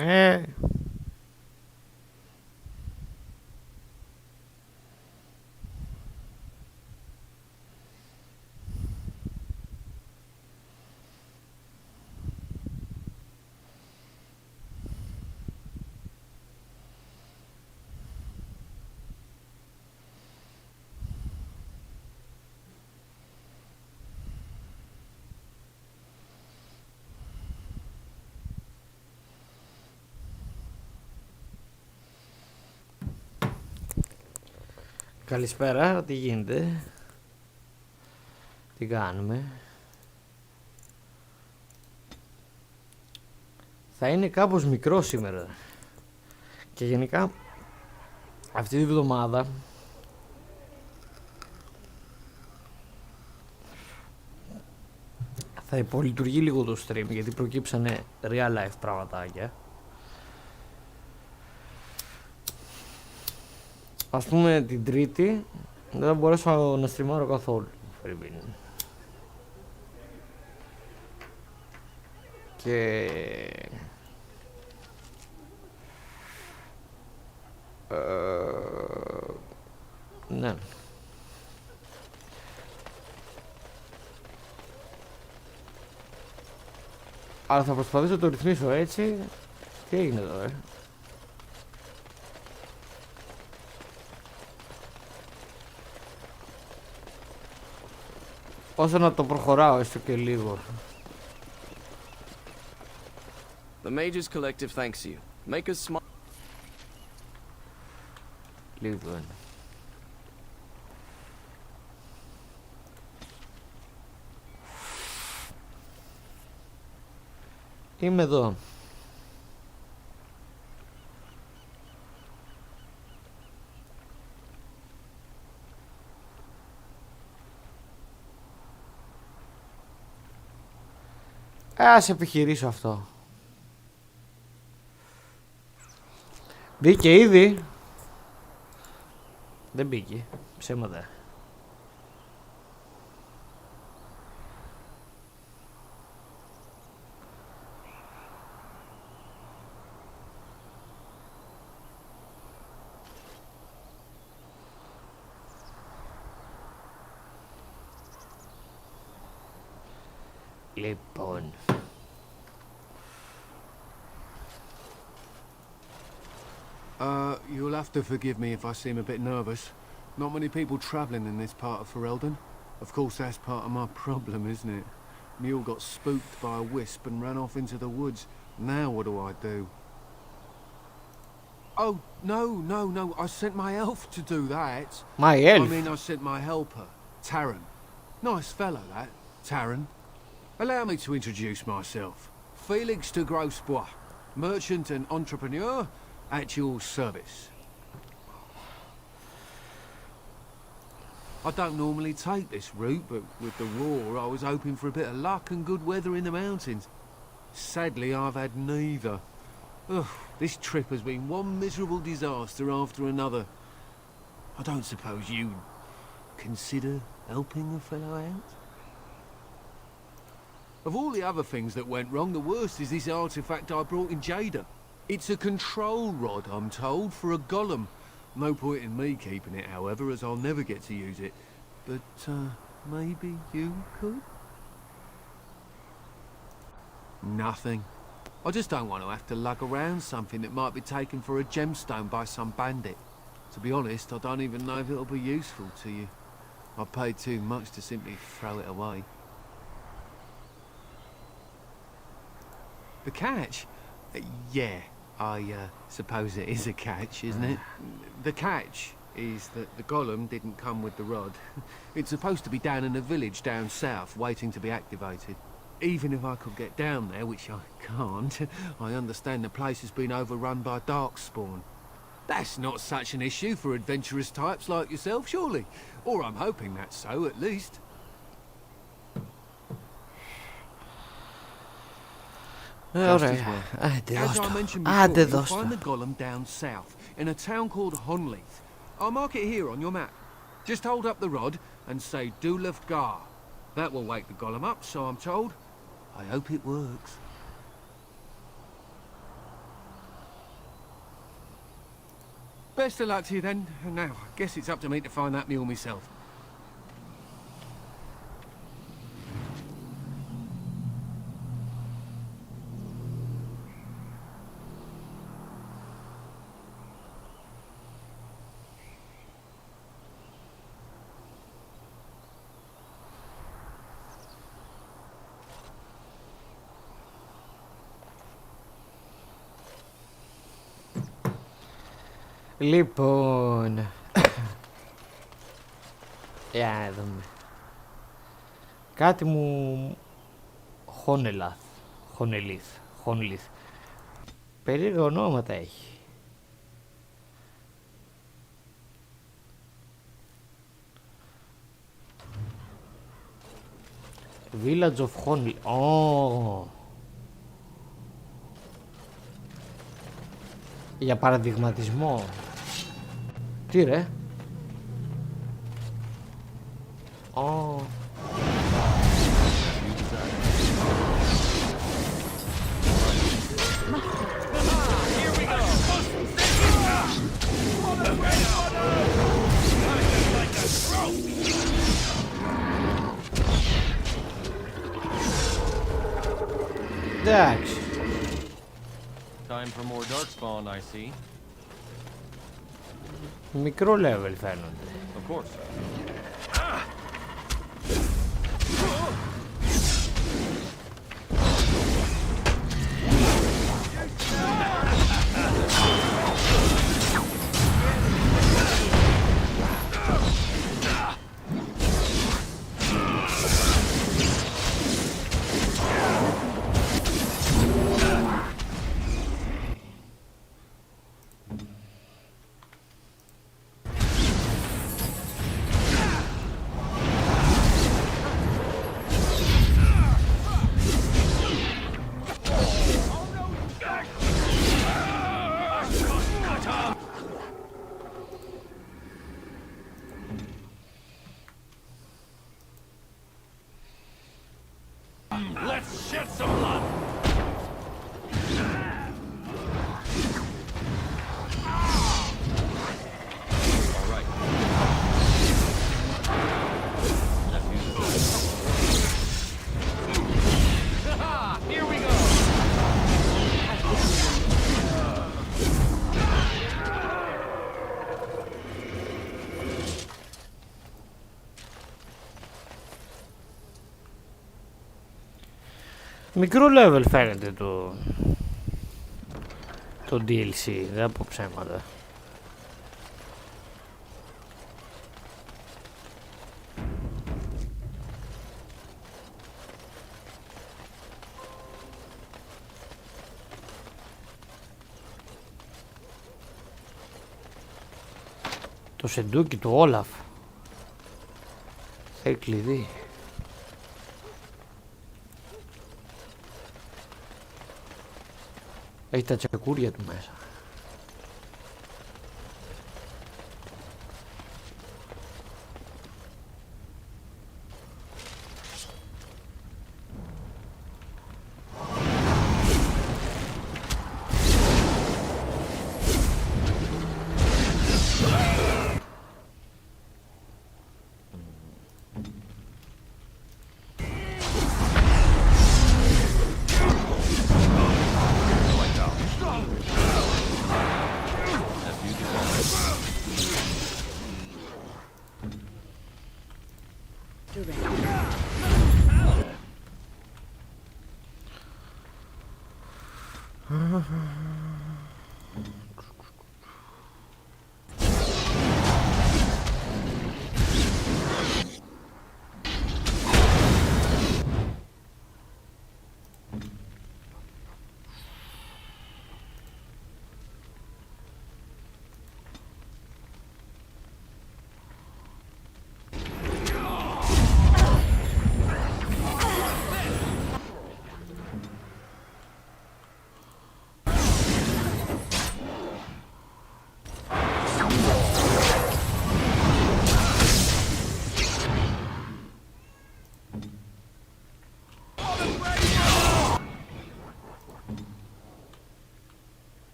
Ε, καλησπέρα, τι γίνεται, τι κάνουμε. Θα είναι κάπως μικρό σήμερα. Και γενικά αυτή τη βδομάδα θα υπολειτουργεί λίγο το stream, γιατί προκύψανε real life πραγματάκια. Ας πούμε την Τρίτη δεν θα μπορέσω να στριμάρω καθόλου. Και ναι. Αλλά θα προσπαθήσω να το ρυθμίσω έτσι. Τι έγινε τώρα, όσο να το προχωράω έστω και λίγο. The Major's collective thanks you. Make us smile. Λοιπόν. Είμαι εδώ. Ας επιχειρήσω αυτό. Μπήκε ήδη. Δεν μπήκε. Ψέματα. Λοιπόν. You'll have to forgive me if I seem a bit nervous. Not many people travelling in this part of Ferelden. Of course, that's part of my problem, isn't it? Mule got spooked by a wisp and ran off into the woods. Now what do I do? Oh, no. I sent my elf to do that. My elf? I mean, I sent my helper, Taran. Nice fellow, that, Taran. Allow me to introduce myself. Felix de Grosbois, merchant and entrepreneur at your service. I don't normally take this route, but with the war I was hoping for a bit of luck and good weather in the mountains. Sadly, I've had neither. Ugh, this trip has been one miserable disaster after another. I don't suppose you'd consider helping a fellow out? Of all the other things that went wrong, the worst is this artifact I brought in Jada. It's a control rod, I'm told, for a golem. No point in me keeping it, however, as I'll never get to use it. But, maybe you could? Nothing. I just don't want to have to lug around something that might be taken for a gemstone by some bandit. To be honest, I don't even know if it'll be useful to you. I paid too much to simply throw it away. The catch? Yeah, I suppose it is a catch, isn't it? The catch is that the golem didn't come with the rod. It's supposed to be down in a village down south, waiting to be activated. Even if I could get down there, which I can't, I understand the place has been overrun by darkspawn. That's not such an issue for adventurous types like yourself, surely? Or I'm hoping that's so, at least. Ωραία. As I mentioned before, you'll find the golem down south, in a town called Honleith. I'll mark it here on your map. Just hold up the rod and say Dulaf Gar. That will wake the golem up, so I'm told. I hope it works. Best of luck to you then. Now, I guess it's up to me to find that mule myself. Λοιπόν, για να δούμε. Κάτι μου Χόνελιθ. Περίεργα ονόματα έχει. Village of Honey. Για παραδειγματισμό. Τι ρε? Εντάξει. Time for more darkspawn, I see. Μικρό level φαίνονται. Of course. Let's shed some blood! All right. Let's use this. Here we go! Μικρό level φαίνεται το DLC, δεν πω ψέματα. Το σεντούκι του Όλαφ θέλει κλειδί. Έχει τα τσακούρια του μέσα.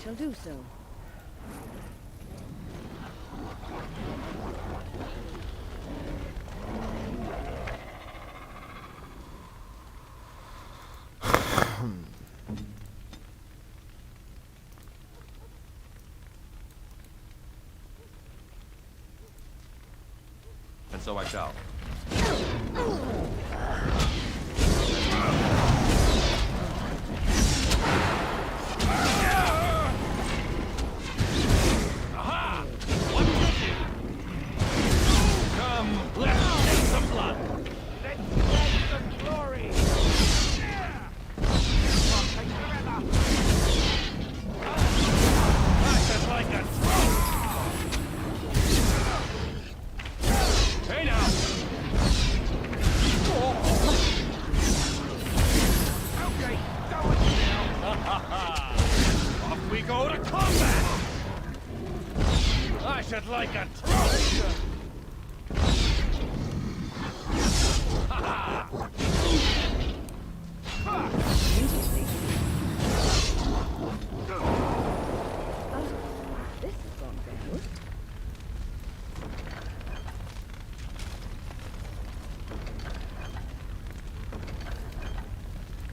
shall do so. And so I shall.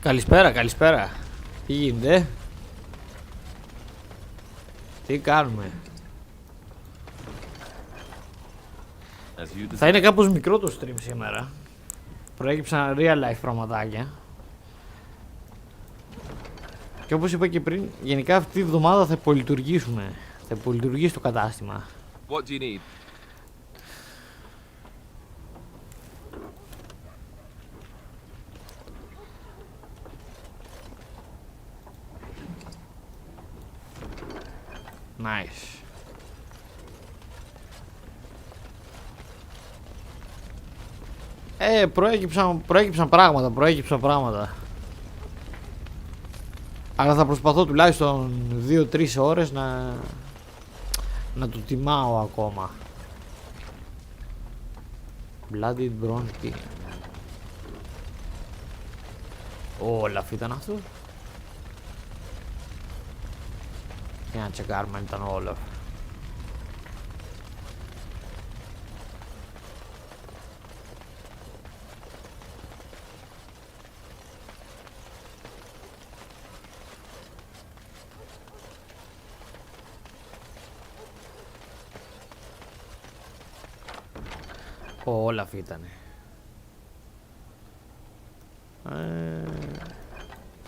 Καλησπέρα, καλησπέρα. Τι γίνεται? Τι κάνουμε? Θα είναι κάπως μικρό το stream σήμερα. Προέκυψαν real life πραγματάκια. Και όπως είπα και πριν, γενικά αυτή τη βδομάδα θα υπολειτουργήσουμε. Θα υπολειτουργήσει το κατάστημα. What do you need? Nice. Προέκυψαν πράγματα. Αλλά θα προσπαθώ τουλάχιστον 2-3 ώρες να το τιμάω ακόμα. Blooded Bronze King. Όλα ήταν αυτό. Για να τσεκάρουμε αν ήταν όλο. Όλα ήτανε.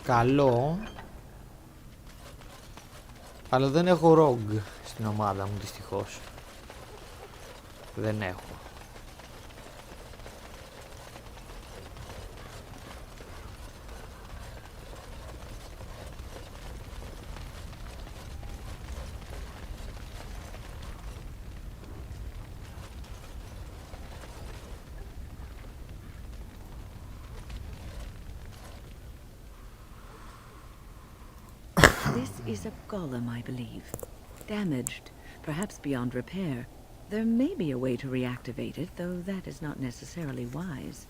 Καλό. Αλλά δεν έχω rogue στην ομάδα μου, δυστυχώς. Δεν έχω. This is a golem, I believe. Damaged, perhaps beyond repair. There may be a way to reactivate it, though that is not necessarily wise.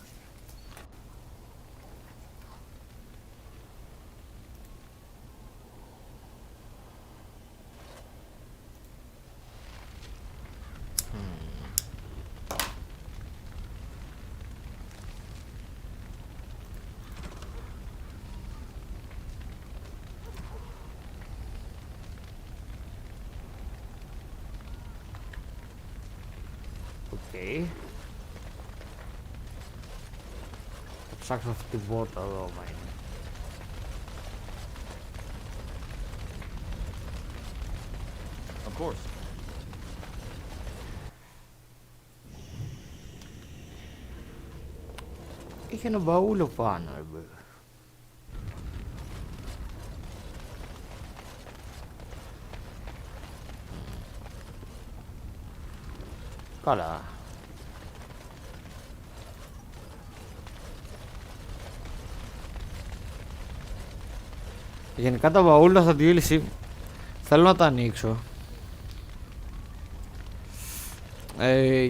Okay. Θα ψάξω αυτή την πόρτα εδώ, μα είναι. Of course. Είχε ένα μπαούλο πάνω, ρε παιδί. Καλά. Γενικά τα μπαούλα στα DLC θέλω να τα ανοίξω.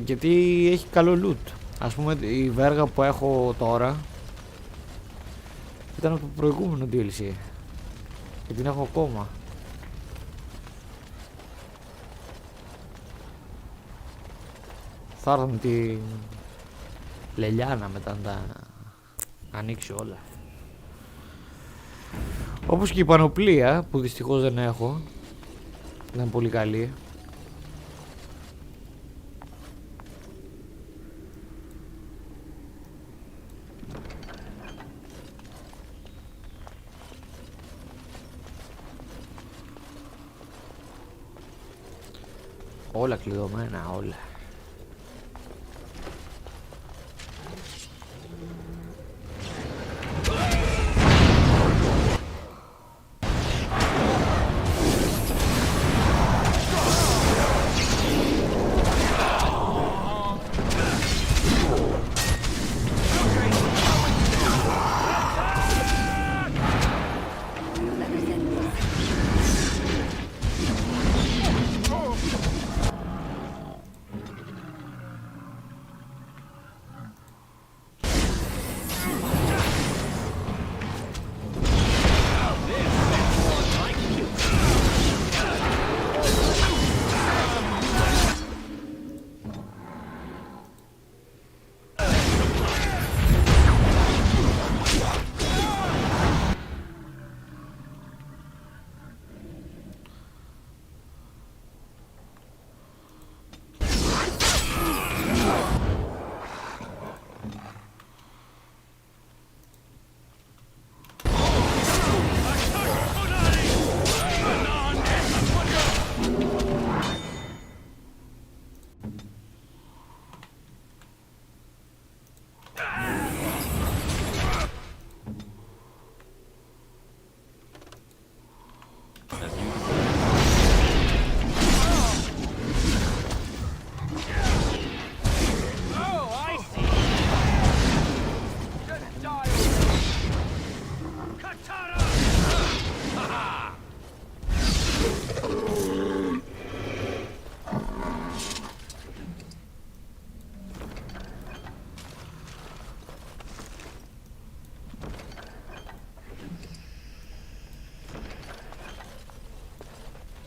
Γιατί έχει καλό loot. Ας πούμε η βέργα που έχω τώρα ήταν από το προηγούμενο DLC και την έχω ακόμα. Θα έρθω με τη Λελιάνα μετά να τα ανοίξει όλα. Όπως και η πανοπλία που δυστυχώς δεν έχω. Δεν είναι πολύ καλή. Όλα κλειδωμένα, όλα.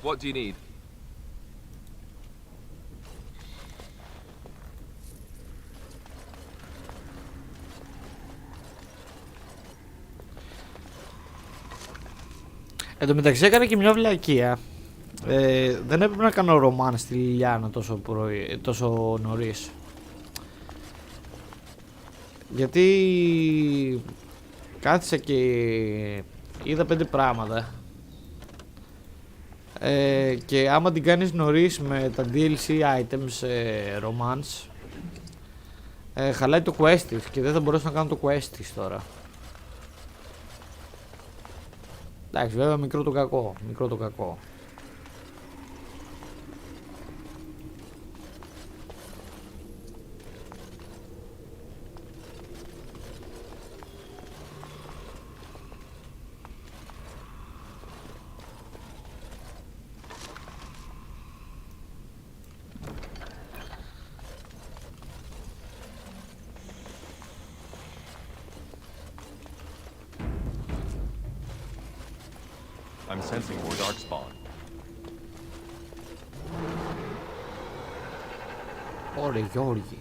What do you need? Εν τω μεταξύ έκανα και μια βλακεία. Δεν έπρεπε να κάνω ρομάν στη Λιλιάνα τόσο νωρίς. Γιατί κάθισα και είδα 5 πράγματα. Και άμα την κάνεις νωρίς με τα DLC items romance, χαλάει το quest της και δεν θα μπορέσω να κάνω το quest της τώρα. Εντάξει, βέβαια μικρό το κακό. I'm sensing more darkspawn. Ωραία Γιώργη.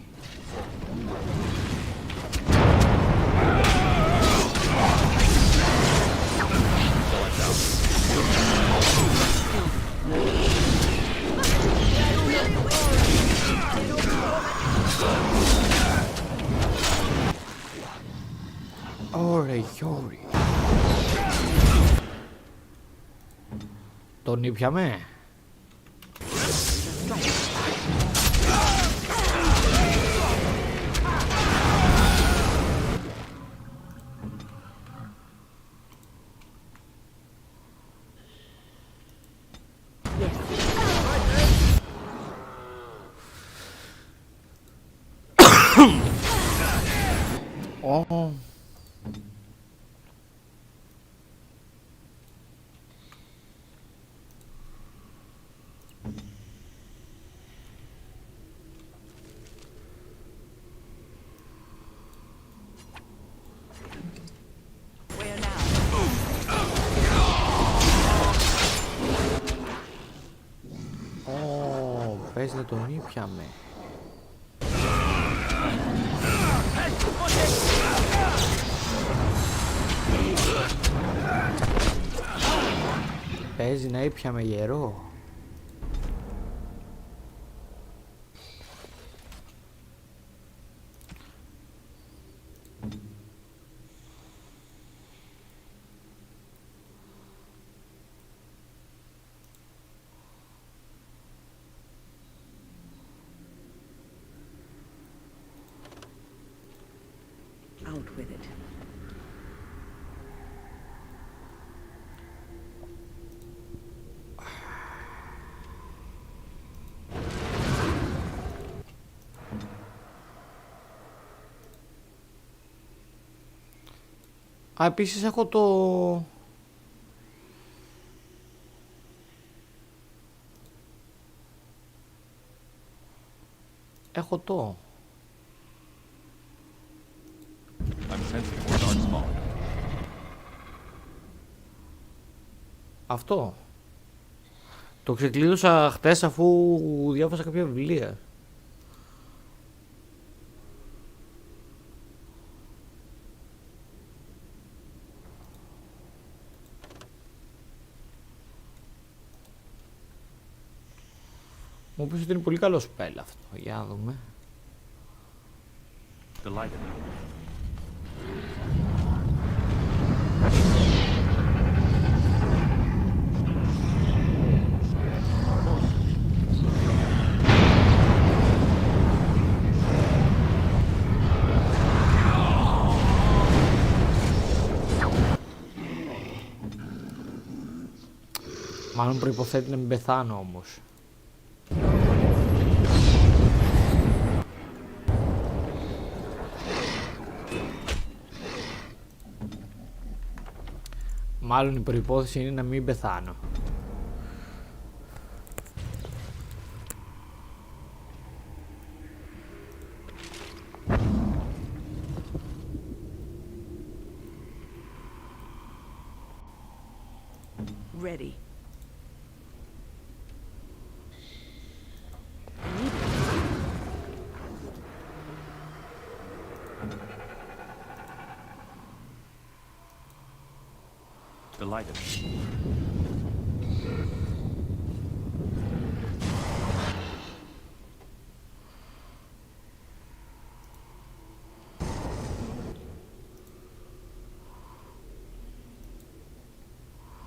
Ωραία Γιώργη. Τον ήπιαμε. Oh. Πες να τον ήπιαμε. Παίζει να ήπια με γερό. Out with it. Α, επίσης έχω το... Έχω το... I'm sensing more dark spawn. Αυτό. Το ξεκλείδωσα χτες αφού διάβασα κάποια βιβλία. Μου πεις ότι είναι πολύ καλό spell αυτό. Για να δούμε. Delighted. Μάλλον προϋποθέτει να μην πεθάνω όμως. Μάλλον η προϋπόθεση είναι να μην πεθάνω. Ready. Delighted.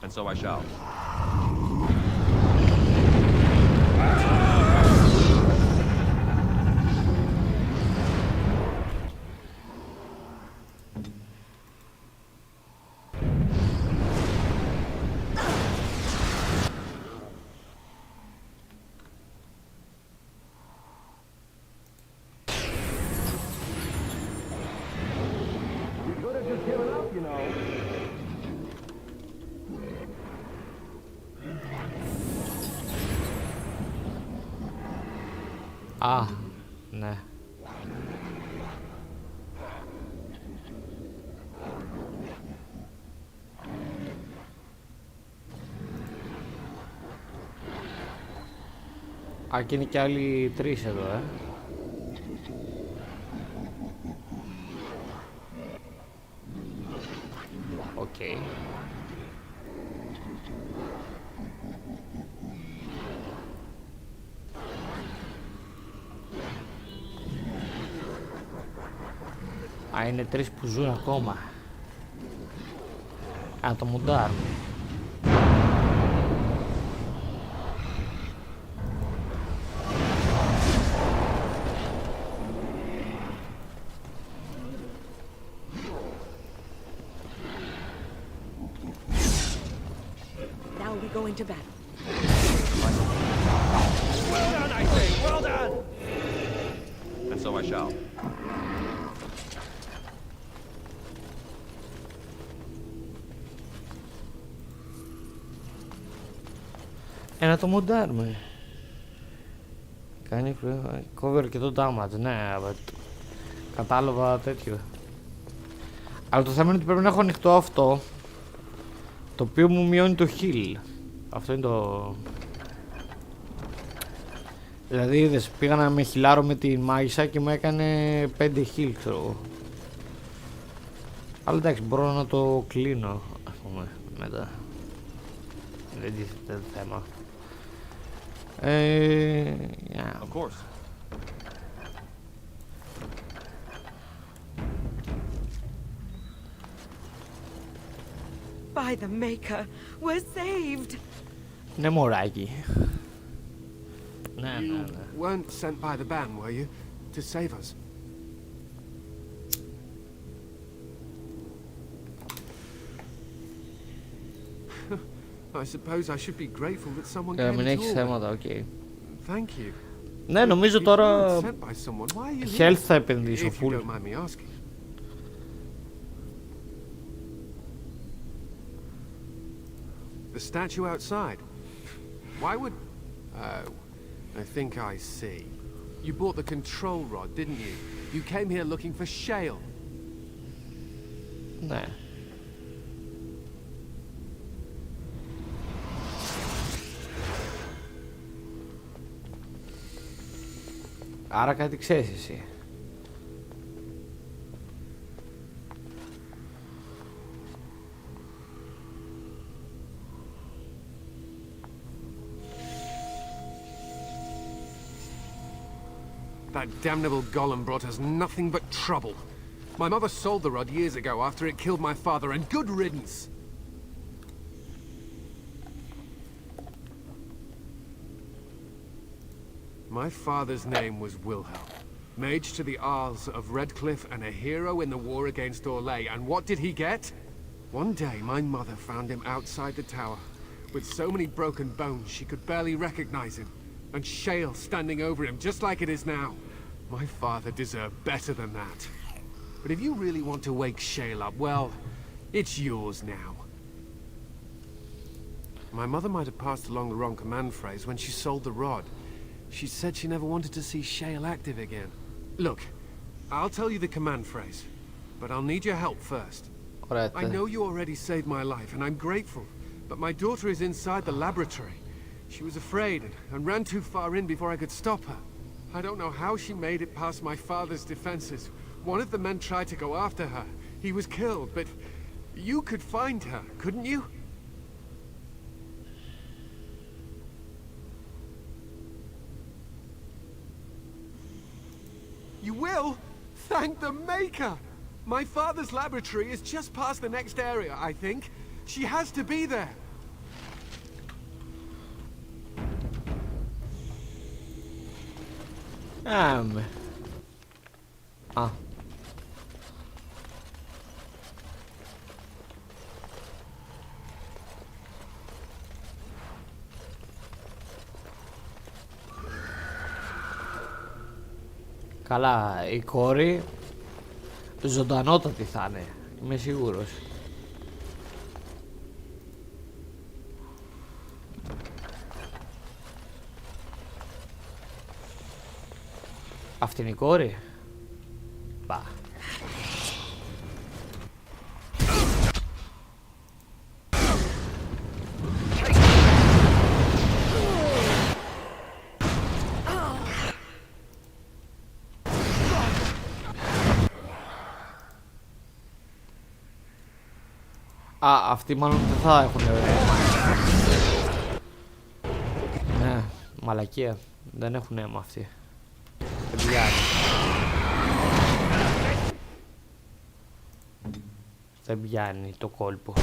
And so I shall. Α, ναι. Α, και είναι και άλλοι τρεις εδώ, Οκ. Α, είναι τρεις που ζουν ακόμα. Α, το μουντάρουν. Now we go into battle. Well done, I say! Well done! And so I shall. Να το μοντάρουμε. Κάνει cover και το damage, ναι, κατάλαβα τέτοιο. Αλλά το θέμα είναι ότι πρέπει να έχω ανοιχτό αυτό, το οποίο μου μειώνει το heal. Αυτό είναι το... Δηλαδή είδες, πήγα να με χιλάρω με τη μάγισσα και μου έκανε 5 heal, ξέρω εγώ. Αλλά εντάξει, μπορώ να το κλείνω, ας πούμε, μετά. Δεν τίθεται το θέμα. Yeah. Of course. By the Maker, we're saved! Ναι, μωράκι. Ναι, ναι, You ναι. weren't sent by the ban, were you? To save us? I suppose I should be grateful that someone Για να came μην at έχεις all. θέματα, οκ. Thank you. Ναι, νομίζω If you τώρα weren't sent by someone, why are you health here? θα επενδύσω If you full. don't mind me asking. The statue outside. Why would... Oh, I think I see. You bought the control rod, didn't you? You came here looking for shale. Ναι. Άρα κάτι ξέρεις εσύ. That damnable golem brought us nothing but trouble. My mother sold the rod years ago after it killed my father, and good riddance. My father's name was Wilhelm, mage to the Isles of Redcliffe and a hero in the war against Orlais. And what did he get? One day, my mother found him outside the tower, with so many broken bones she could barely recognize him, and shale standing over him, just like it is now. My father deserved better than that. But if you really want to wake Shale up, well, it's yours now. My mother might have passed along the wrong command phrase when she sold the rod. She said she never wanted to see Shale active again. Look, I'll tell you the command phrase, but I'll need your help first. Ωραία. I know you already saved my life, and I'm grateful, but my daughter is inside the laboratory. She was afraid and ran too far in before I could stop her. I don't know how she made it past my father's defenses. One of the men tried to go after her. He was killed, but you could find her, couldn't you? You will? Thank the Maker! My father's laboratory is just past the next area, I think. She has to be there. Α. Καλά, η κόρη ζωντανότατη θα είναι, είμαι σίγουρος. Αυτή είναι η κόρη. Μπα. Α, αυτοί μάλλον δεν θα έχουν. Ναι, μαλακία. Δεν έχουν αίμα αυτοί. Δεν πιάνει. Δεν πιάνει το κόλπο.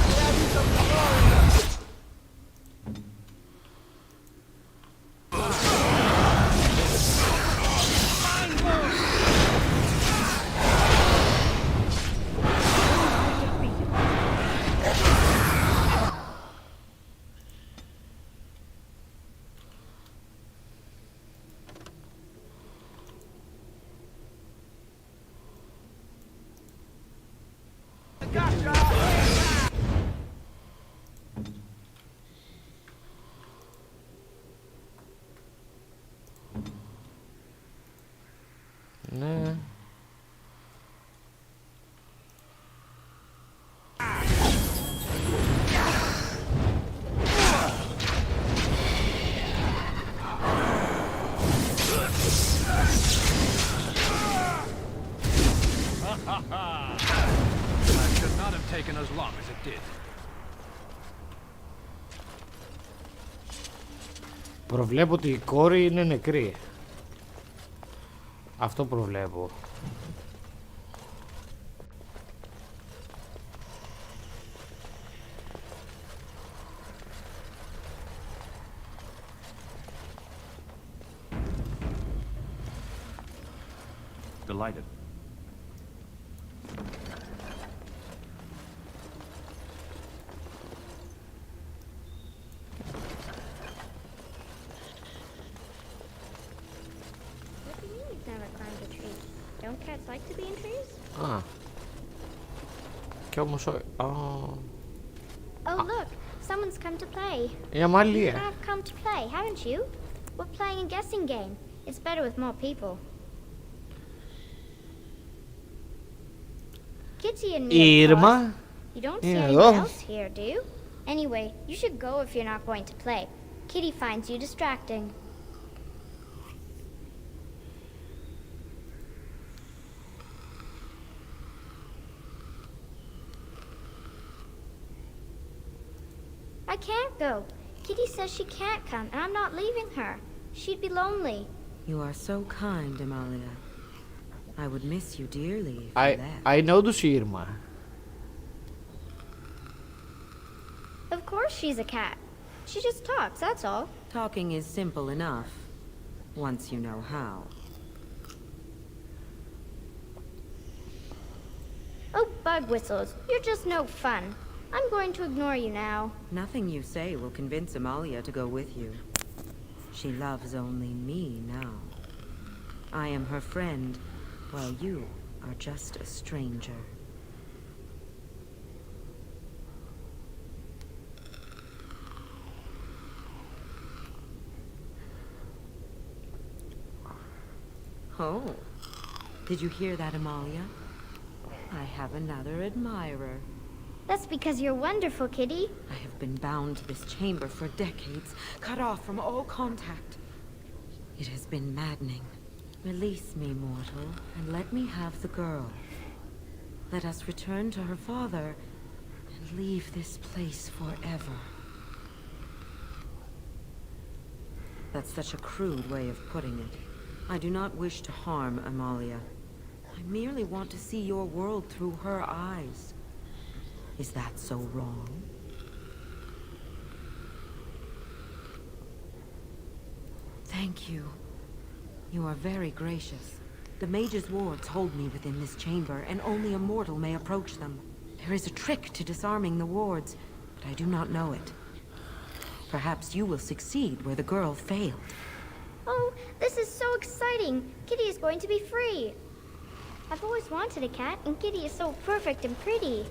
Ναι. That should not have taken as long as it did. Προβλέπω ότι η κόρη είναι νεκρή. Αυτό προβλέπω. Delighted. What do you mean you've never climbed a tree? Don't cats like to be in trees? Α. Κι όμως... Oh, look! Someone's come to play. Η You Αμαλία. have come to play, haven't you? We're playing a guessing game. It's better with more people. Kitty and me, Η of course. Ήρμα. You don't see Yeah, anyone well. else here, do you? Anyway, you should go if you're not going to play. Kitty finds you distracting. I can't go. Kitty says she can't come, and I'm not leaving her. She'd be lonely. You are so kind, Amalia. I would miss you dearly if you left. I know τους η Ήρμα. Of course she's a cat. She just talks, that's all. Talking is simple enough, once you know how. Oh, bug whistles. You're just no fun. I'm going to ignore you now. Nothing you say will convince Amalia to go with you. She loves only me now. I am her friend, while you are just a stranger. Oh, did you hear that, Amalia? I have another admirer. That's because you're wonderful, Kitty. I have been bound to this chamber for decades, cut off from all contact. It has been maddening. Release me, mortal, and let me have the girl. Let us return to her father and leave this place forever. That's such a crude way of putting it. I do not wish to harm Amalia. I merely want to see your world through her eyes. Is that so wrong? Thank you. You are very gracious. The mage's wards hold me within this chamber, and only a mortal may approach them. There is a trick to disarming the wards, but I do not know it. Perhaps you will succeed where the girl failed. Oh, this is so exciting. Kitty is going to be free. I've always wanted a cat, and Kitty is so perfect and pretty.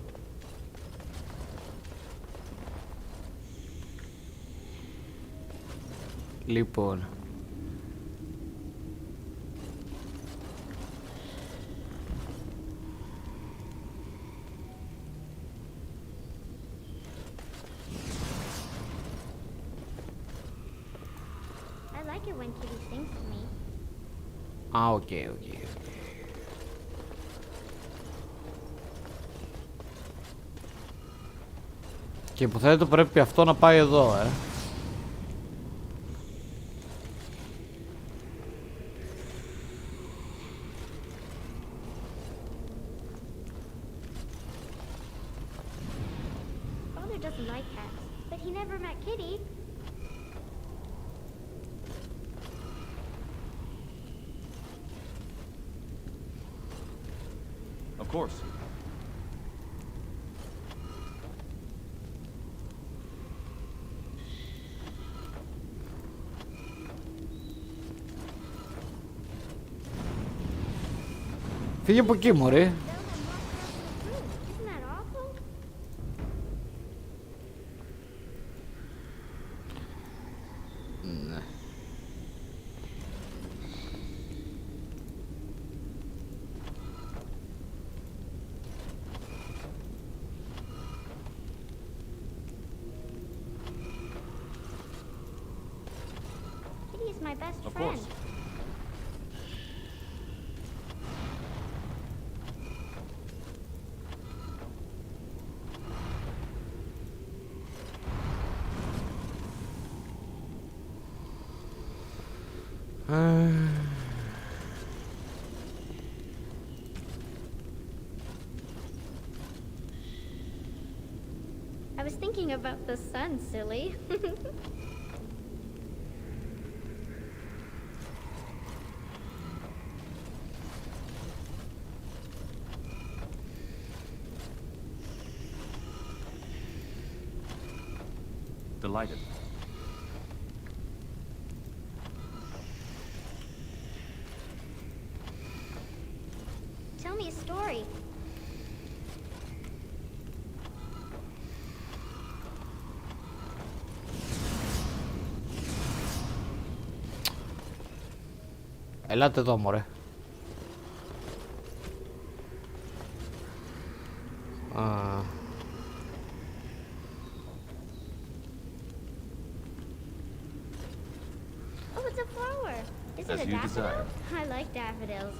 Λοιπόν. I like it when Kitty sings to me. Α, οκ. Και υποθέτω πρέπει αυτό να πάει εδώ, Father doesn't like cats, but he never met Kitty. Of course. Φύγε από εκεί, μωρέ. Isn't that awful? Kitty is my best Of friend. course. I was thinking about the sun, silly. Delighted. Tell me a story. Ελάτε εδώ, μωρέ. Oh, it's a flower. Is it As a you daffodil? desire. I like daffodils.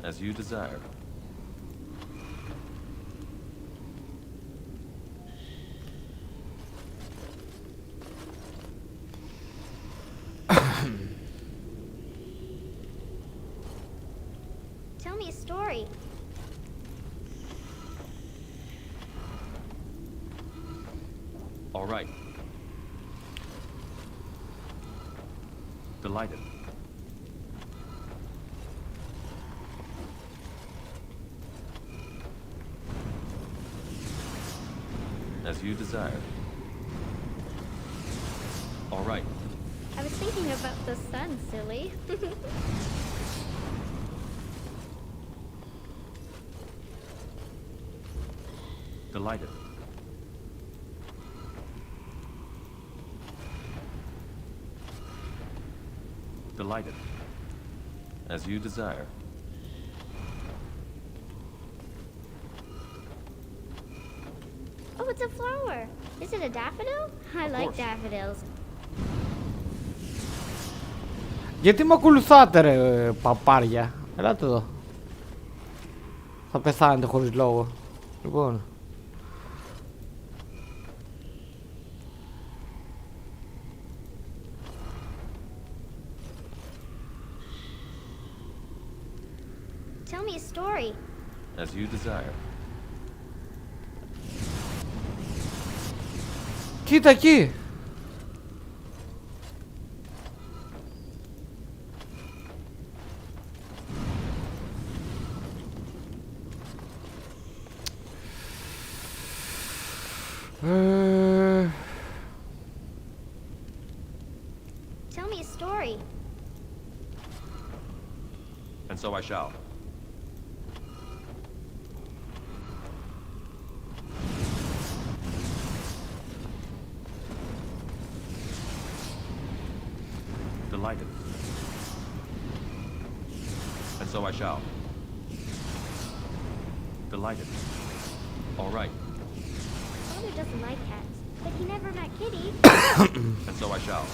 As you desire. Tell me a story. All right. Delighted. As you desire. All right. I was thinking about the sun, silly. Delighted. Delighted. As you desire. Oh, it's a flower. Is it a daffodil? I like course. daffodils. Γιατί με ακολουθάτε, ρε παπάρια? Ελάτε εδώ. Θα πεθάνετε χωρίς λόγο. Λοιπόν. Tell me a story. As you desire. Κοίτα εκεί. Tell me a story. And so I shall. Delighted. And so I shall. Delighted. All right. Father doesn't like cats, but he never met Kitty. And so I shall.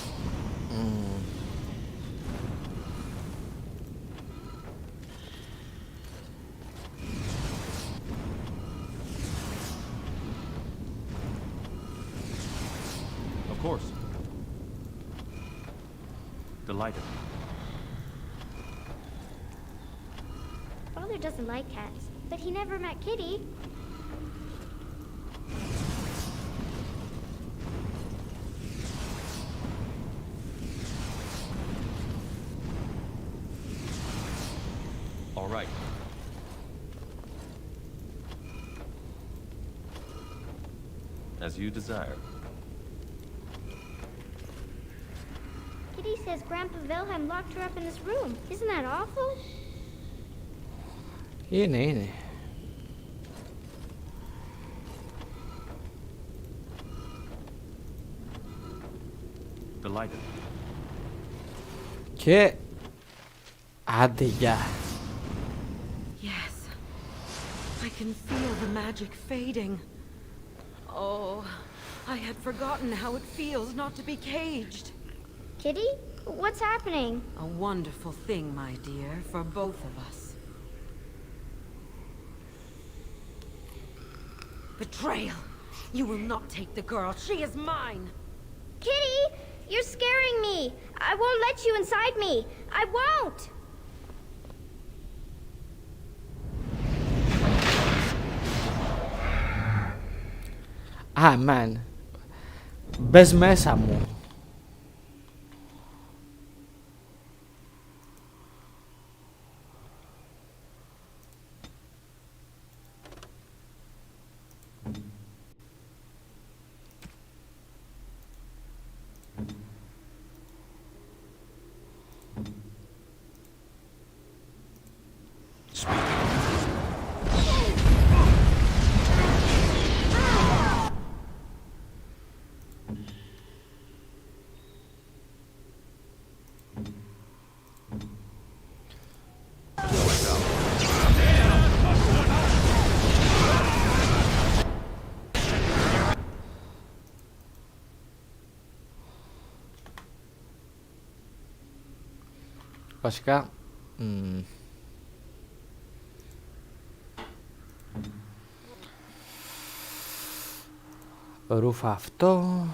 Of course. Delighted. Father doesn't like cats, but he never met Kitty. All right. As you desire. Kitty says Grandpa Wilhelm locked her up in his room. Isn't that awful? Είναι. Delighted. Και... Άντε, γεια. Yes. I can feel the magic fading. Oh, I had forgotten how it feels not to be caged. Kitty? What's happening? A wonderful thing, my dear, for both of us. Betrayal! You will not take the girl. She is mine. Kitty, you're scaring me. I won't let you inside me. I won't. Α, man. Μπες μέσα μου. Βασικά ρούφα αυτό.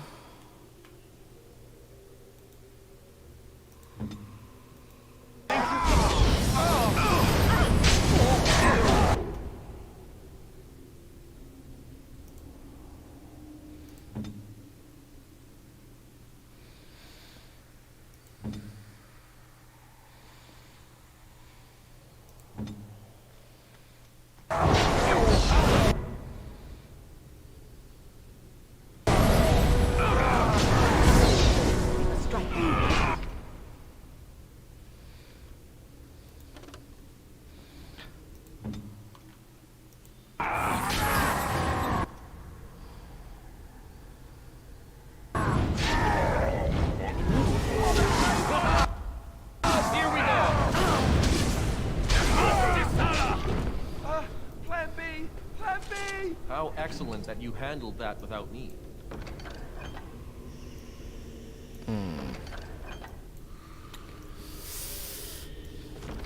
How excellent that you handled that without me.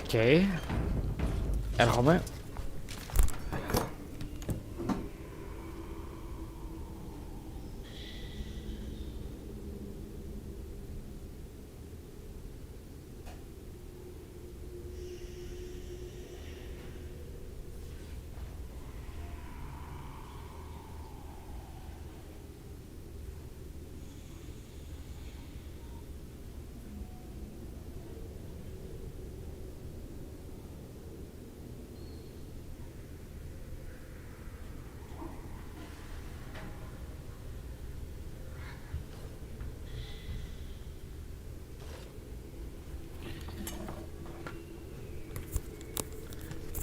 Okay. Έρχομαι.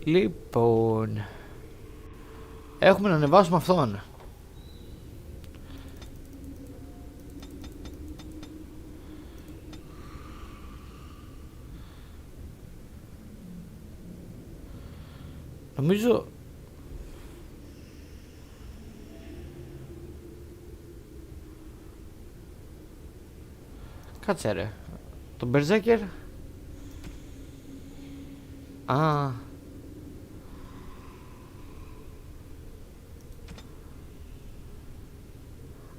Λοιπόν, έχουμε να ανεβάσουμε αυτόν. Νομίζω κάτσε ρε. Τον Berserker. Α,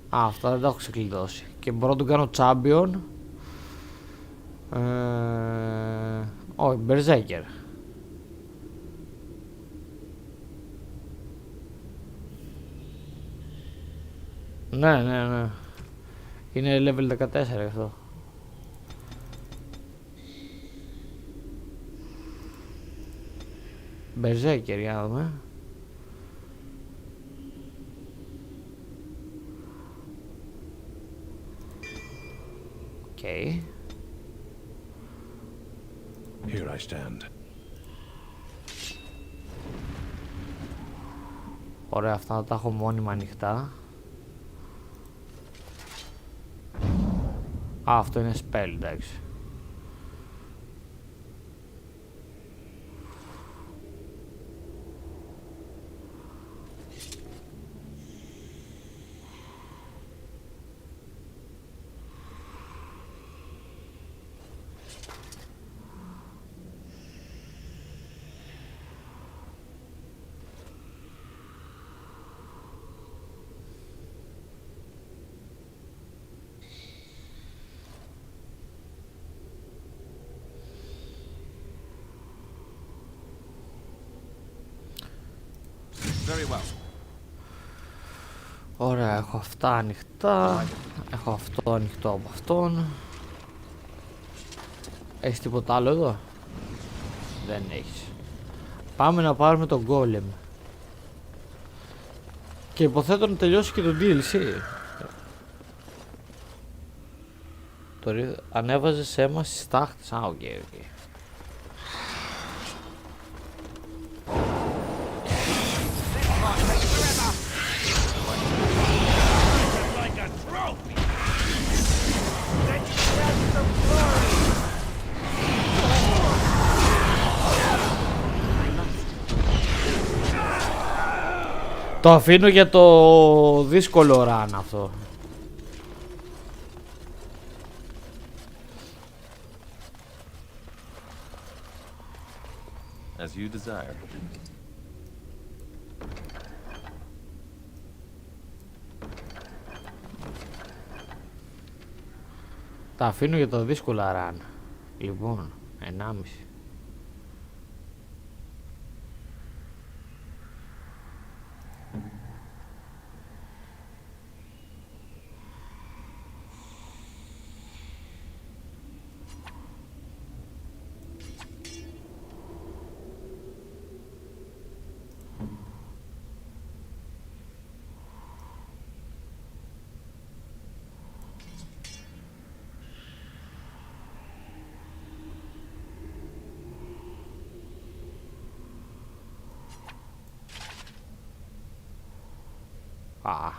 αυτά δεν τα έχω ξεκλειδώσει. Και μπορώ να τον κάνω champion. Όχι, Berserker. Ναι, ναι, ναι. Είναι level 14 αυτό. Berserker, για να δούμε. Okay. Here I stand. Ωραία, αυτά τα έχω μόνιμα ανοιχτά. Α, αυτό είναι spell, εντάξει. Ωραία, έχω αυτά ανοιχτά. Έχω αυτό ανοιχτό από αυτόν. Έχεις τίποτα άλλο εδώ? Δεν έχεις. Πάμε να πάρουμε τον Golem. Και υποθέτω να τελειώσει και το DLC. Ανέβαζε αίμα στις τάχτες. Α, οκ. Το αφήνω για το δύσκολο run αυτό. As you desire. Τα αφήνω για το δύσκολο run. Λοιπόν, 1,5. Α.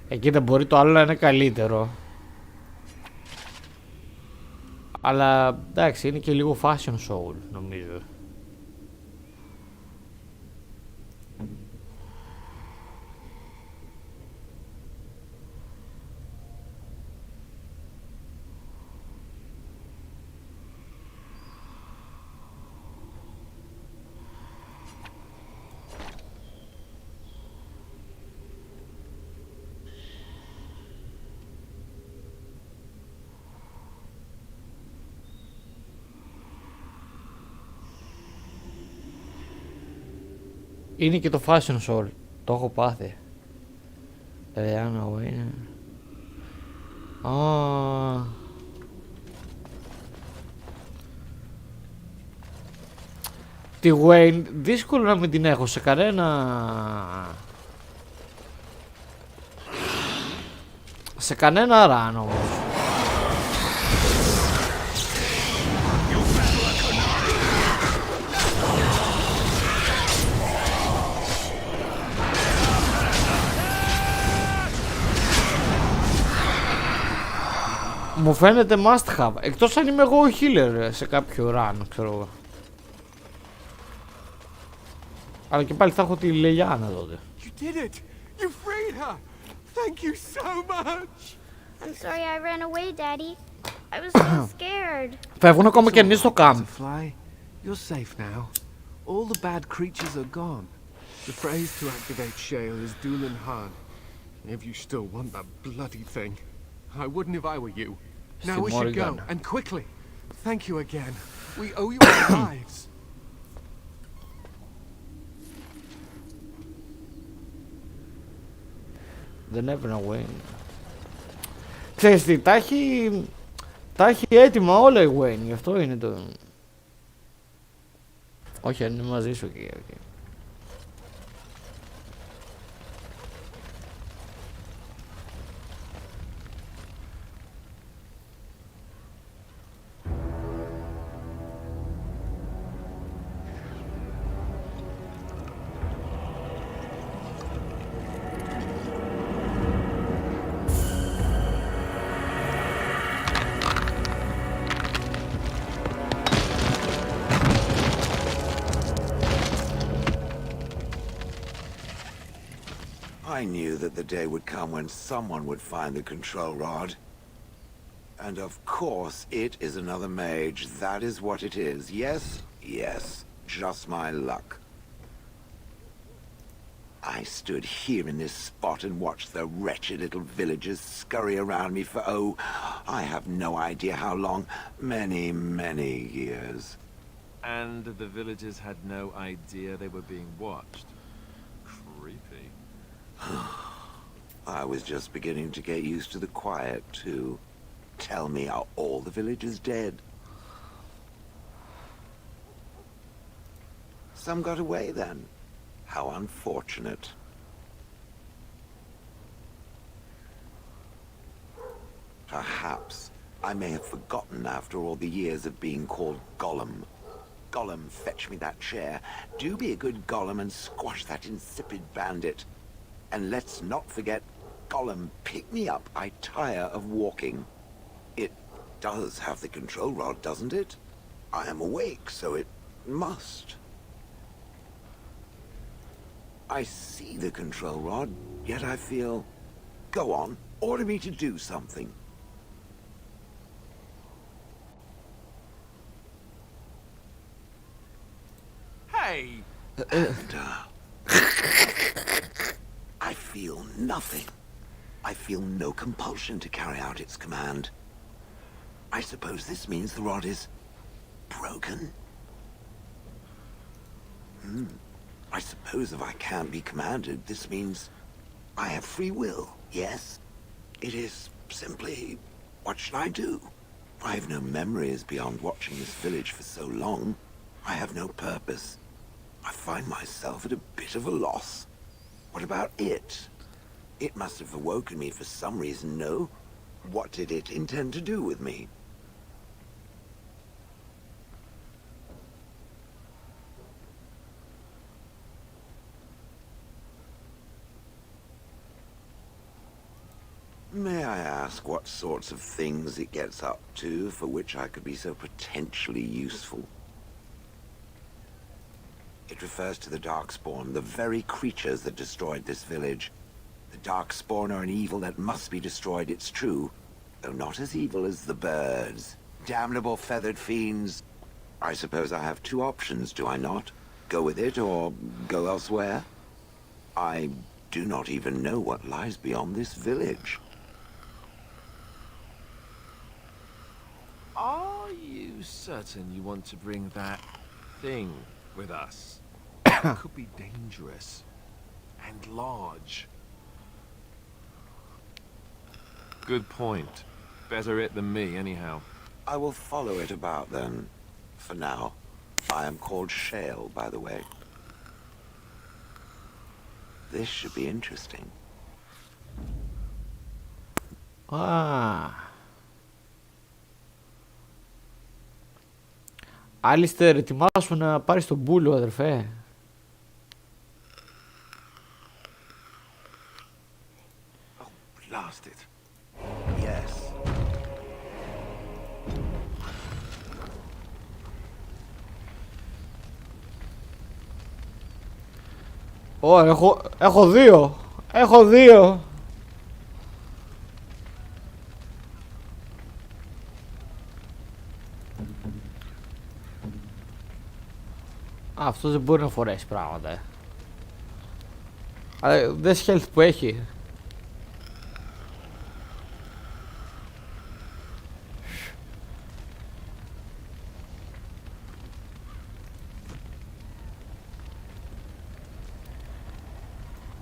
Εκεί δεν μπορεί το άλλο να είναι καλύτερο. Αλλά εντάξει, είναι και λίγο fashion show νομίζω. Είναι και το fashion show. Το έχω πάθει. Είναι. Τη Wayne δύσκολο να μην την έχω σε κανένα run όμως. Μου φαίνεται must have. Εκτός αν είμαι εγώ ο healer σε κάποιο run, ξέρω εγώ. Αλλά και πάλι θα έχω τη Λελιάνα τότε. You did it! You freed her! Thank you so much! I'm sorry I ran away, Daddy. I was so scared. Φεύγουν ακόμα και εμείς στο camp. You're safe now. All the bad creatures are gone. The phrase to activate Shale is Doolan Han. If you still want that bloody thing. I wouldn't if I were you. Now we should go, and quickly. Thank you again. We owe you our lives. Δεν έπαιρνα Wayne. Ξέρεις τι, τα έχει έτοιμα όλα η Wayne, γι' αυτό είναι το... Όχι, αν είναι μαζί σου και... I knew that the day would come when someone would find the control rod. And of course, it is another mage. That is what it is. Yes, yes. Just my luck. I stood here in this spot and watched the wretched little villagers scurry around me for, oh, I have no idea how long. Many, many years. And the villagers had no idea they were being watched. Creepy. I was just beginning to get used to the quiet, too. Tell me, are all the villagers dead? Some got away, then. How unfortunate. Perhaps I may have forgotten after all the years of being called Gollum. Gollum, fetch me that chair. Do be a good Gollum and squash that insipid bandit. And let's not forget, Gollum, pick me up. I tire of walking. It does have the control rod, doesn't it? I am awake, so it must. I see the control rod, yet I feel... Go on, order me to do something. Hey! And, I feel nothing. I feel no compulsion to carry out its command. I suppose this means the rod is... broken? I suppose if I can't be commanded, this means I have free will, yes? It is simply, what should I do? I have no memories beyond watching this village for so long. I have no purpose. I find myself at a bit of a loss. What about it? It must have awoken me for some reason, no? What did it intend to do with me? May I ask what sorts of things it gets up to for which I could be so potentially useful? It refers to the Darkspawn, the very creatures that destroyed this village. The Darkspawn are an evil that must be destroyed, it's true, though not as evil as the birds. Damnable feathered fiends. I suppose I have two options, do I not? Go with it or go elsewhere? I do not even know what lies beyond this village. Are you certain you want to bring that thing with us? It could be dangerous and large. Good point. Better it than me, anyhow. I will follow it about then. For now. I am called Shale, by the way. This should be interesting. Άλιστερ, ετοιμάσου να πάρεις τον μπούλο, αδερφέ. Oh, blast it. Yes. Ω, έχω δύο. Έχω δύο. Αυτός δεν μπορεί να φορέσει πράγματα. Αλλά δες health που έχει.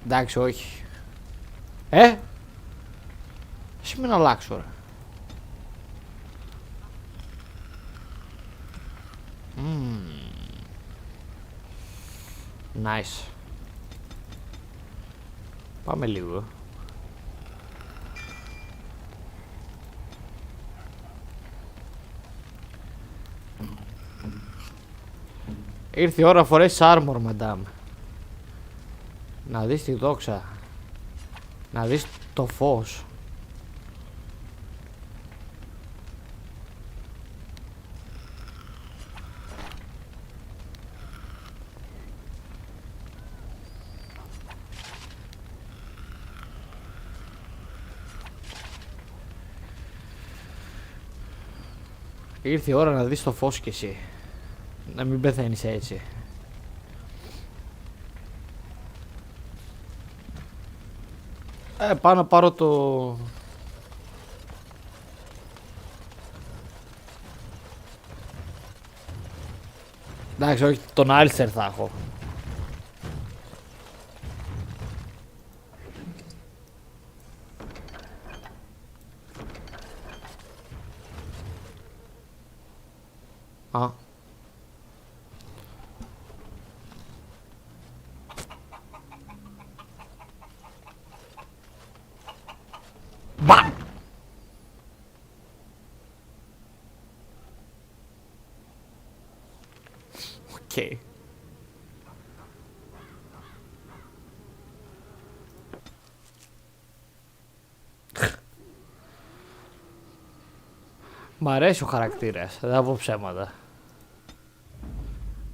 Εντάξει, όχι. Εσύ με να αλλάξω, ρε. Nice. Πάμε λίγο. Ήρθε η ώρα να φορέσεις armor, madame. Να δεις τη δόξα. Να δεις το φως. Ήρθε η ώρα να δεις το φως κι εσύ. Να μην πεθαίνεις έτσι. Πάω να πάρω το... Εντάξει, όχι, τον Άλστερ θα έχω. Α. Μπαμ! Οκ. Μ' αρέσει ο χαρακτήρας, δεν θα πω ψέματα.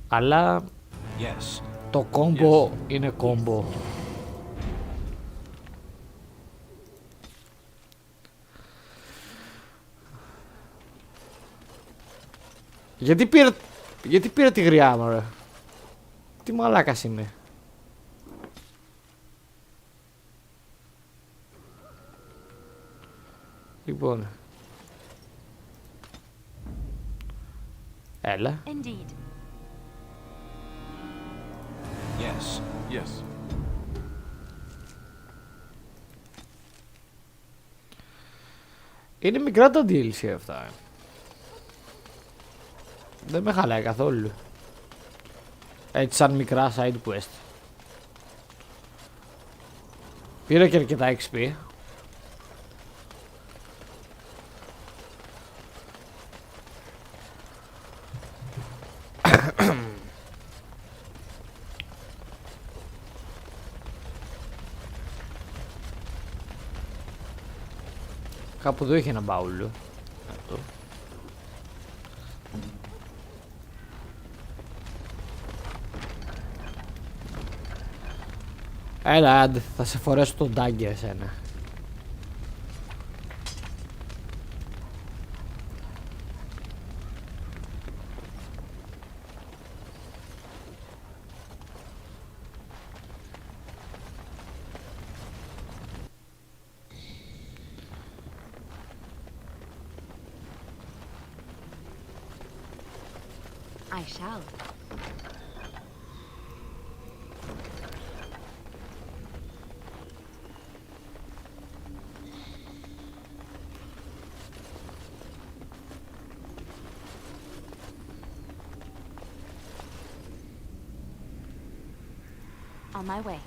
Αλλά Yes. το κόμπο είναι κόμπο. Γιατί πήρε τη γριά μου, ρε. Τι μαλάκας είμαι. Λοιπόν. Έλα. Indeed. Yes. Yes. Είναι μικρά τα DLC αυτά. Δεν με χαλάει καθόλου. Έτσι σαν μικρά side quest. Πήρα και αρκετά XP. Κάπου εδώ είχε ένα μπάουλο. Αυτό. Έλα, άντε, θα σε φορέσω τον τάγκη εσένα. I shall. On my way.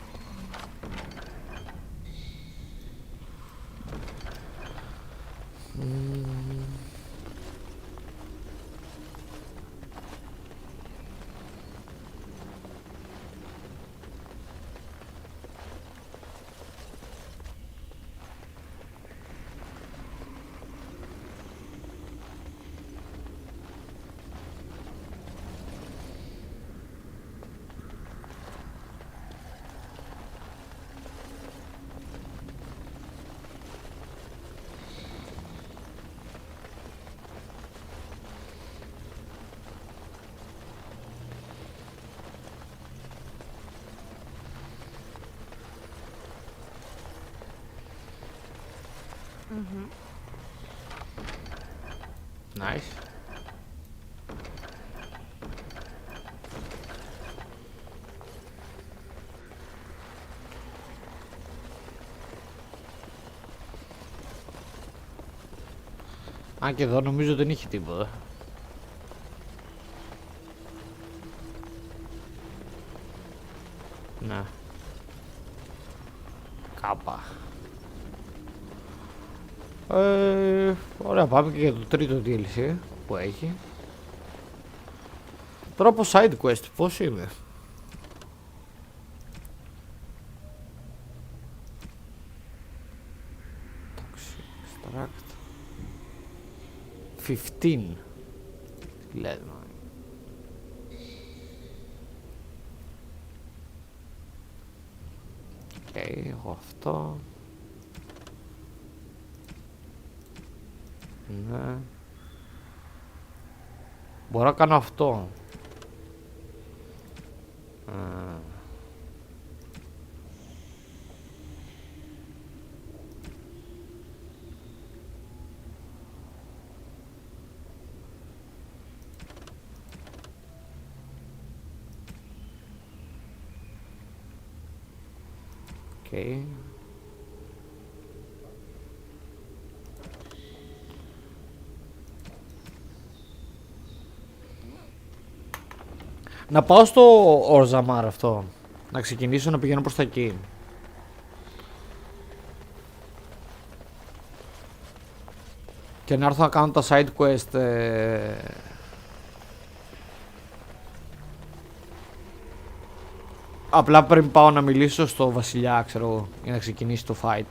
Nice. Α, και εδώ νομίζω δεν είχε τίποτα. Ναι. Κάπα. Ωραία, πάμε και για το τρίτο DLC που έχει. Τώρα από side quest, πώς είναι? Extract 15. Τι λέει? Οκ, έχω αυτό. Ναι. Μπορώ να κάνω αυτό. Okay. Να πάω στο Ορζαμάρ αυτό. Να ξεκινήσω να πηγαίνω προς τα εκεί. Και να έρθω να κάνω τα side quest. Απλά πριν πάω να μιλήσω στο βασιλιά, ξέρω εγώ, για να ξεκινήσει το fight.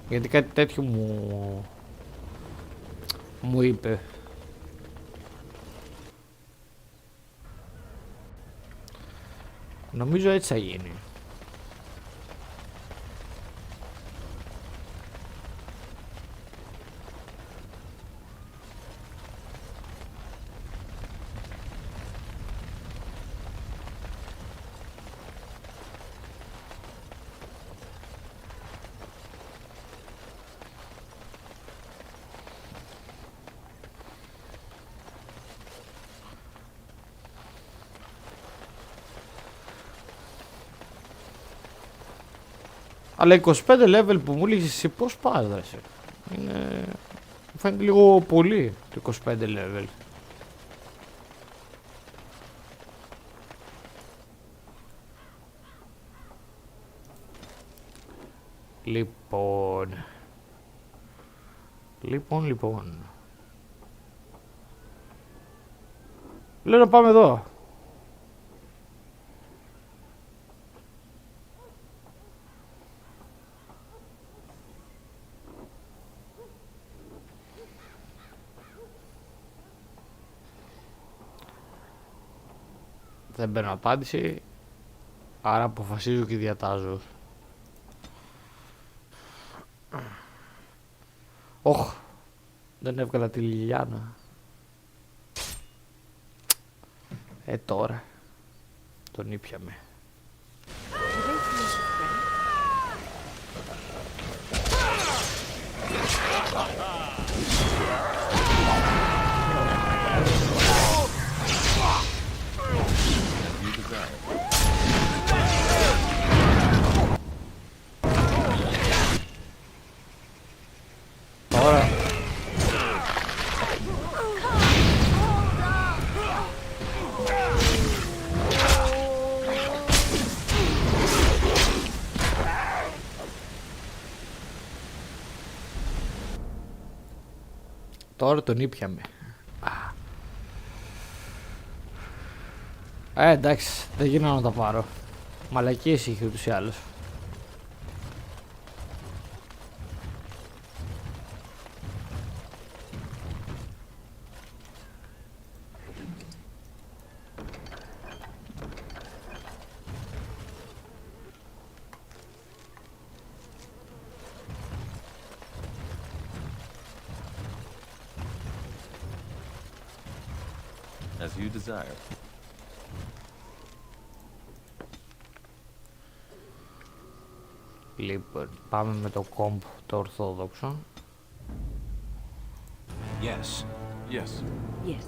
Γιατί κάτι τέτοιο μου είπε. Νομίζω έτσι θα γίνει. Αλλά 25 level που μου λύσεις εσύ πώς πας ρε εσύ. Είναι... Μου φαίνεται λίγο πολύ το 25 level. Λοιπόν. Λέω να πάμε εδώ. Δεν παίρνω απάντηση, άρα αποφασίζω και διατάζω. Όχ, δεν έβγαλα τη Λιλιάνα. Τώρα τον ήπιαμε. Τώρα. Τώρα τον ήπιαμε. Εντάξει, δεν γίνω να τα πάρω. Μαλακίες είχε ούτως ή άλλως. As you desire. Λοιπόν, πάμε με το κόμπ το ορθόδοξο. Yes. Yes. Yes.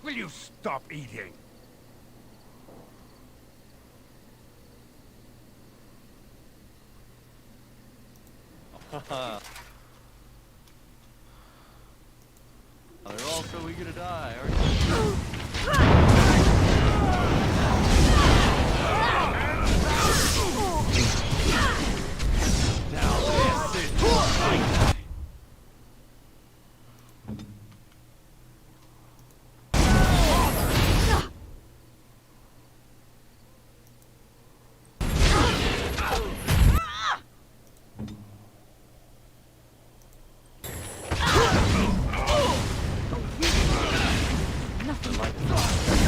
Will you stop eating? They're all so eager to die, aren't they? Now this is right. Nothing like it.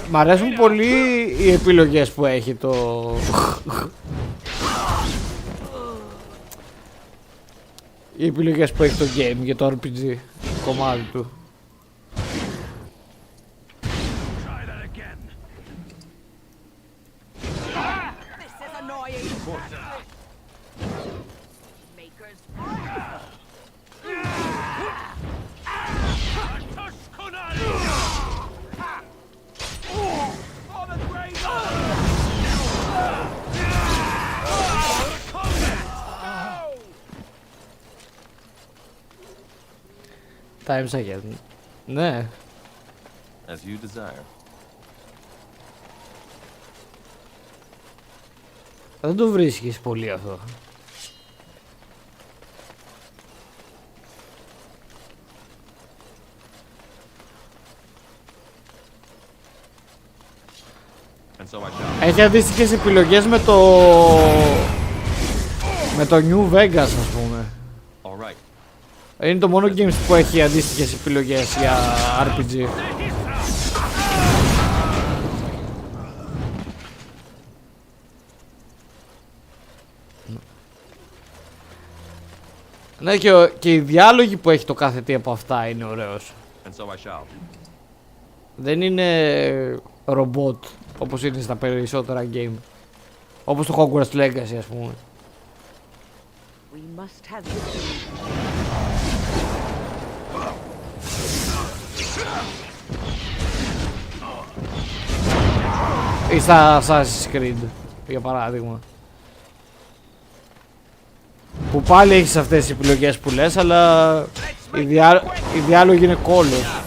Μ' αρέσουν πολύ οι επιλογές που έχει το... οι επιλογές που έχει το game για το RPG κομμάτι του. Τα έμψαγε. Ναι. As you desire. Δεν το βρίσκεις πολύ αυτό. Έχει αντίστοιχες επιλογές με το New Vegas, ας πούμε. Είναι το μόνο games που έχει αντίστοιχες επιλογές για RPG. Ναι, και οι διάλογοι που έχει το κάθε τι από αυτά είναι ωραίος. Δεν είναι ρομπότ όπως είναι στα περισσότερα game. Όπως το Hogwarts Legacy, ας πούμε. Ή στα Assassin's Creed, για παράδειγμα. Που πάλι έχεις αυτές τις επιλογές που λες, αλλά η διάλογη είναι κόλλος.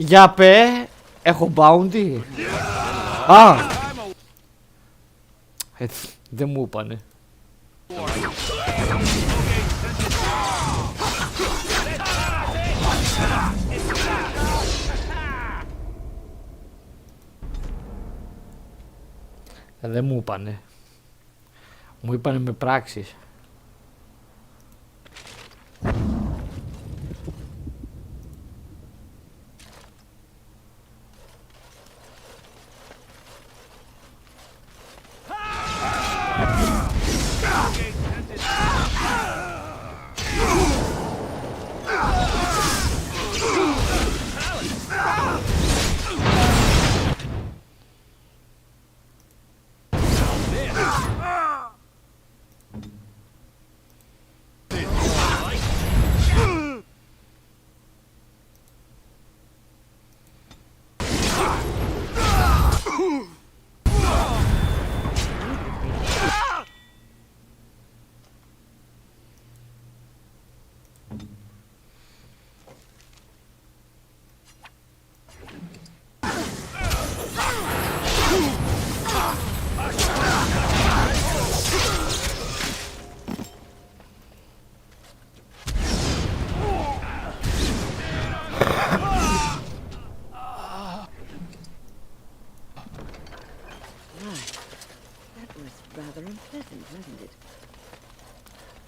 Για πέ, έχω bounty. Α! Δεν μου είπανε. Δεν μου είπανε. Μου είπανε με πράξεις.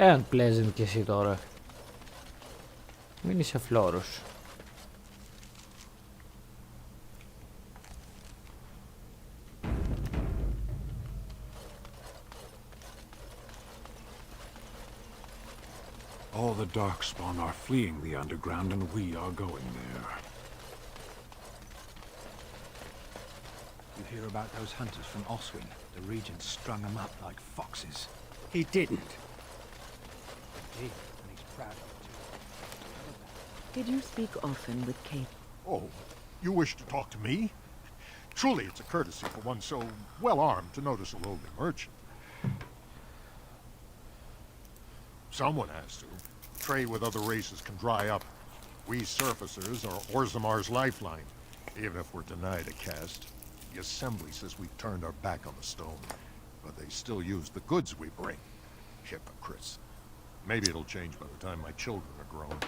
Unpleasant κι εσύ τώρα. Μην είσαι φλόρος. All the Darkspawn are fleeing the underground and we are going there. You hear about those hunters from Oswin? The Regent strung them up like foxes. He didn't. And he's proud of it too. Did you speak often with Kate? Oh, you wish to talk to me? Truly, it's a courtesy for one so well-armed to notice a lowly merchant. Someone has to. Trade with other races can dry up. We surfacers are Orzamar's lifeline, even if we're denied a caste. The Assembly says we've turned our back on the stone, but they still use the goods we bring. Hypocrites. Maybe it'll change by the time my children are grown.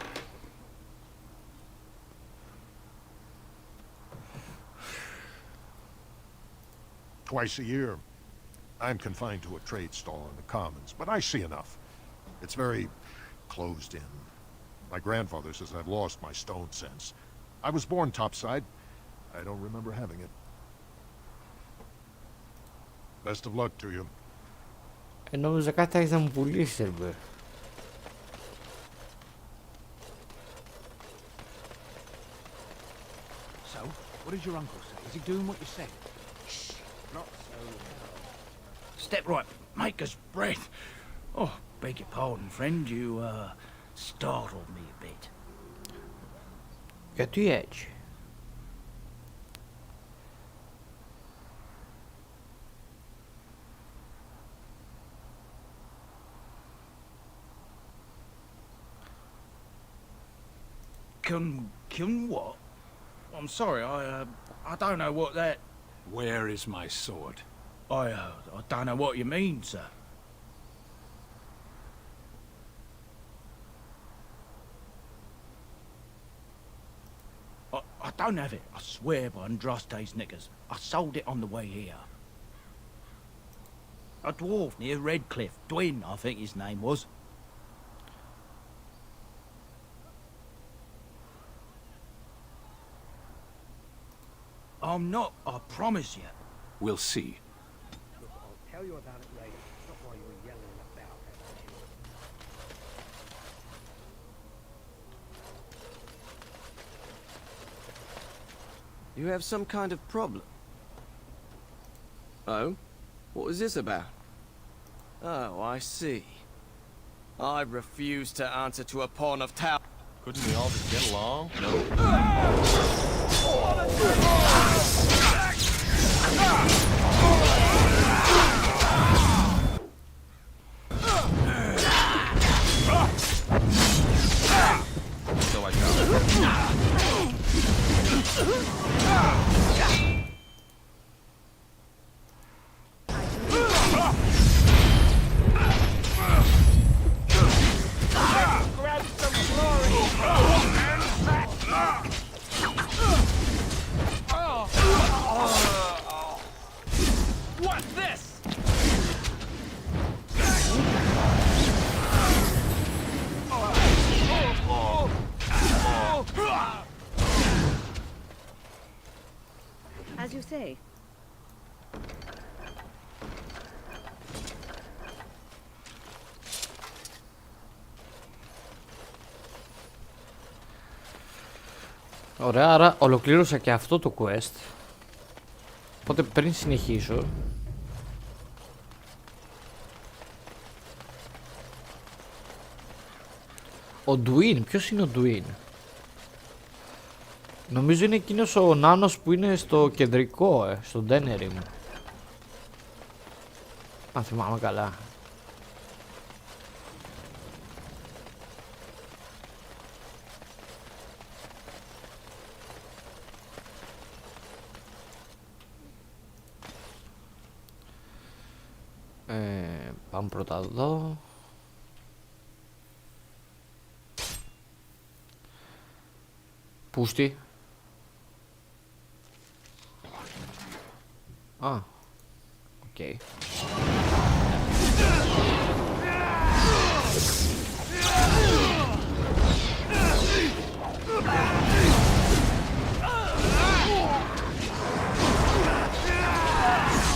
Twice a year, I'm confined to a trade stall in the Commons, but I see enough. It's very closed in. My grandfather says I've lost my stone sense. I was born topside. I don't remember having it. Best of luck to you. Νόμιζα κάτι θα έχεις να μου πουλήσει, σερβερ. So, what does your uncle say? Is he doing what you said? Shh, not so loud. Step right, maker's breath. Oh, beg your pardon, friend. You, startled me a bit. Γιατί έτσι? Can what? I'm sorry, I don't know what that... Where is my sword? I don't know what you mean, sir. I don't have it, I swear by Andraste's knickers. I sold it on the way here. A dwarf near Redcliffe, Dwyn, I think his name was. I'm not, I promise you. We'll see. Look, I'll tell you about it later. It's not why you were yelling about it. You have some kind of problem. Oh? What was this about? Oh, I see. I refuse to answer to a pawn of tower. Couldn't we all just get along? No. So I got Grab some glory! What's this? As you say. Ωραία, άρα ολοκλήρωσα και αυτό το quest. Οπότε πριν συνεχίσω, ο Dwyn, ποιος είναι ο Dwyn? Νομίζω είναι εκείνος ο νάνος που είναι στο κεντρικό, στο Denerim. Αν θυμάμαι καλά. Πάμε πρώτα εδώ. Πούστη. Α, οκ.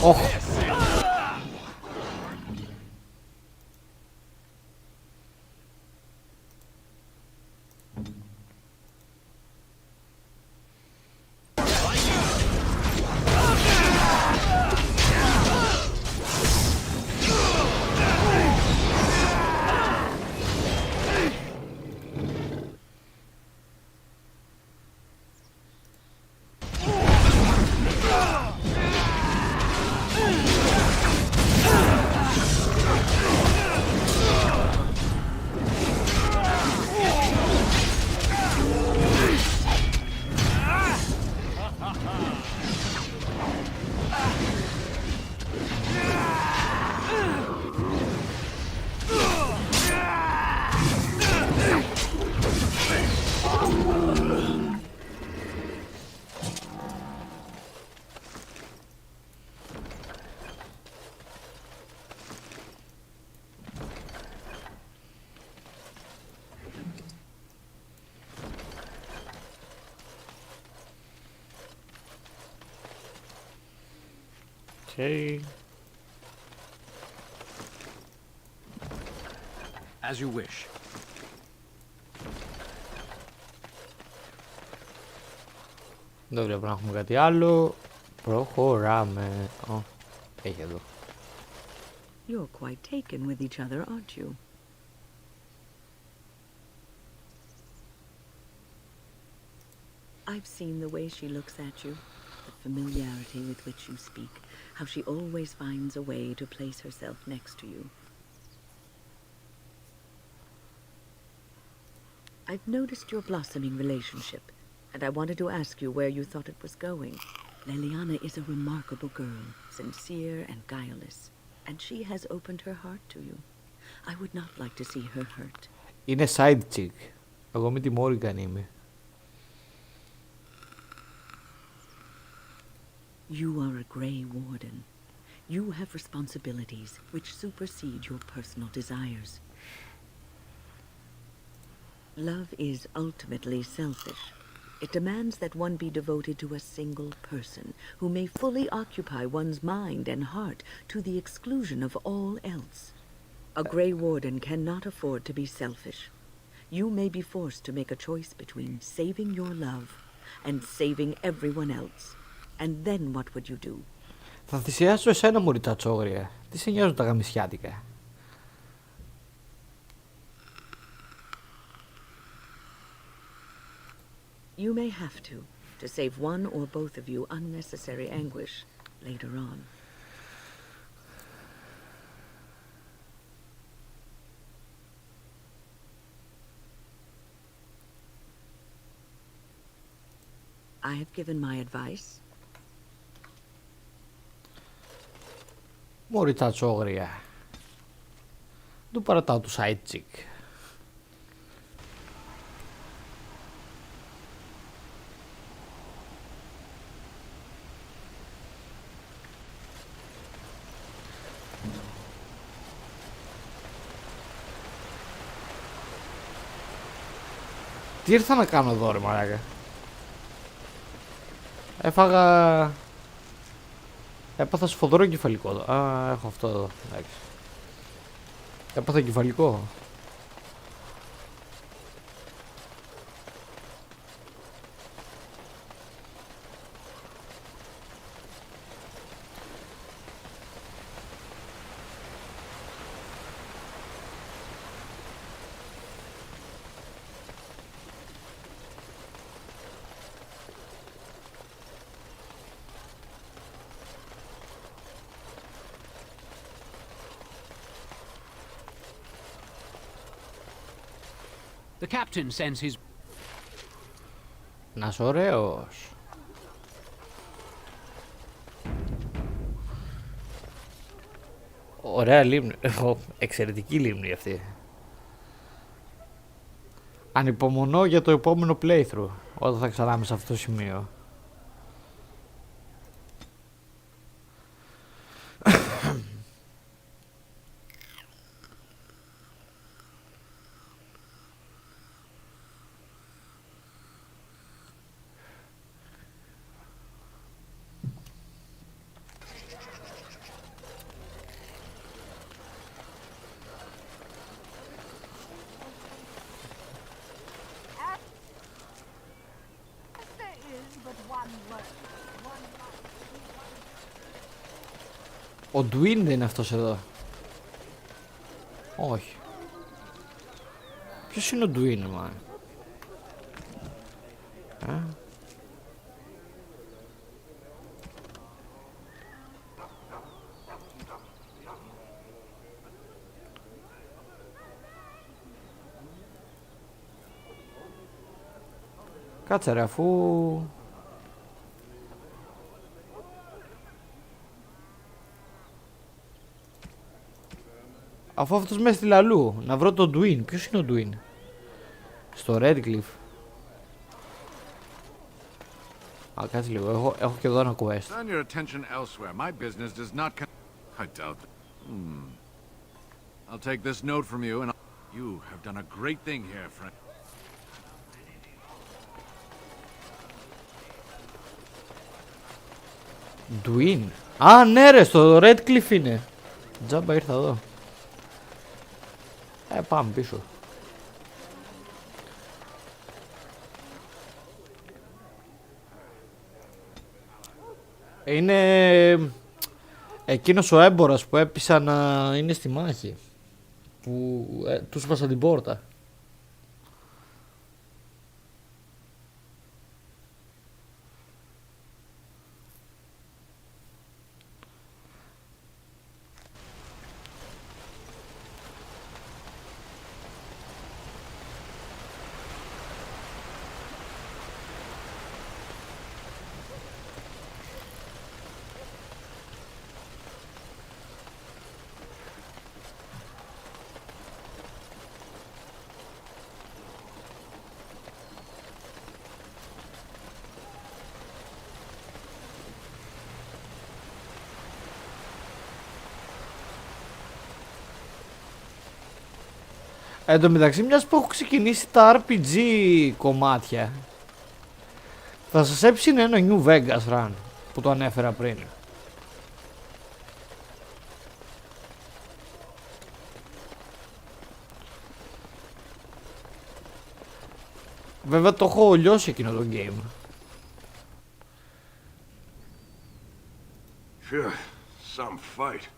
Όχ. Okay. As you wish. Δεν βλέπω να έχουμε κάτι άλλο. Προχωράμε. Έχει εδώ. You're quite taken with each other, aren't you? I've seen the way she looks at you, the familiarity with which you speak, how she always finds a way to place herself next to you. I've noticed your blossoming relationship, and I wanted to ask you where you thought it was going. Leliana is a remarkable girl, sincere and guileless, and she has opened her heart to you. I would not like to see her hurt. Είναι side chick. Εγώ με τη Morrigan είμαι. You are a Grey Warden. You have responsibilities which supersede your personal desires. Love is ultimately selfish. It demands that one be devoted to a single person who may fully occupy one's mind and heart to the exclusion of all else. A Grey Warden cannot afford to be selfish. You may be forced to make a choice between saving your love and saving everyone else. And then what would you do? Θα θυσιάσω εσένα, μωρή τα τσόγρια. Τι σε νοιάζουν τα γαμισιάτικα. You may have to save one or both of you unnecessary anguish later on. I have given my advice. Μωρή τα τσόγρια. Του παρατάω του side chick. Τι ήρθα να κάνω εδώ ρε μαλάκα. Έπαθα σφοδρό κεφαλικό εδώ. Α, έχω αυτό εδώ. Εντάξει. Έπαθα κεφαλικό. The captain sends his... Νας ωραίος. Ωραία λίμνη. Εξαιρετική λίμνη αυτή. Ανυπομονώ για το επόμενο playthrough. Όταν θα ξανάμε σε αυτό το σημείο. Ο Ντουίν δεν είναι αυτός εδώ. Όχι. Ποιος είναι ο Ντουίν, μα. Κάτσε ρε, αφού... Αφού αυτός μέσα στη λαλού, να βρω τον Ντουίν. Ποιος είναι ο Ντουίν? Στο Redcliffe. Α, κάτσε λίγο, έχω και εδώ ένα quest. Turn your attention elsewhere. My business does not I doubt it. I'll take this note from you and you have done a great thing here, friend. Dwin. Α, ναι ρε, στο Red Cliff είναι. Τζάμπα ήρθα εδώ. Πάμε πίσω. Είναι εκείνος ο έμπορας που έπεισα να είναι στη μάχη. Που του σπάσα την πόρτα. Εν τω μεταξύ, μιας που έχω ξεκινήσει τα RPG κομμάτια, θα σας έψινε ένα New Vegas Run που το ανέφερα πριν. Βέβαια το έχω λιώσει εκείνο το game. Phew, some fight.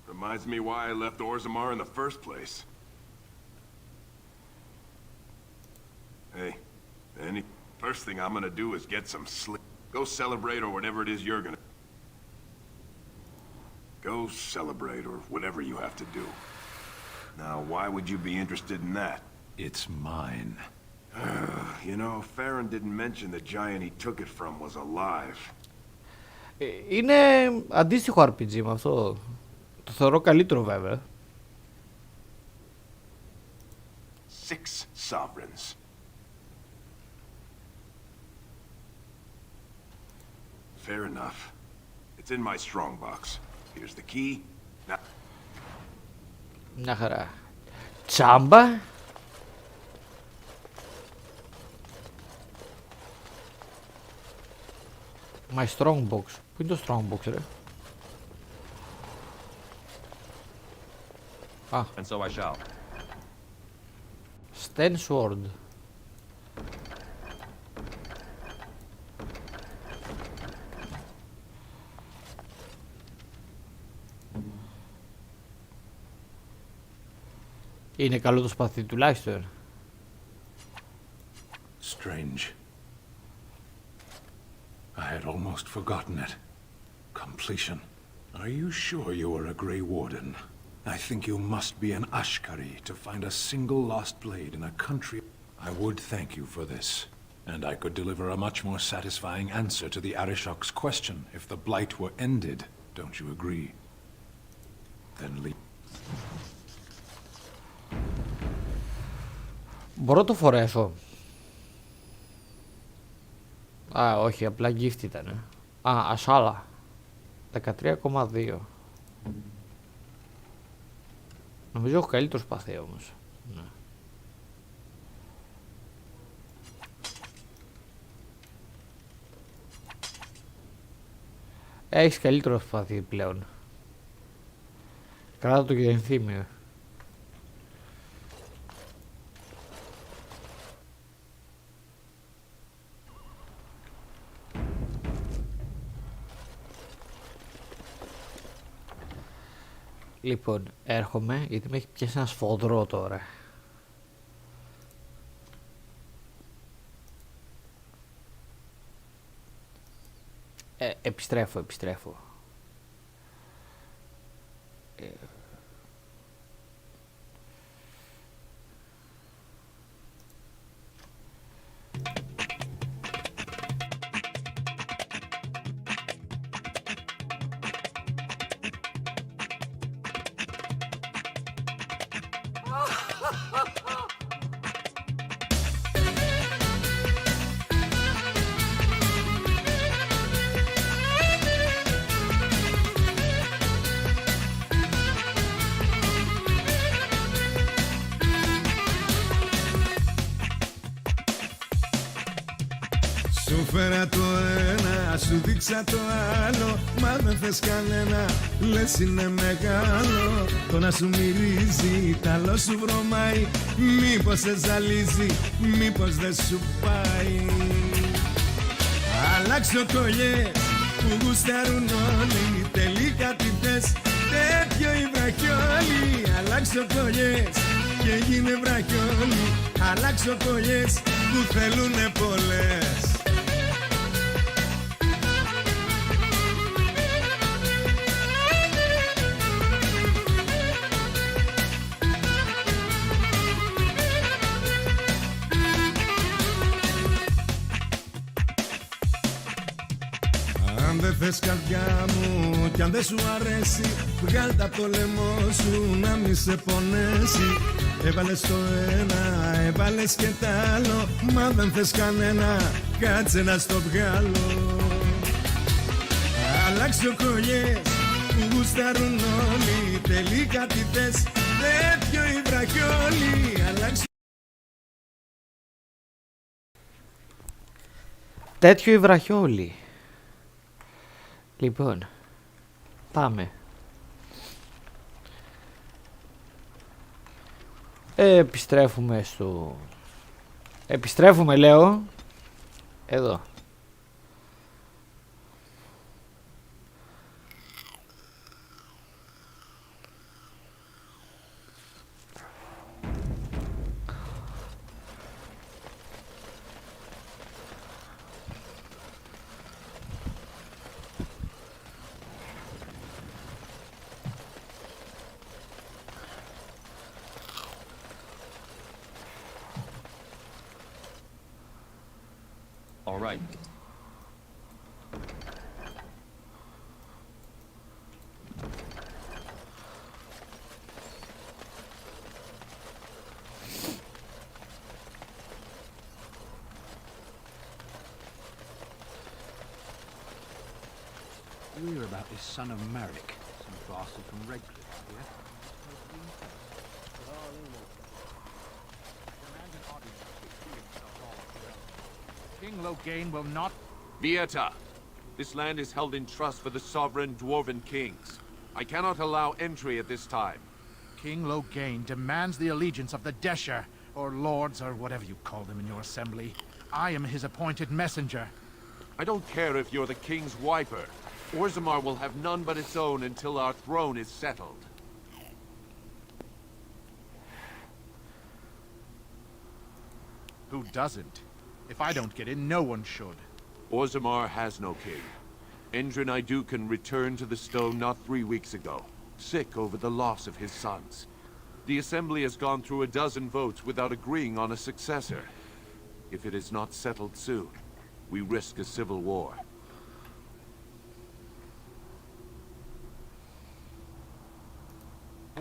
Reminds me why I left Orzammar in the first place. Hey, first thing I'm gonna do is get some sleep. Go celebrate or whatever it is you're gonna... Go celebrate or whatever you have to do. Now, why would you be interested in that? It's mine. You know, Farron didn't mention the giant he took it from was alive. Είναι αντίστοιχο RPG με αυτό. Το θεωρώ καλύτερο βέβαια. 6 sovereigns. Fair enough. It's in my strongbox. Here's the key. Now... Μια χαρά. Τσάμπα. My strongbox. Πού είναι το strongbox ρε? Α. And so I shall. Sten sword. Είναι καλό το σπαθί τουλάχιστον. Strange. I had almost forgotten it. Completion. Are you sure you are a Grey Warden? I think you must be an Ashkari to find a single lost blade in a country. I would thank you for this, and I could deliver a much more satisfying answer to the Arishok's question if the blight were ended. Don't you agree? Then leave. Μπορώ το φορέσω. Α, όχι, απλά gift ήτανε. Α, ασάλα. 13,2. Νομίζω έχω καλύτερο σπαθί όμως. Ναι. Έχεις καλύτερο σπαθί πλέον. Κράτα το και ενθύμιο. Λοιπόν, έρχομαι γιατί με έχει πιάσει ένα σφοδρό τώρα. Επιστρέφω. Σου φέρα το ένα, σου δείξα το άλλο, μα δεν θες κανένα, λες είναι μεγάλο. Το να σου μυρίζει, τ' άλλο σου βρωμάει, μήπως σε ζαλίζει, μήπως δεν σου πάει. Αλλάξω κολλιές που γουστάρουν όλοι, τελικά τι θες, τέτοιο η βραχιόλη. Αλλάξω κολλιές και γίνε βραχιόλη, αλλάξω κολλιές που θέλουνε πολλές. Αν δεν θες καρδιά μου κι αν δεν σου αρέσει, βγάλ' τα απ' το λαιμό σου να μη σε πονέσει. Έβαλες το ένα, έβαλες και τ' άλλο, μα δεν θες κανένα, κάτσε να στο βγάλω. Αλλάξω κολλιές που γουστάρουν όλοι, τελικά τι θες, τέτοιο η βραχιόλη. Αλλάξω τέτοιο η βραχιόλη. Λοιπόν, πάμε. Επιστρέφουμε στο... Επιστρέφουμε, λέω. Εδώ. All right. You hear about this son of Merrick, some bastard from Redcliffe, yeah? King Loghain will not... Vieta, this land is held in trust for the sovereign dwarven kings. I cannot allow entry at this time. King Loghain demands the allegiance of the Desher, or lords, or whatever you call them in your assembly. I am his appointed messenger. I don't care if you're the king's wiper. Orzammar will have none but its own until our throne is settled. Who doesn't? If I don't get in, no one should. Orzammar has no king. Endrin Idukan returned to the stone not 3 weeks ago, sick over the loss of his sons. The assembly has gone through a dozen votes without agreeing on a successor. If it is not settled soon, we risk a civil war.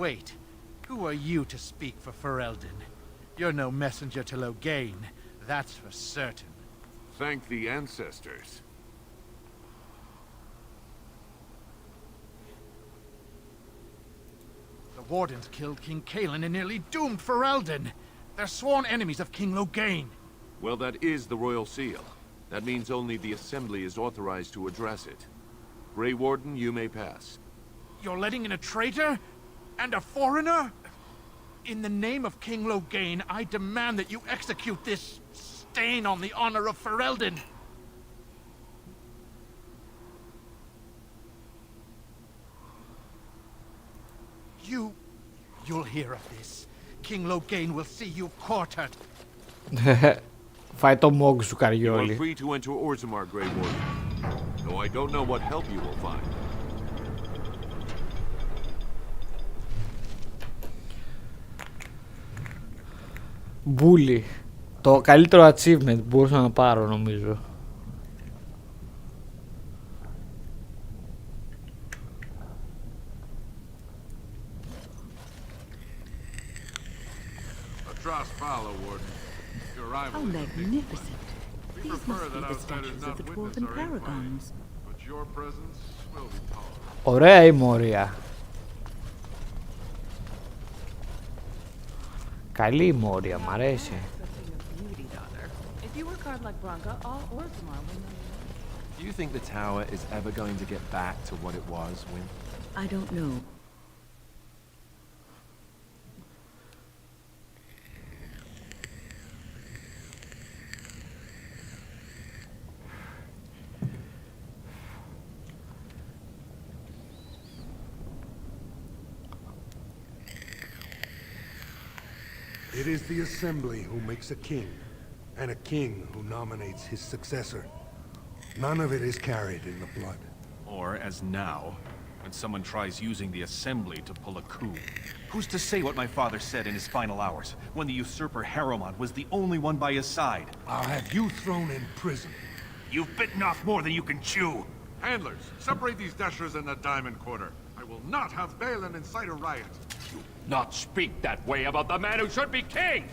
Wait, who are you to speak for Ferelden? You're no messenger to Loghain, that's for certain. Thank the ancestors. The Wardens killed King Cailan and nearly doomed Ferelden. They're sworn enemies of King Loghain. Well, that is the royal seal. That means only the assembly is authorized to address it. Grey Warden, you may pass. You're letting in a traitor? And a foreigner? In the name of King Loghain, I demand that you execute this stain on the honor of Ferelden. You'll hear of this. King Loghain will see you quartered. Φάει το μόγκ σου, You are καριόλι. free to enter Orzammar, Grey Warden. Though I don't know what help you will find. Μπούλι. Το καλύτερο achievement που μπορούσα να πάρω, νομίζω. How magnificent. These must be the statues of the dwarven paragons. Ωραία η Μόρια. Καλή η Μόρια, μ' αρέσει. Do you think the tower is ever going to get back to what it was, Win? I don't know. It is the Assembly who makes a king, and a king who nominates his successor. None of it is carried in the blood. Or, as now, when someone tries using the Assembly to pull a coup. Who's to say what my father said in his final hours, when the usurper Harrowmont was the only one by his side? I'll have you thrown in prison. You've bitten off more than you can chew! Handlers, separate these dashers in the Diamond Quarter. I will not have Balin incite a riot. Not speak that way about the man who should be king!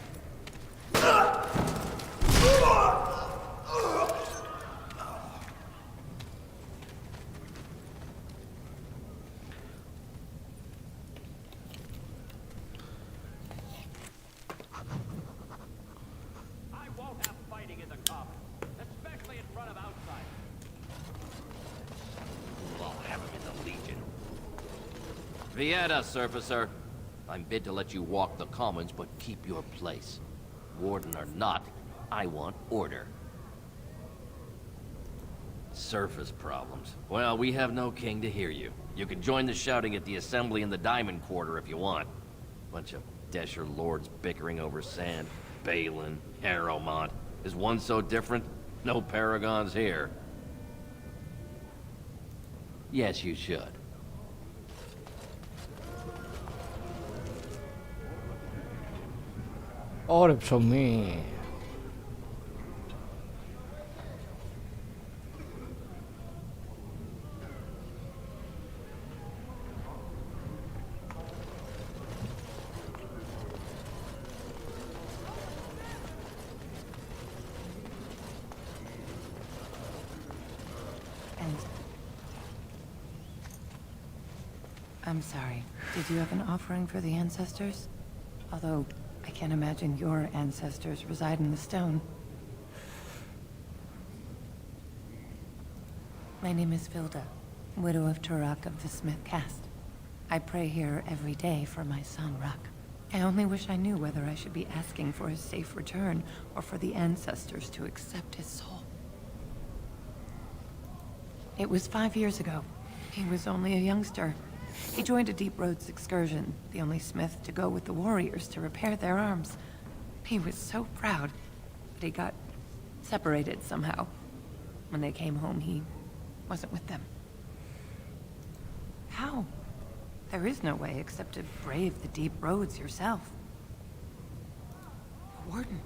Vieta, Surfacer. I'm bid to let you walk the commons, but keep your place. Warden or not, I want order. Surface problems. Well, we have no king to hear you. You can join the shouting at the Assembly in the Diamond Quarter if you want. Bunch of Desher lords bickering over sand. Balin, Harrowmont. Is one so different? No paragons here. Yes, you should. Ωρε ψωμί. I'm sorry. Did you have an offering for the ancestors? Although, I can't imagine your ancestors reside in the stone. My name is Vilda, widow of Turak of the Smith caste. I pray here every day for my son, Rak. I only wish I knew whether I should be asking for his safe return or for the ancestors to accept his soul. It was 5 years ago. He was only a youngster. He joined a Deep Roads excursion, the only smith to go with the warriors to repair their arms. He was so proud, but he got separated somehow. When they came home, he wasn't with them. How? There is no way except to brave the Deep Roads yourself. Warden,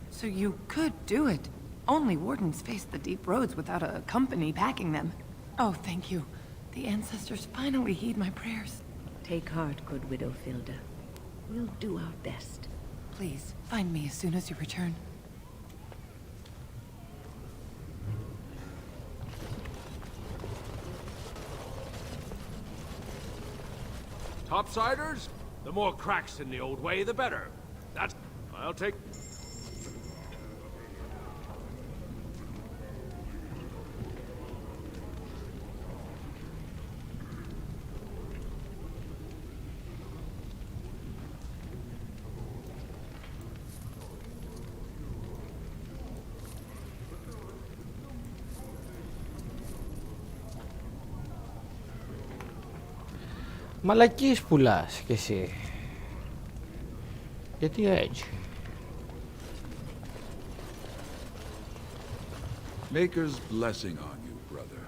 so you could do it. Only wardens face the Deep Roads without a company backing them. Oh, thank you. The ancestors finally heed my prayers. Take heart, good widow Vilda. We'll do our best. Please, find me as soon as you return. Topsiders? The more cracks in the old way, the better. That's... I'll take... Μαλακίες πουλάς κι εσύ. Γιατί έτσι? Maker's blessing on you, brother.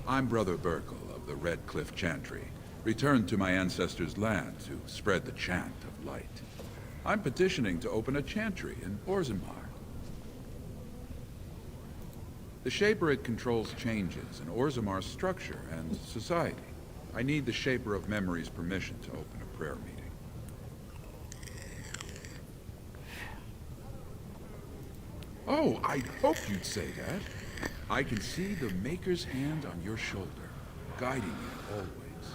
I'm Brother Burkle of the Red Cliff Chantry, returned to my ancestors' land to spread the chant of light. I'm petitioning to open a chantry in Orzammar. The Shaper it controls changes in Orzammar's structure and society. I need the Shaper of Memory's permission to open a prayer meeting. Oh, I hoped you'd say that. I can see the Maker's hand on your shoulder, guiding you always.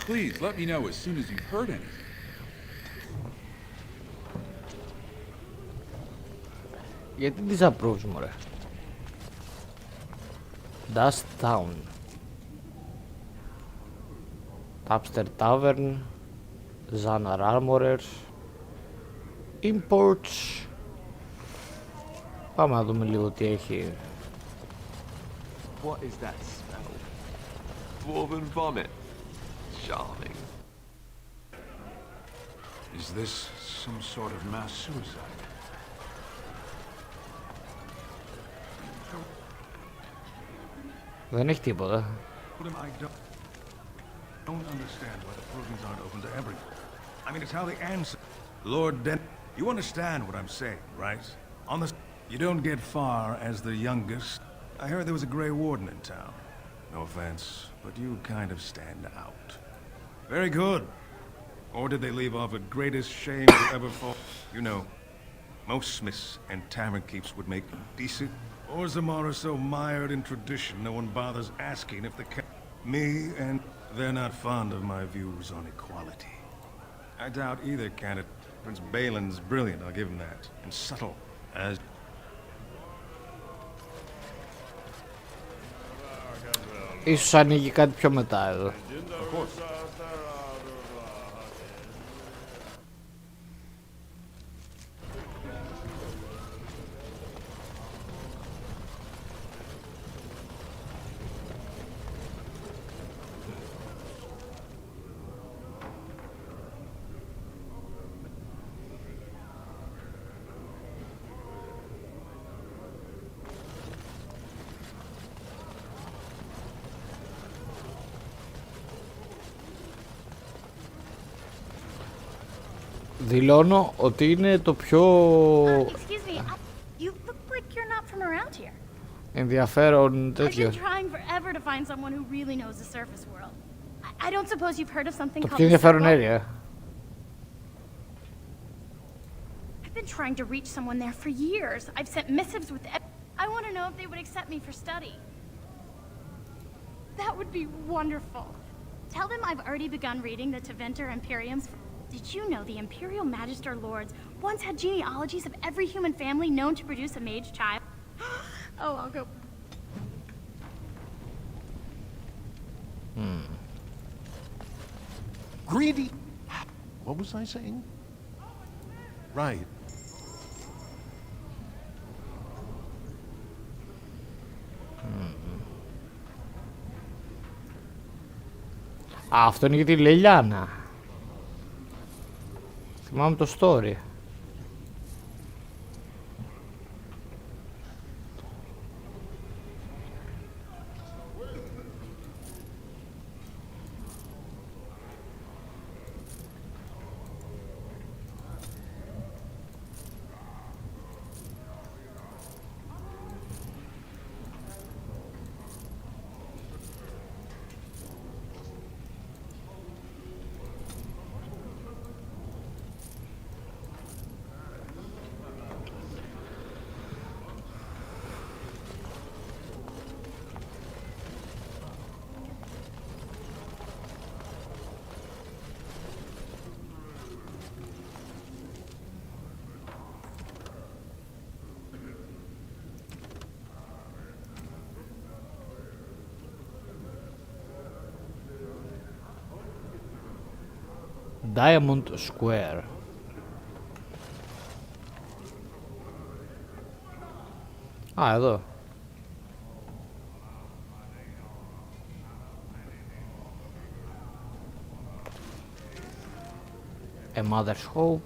Please, let me know as soon as you've heard anything. Γιατί disapproves μωρέ. Dust Town. Tapster Tavern. Zanar Armorers. Imports. Πάμε να δούμε λίγο τι έχει. What is that smell? Dwarven vomit. Charming. Is this some sort of mass suicide? Δεν έχει τίποτα. I don't understand why the prisons aren't open to everyone. I mean, it's how the answer. Lord Den, you understand what I'm saying, right? On the, you don't get far as the youngest. I heard there was a Grey Warden in town. No offense, but you kind of stand out. Very good. Or did they leave off at greatest shame to ever fall? You know, most smiths and tavern keeps would make decent. Orzammar are so mired in tradition, no one bothers asking if the me, and they're not fond of my views on equality. I doubt either candidate. Prince Balin's brilliant, I'll give him that. And subtle, as... Ίσως ανοίγει κάτι πιο μετά εδώ. Δηλώνω ότι είναι το πιο ενδιαφέρον τέτοιο. Το πιο ενδιαφέρον area. I've been trying to reach someone there for years. I've sent missives with I want to know if they would accept me for study. That would be wonderful. Tell them I've already begun reading the Teventer Imperium's. Did you know the Imperial Magister Lords once had genealogies of every human family known to produce a mage child? Oh, I'll go. Greedy. What was I saying? Right. Αυτό είναι για τη Λελιάνα. Θυμάμαι το story. Diamond Square. Α, εδώ. A Mother's Hope.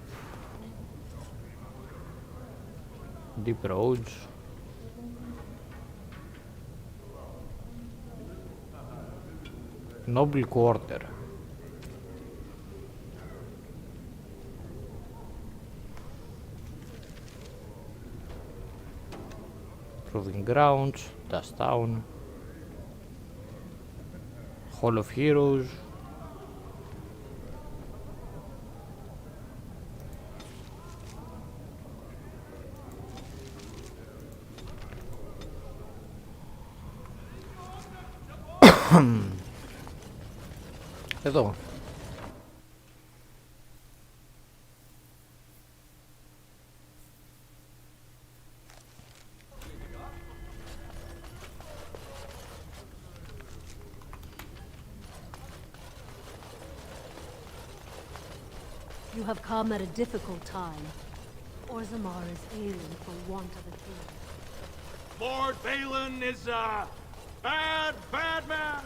Deep Roads. Noble Quarter. Proving Grounds, Dust Town, Hall of Heroes. Εδώ. You have come at a difficult time. Orzammar is ailing for want of a king. Lord Balin is a bad, bad man!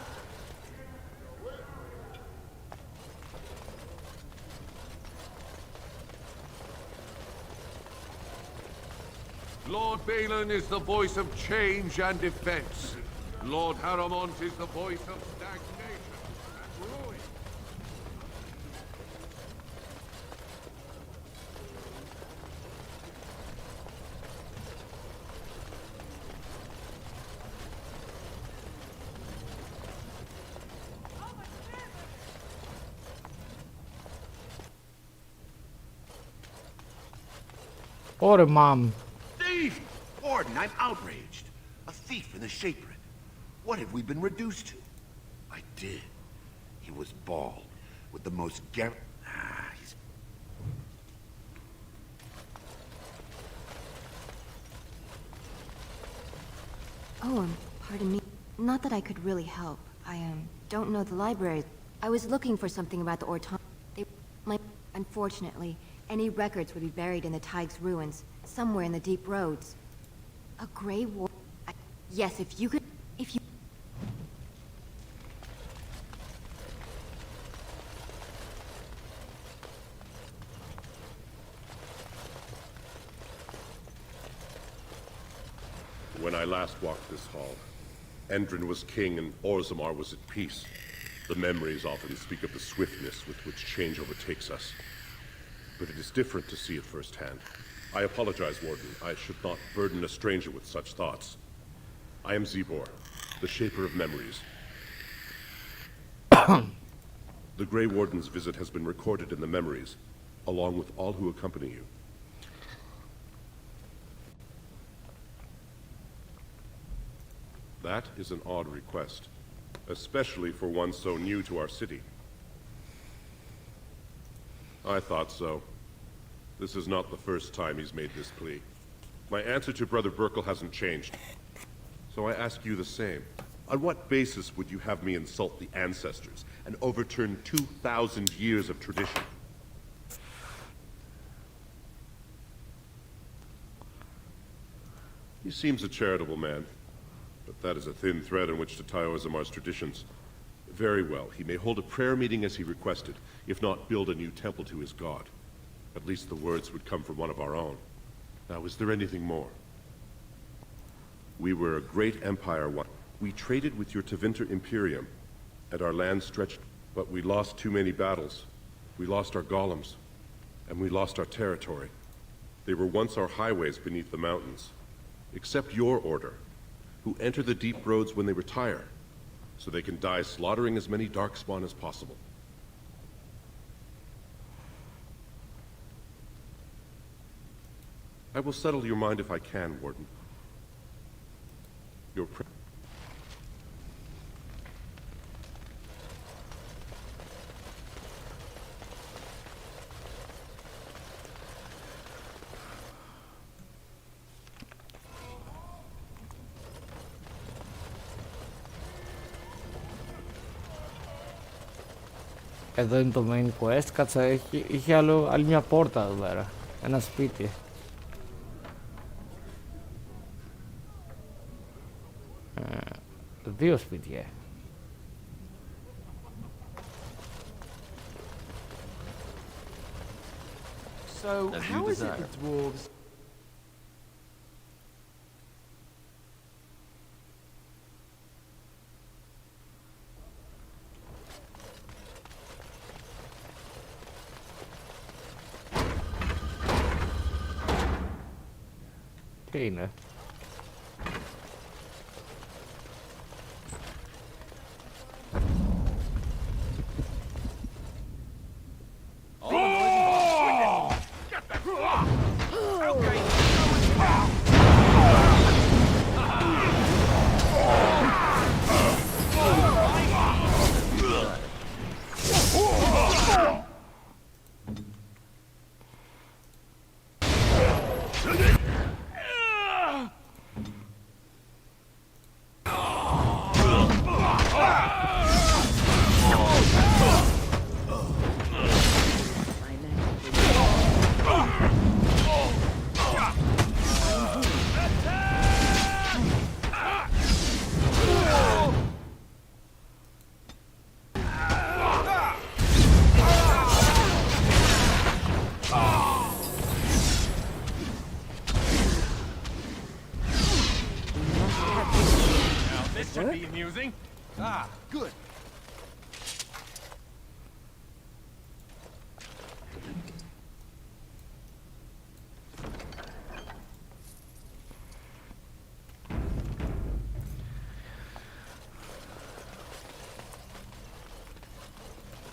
Lord Balin is the voice of change and defense. Lord Harrowmont is the voice of stagnation and ruin. Ore, Mom. Thief! Warden, I'm outraged. A thief in the Shaper. What have we been reduced to? I did. He was bald, with the most he's... Oh, pardon me. Not that I could really help. I, don't know the library. I was looking for something about the Orton. Unfortunately, any records would be buried in the Tig's ruins, somewhere in the deep roads. A Grey War... Yes, if you could... When I last walked this hall, Endrin was king and Orzammar was at peace. The memories often speak of the swiftness with which change overtakes us. But it is different to see it firsthand. I apologize, Warden. I should not burden a stranger with such thoughts. I am Zebor, the Shaper of Memories. The Grey Warden's visit has been recorded in the memories, along with all who accompany you. That is an odd request, especially for one so new to our city. I thought so. This is not the first time he's made this plea. My answer to Brother Burkle hasn't changed. So I ask you the same. On what basis would you have me insult the ancestors and overturn 2,000 years of tradition? He seems a charitable man, but that is a thin thread on which to tie Orzammar's traditions. Very well, he may hold a prayer meeting as he requested, if not build a new temple to his god. At least the words would come from one of our own. Now, is there anything more? We were a great empire once. We traded with your Tevinter Imperium, and our land stretched, but we lost too many battles. We lost our golems, and we lost our territory. They were once our highways beneath the mountains. Except your order, who enter the deep roads when they retire, so they can die slaughtering as many darkspawn as possible. I will settle your mind if I can, Warden. Your Εδώ είναι το main quest. Κάτσε, είχε άλλη μια πόρτα εδώ πέρα. Ένα σπίτι. Δύο σπίτια. So, how is it the dwarves... Τι είναι? amusing? Ah, good.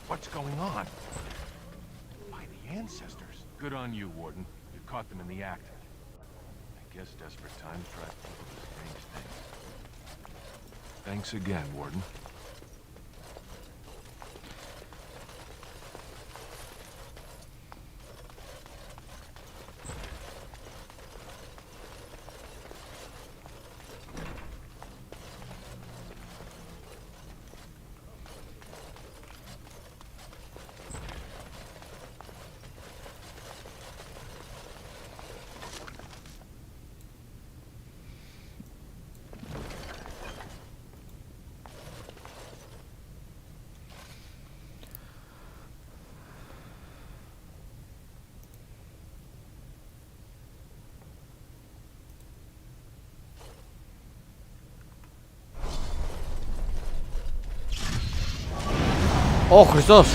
What's going on? By the ancestors. Good on you, Warden. You caught them in the act. I guess desperate times drive people to strange things. Thanks again, Warden. Ω, Χριστός!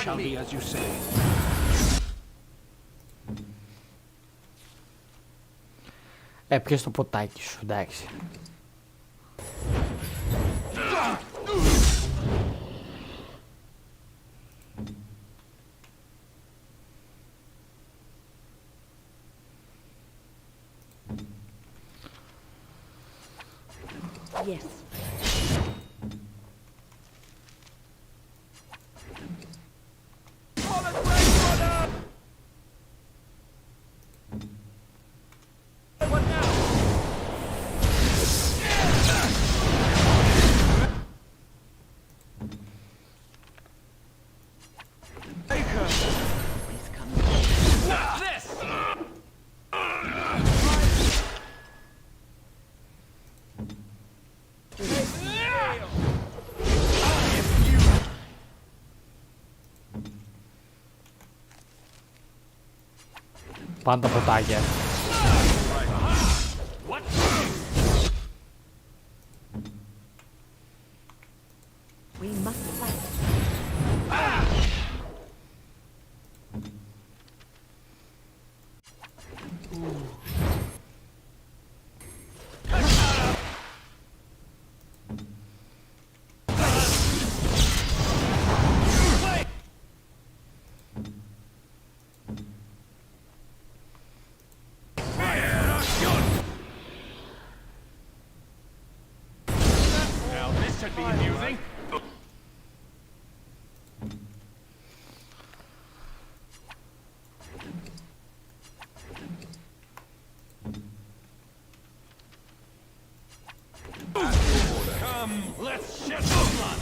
Shall be as you say. Έπιες το ποτάκι σου, εντάξει. Yes. Πάντα ποτάκια. We must fight. Now this should be amusing. Come, let's shed some blood.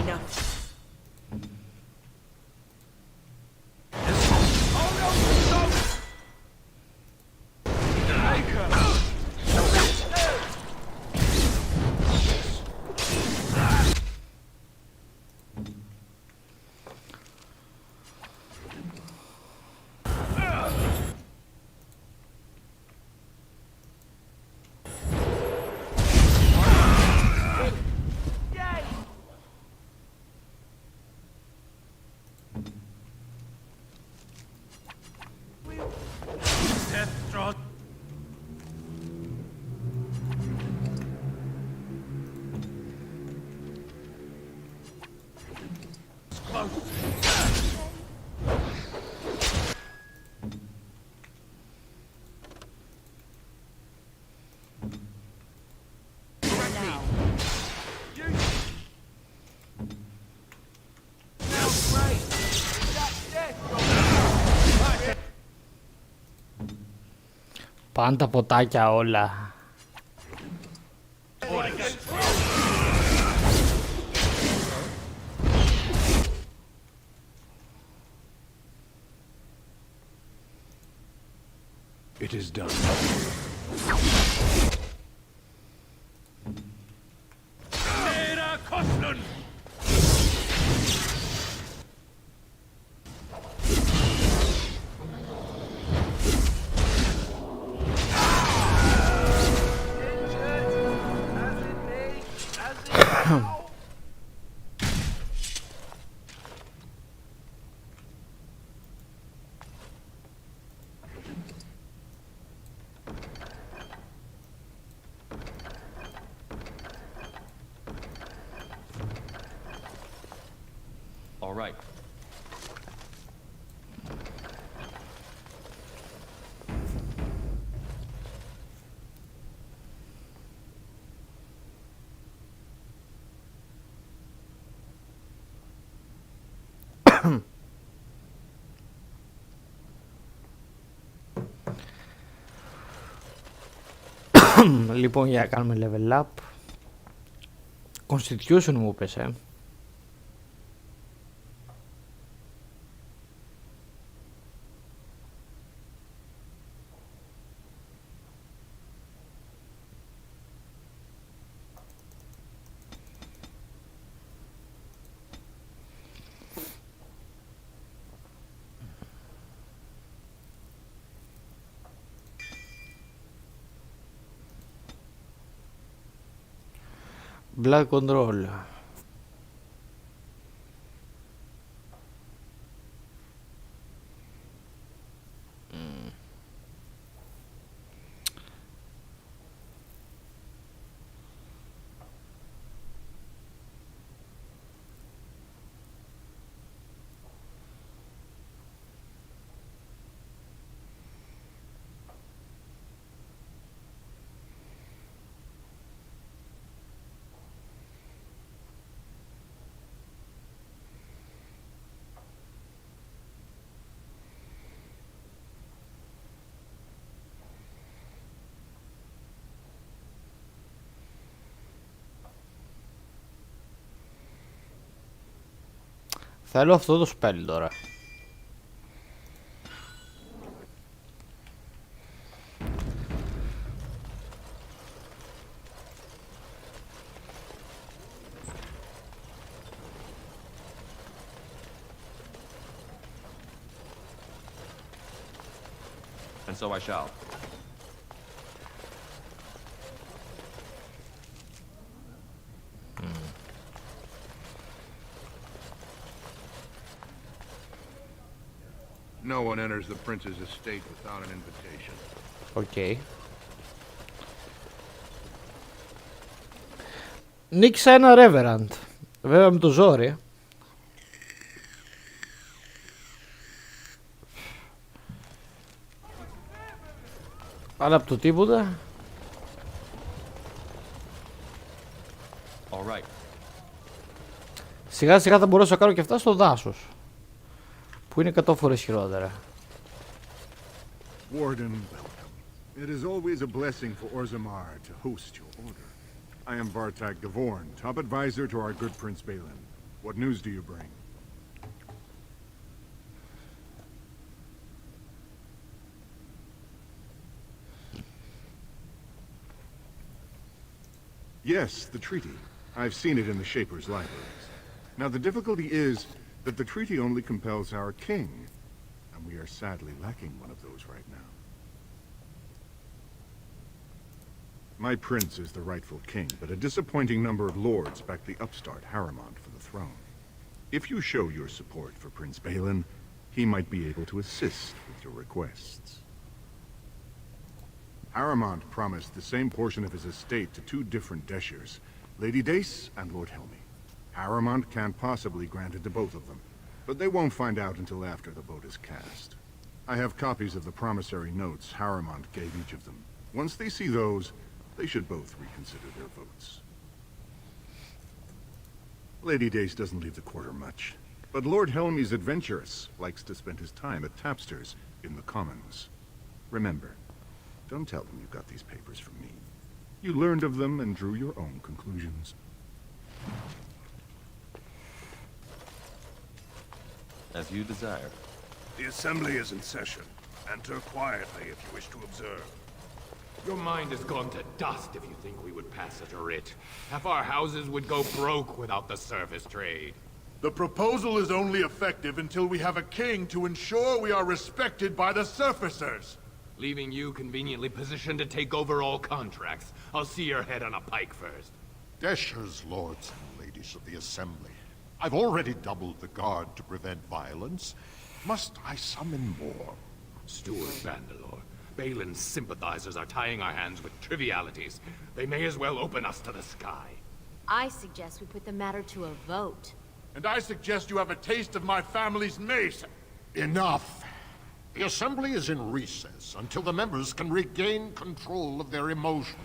Enough. Πάνε τα ποτάκια όλα. It is done. All right. Λοιπόν, για να κάνουμε level up. Constitution μου πες, Blood control. Θέλω αυτό το spell τώρα. And so I shall. No one enters the prince's estate without an invitation. Okay. Νίκησα ένα Reverend. Βέβαια με το ζόρι. Αλλά από το τίποτα. All right. Σιγά σιγά θα μπορέσω να κάνω και αυτά στο δάσος. Που είναι 100 φορές χειρότερα. Warden, welcome. It is always a blessing for Orzammar to host your order. I am Vartak Gavorn, top advisor to our good Prince Balin. What news do you bring? Yes, the treaty. I've seen it in the Shaper's libraries. Now the difficulty is that the treaty only compels our king, and we are sadly lacking one of those right now. My prince is the rightful king, but a disappointing number of lords back the upstart Harriman for the throne. If you show your support for Prince Balin, he might be able to assist with your requests. Harriman promised the same portion of his estate to two different Deshers, Lady Dace and Lord Helmy. Harriman can't possibly grant it to both of them, But they won't find out until after the vote is cast. I have copies of the promissory notes Harriman gave each of them. Once they see those, they should both reconsider their votes. Lady Dace doesn't leave the quarter much, but Lord Helmy's adventurous, likes to spend his time at Tapster's in the Commons. Remember, don't tell them you got these papers from me. You learned of them and drew your own conclusions. As you desire. The Assembly is in session. Enter quietly if you wish to observe. Your mind has gone to dust if you think we would pass such a writ. Half our houses would go broke without the service trade. The proposal is only effective until we have a king to ensure we are respected by the surfacers. Leaving you conveniently positioned to take over all contracts. I'll see your head on a pike first. Desher's lords and ladies of the Assembly. I've already doubled the guard to prevent violence. Must I summon more? Steward Bandalore, Balin's sympathizers are tying our hands with trivialities. They may as well open us to the sky. I suggest we put the matter to a vote. And I suggest you have a taste of my family's mace. Enough. The Assembly is in recess until the members can regain control of their emotions.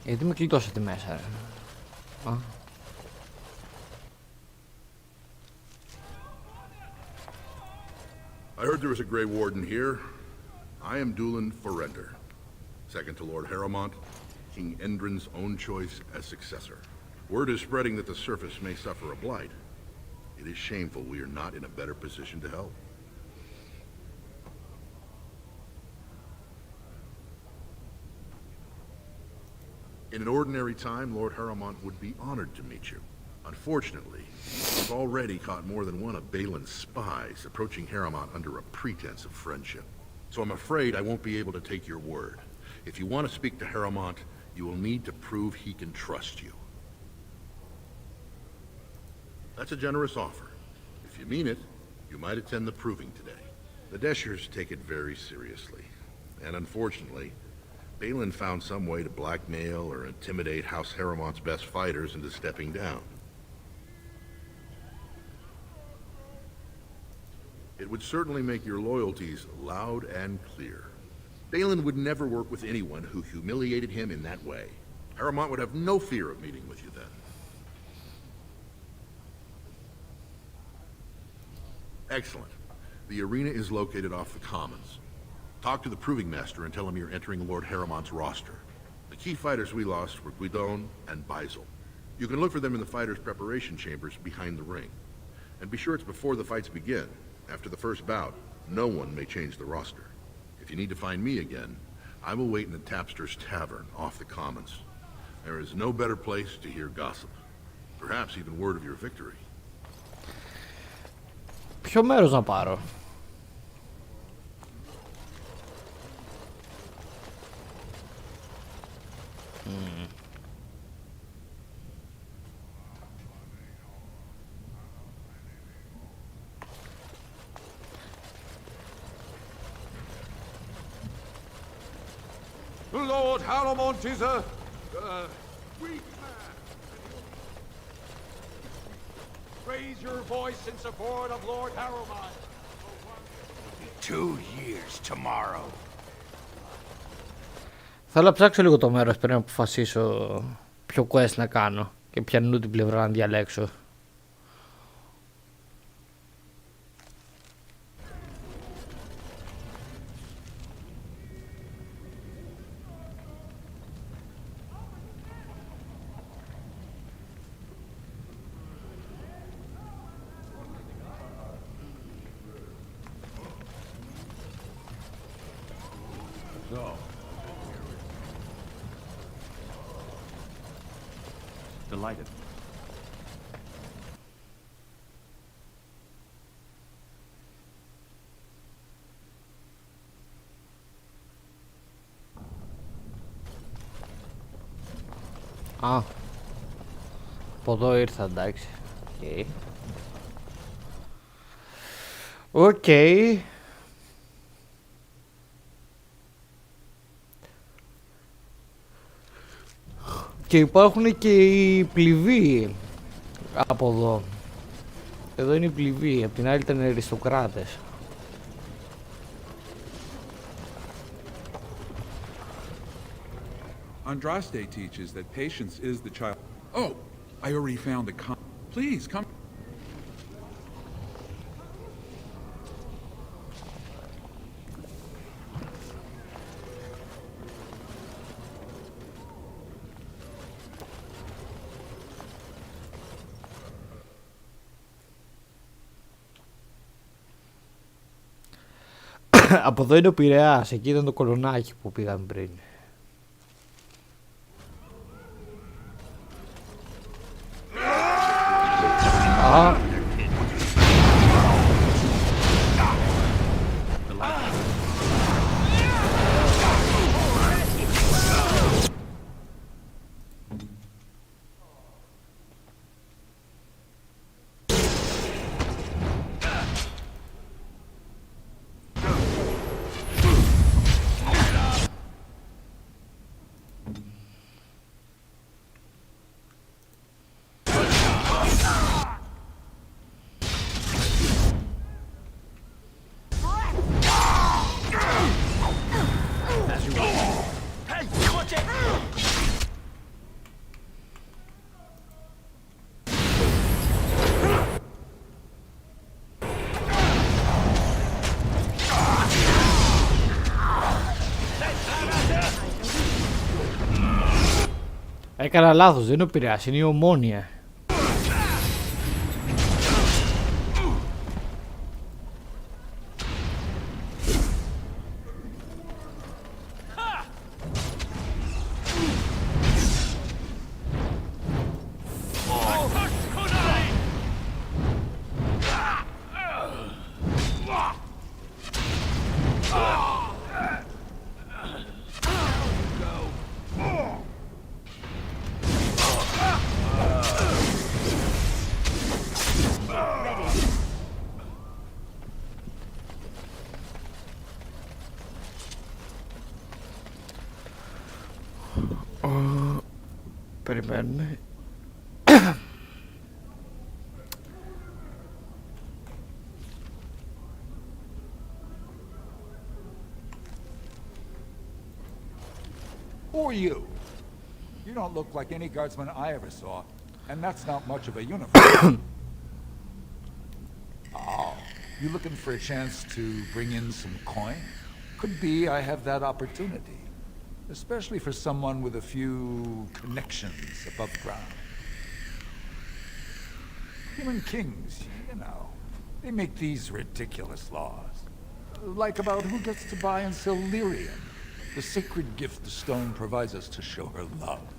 Γιατί με κλειτώσατε μέσα, ρε. Α. I heard there was a Grey Warden here. I am Dulin Forrender, second to Lord Harrowmont, King Endrin's own choice as successor. Word is spreading that the surface may suffer a blight. It is shameful we are not in a better position to help. In an ordinary time, Lord Harrowmont would be honored to meet you. Unfortunately, we've already caught more than one of Balin's spies approaching Harrowmont under a pretense of friendship. So I'm afraid I won't be able to take your word. If you want to speak to Harrowmont, you will need to prove he can trust you. That's a generous offer. If you mean it, you might attend the proving today. The Deschers take it very seriously. And unfortunately, Balin found some way to blackmail or intimidate House Harrowmont's best fighters into stepping down. It would certainly make your loyalties loud and clear. Balin would never work with anyone who humiliated him in that way. Harrowmont would have no fear of meeting with you then. Excellent. The arena is located off the Commons. Talk to the Proving Master and tell him you're entering Lord Harrowmont's roster. The key fighters we lost were Guidon and Beisel. You can look for them in the fighters' preparation chambers behind the ring. And be sure it's before the fights begin. After the first bout, no one may change the roster. If you need to find me again, I will wait in the Tapster's Tavern off the Commons. There is no better place to hear gossip. Perhaps even word of your victory. Ποιο μέρος να πάρω? Lord Harrowmont is a weak man. Raise your voice in support of Lord Harrowmont. 2 years tomorrow. Θέλω να ψάξω λίγο το μέρος πριν να αποφασίσω ποιο quest να κάνω και ποιανού την πλευρά να διαλέξω. So. Delighted. Α, από εδώ ήρθα, εντάξει. Οκ. Και υπάρχουν και οι πληβοί από εδώ. Εδώ είναι οι πληβοί, απ' την άλλη ήταν οι αριστοκράτες. Andraste teaches that patience is the child. Oh, I already found the Please come. Από εδώ είναι ο Πειραιάς, εκεί ήταν το κολονάκι που πήγαμε πριν. Έκανα λάθος, δεν είναι ο Πειραιάς, είναι η Ομόνια. Περιμένουμε. Who are you? You don't look like any guardsman I ever saw, and that's not much of a uniform. Oh, you looking for a chance to bring in some coin? Could be I have that opportunity. Especially for someone with a few connections above ground. Human kings, you know, they make these ridiculous laws. Like about who gets to buy and sell lyrium, the sacred gift the stone provides us to show her love.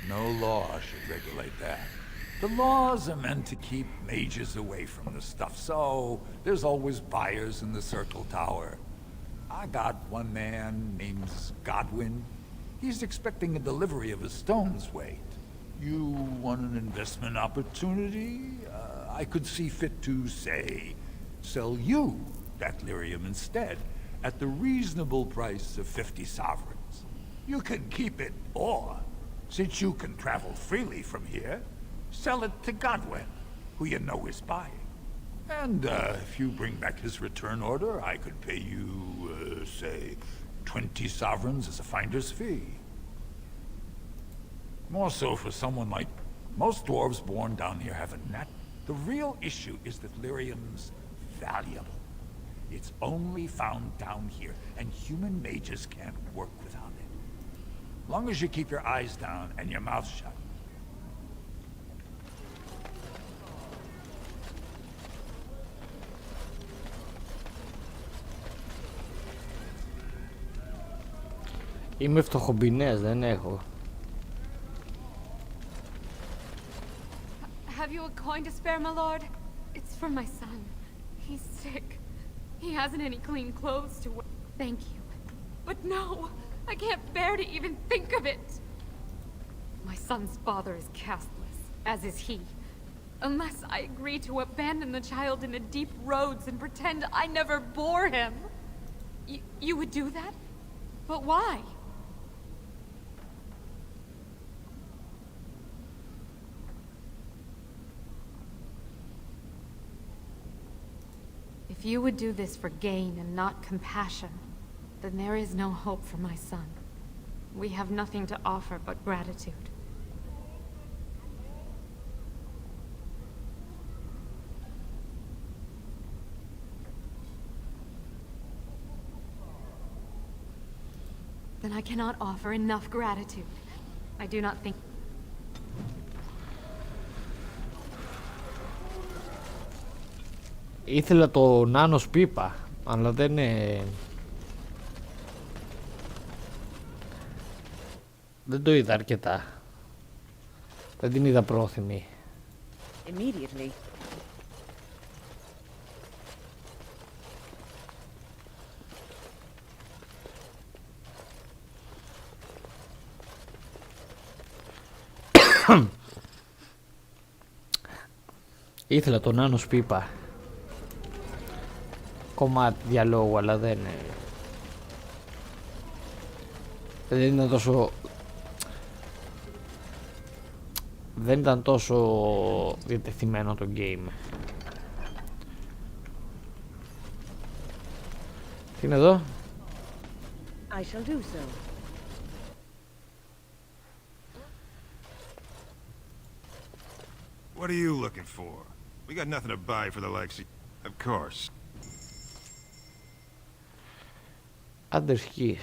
No law should regulate that. The laws are meant to keep mages away from the stuff, so there's always buyers in the Circle Tower. I got one man named Godwin. He's expecting a delivery of a stone's weight. You want an investment opportunity? I could see fit to, say, sell you that lyrium instead at the reasonable price of 50 sovereigns. You can keep it, or, since you can travel freely from here, sell it to Godwin, who you know is buying. And if you bring back his return order, I could pay you, say, 20 sovereigns as a finder's fee. More so for someone like most dwarves born down here have a net. The real issue is that lyrium's valuable. It's only found down here, and human mages can't work without it. Long as you keep your eyes down and your mouth shut. Είμαι φτωχομπινές, δεν έχω. Have you a coin to spare, my lord? It's for my son. He's sick. He hasn't any clean clothes to wear. Thank you. But no, I can't bear to even think of it. My son's father is castless, as is he. Unless I agree to abandon the child in the deep roads and pretend I never bore him. You would do that? But why? If you would do this for gain and not compassion, then there is no hope for my son. We have nothing to offer but gratitude. Then I cannot offer enough gratitude. I do not think... Ήθελα το νάνος πίπα, αλλά δεν το είδα αρκετά. Δεν την είδα πρόθυμη. Immediately. Ήθελα τον Άνος Πίπα κομμάτι διαλόγου, αλλά δεν ήταν τόσο, δεν ήταν τόσο διατεθειμένο το game. Τι είναι εδώ? I shall do so. What are you looking for? We got nothing to buy for the likes of... Of course. Αντεσχής.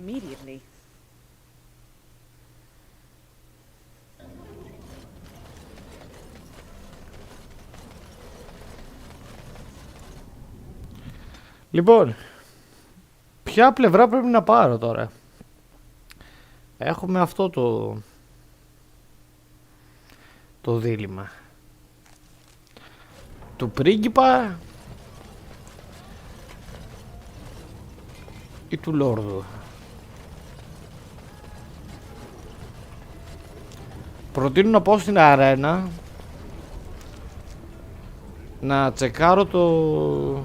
Immediately. Λοιπόν, ποια πλευρά πρέπει να πάρω τώρα? Έχουμε αυτό το δίλημμα του πρίγκιπα ή του λόρδου. Προτείνω να πάω στην αρένα να τσεκάρω το...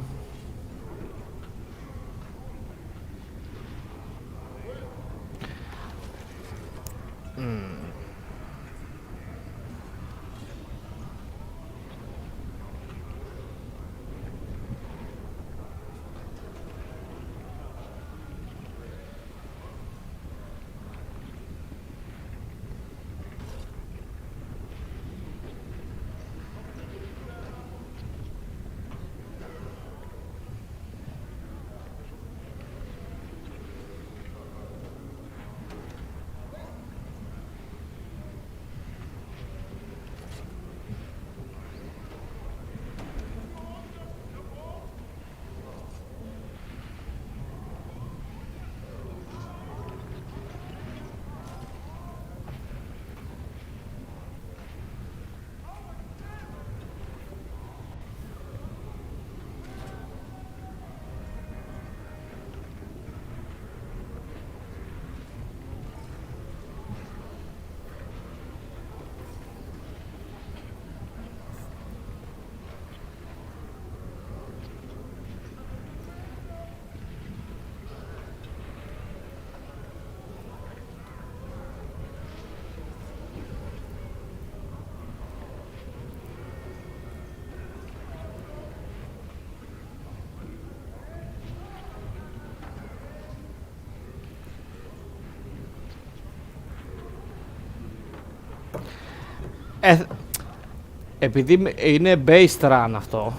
Επειδή είναι based run αυτό,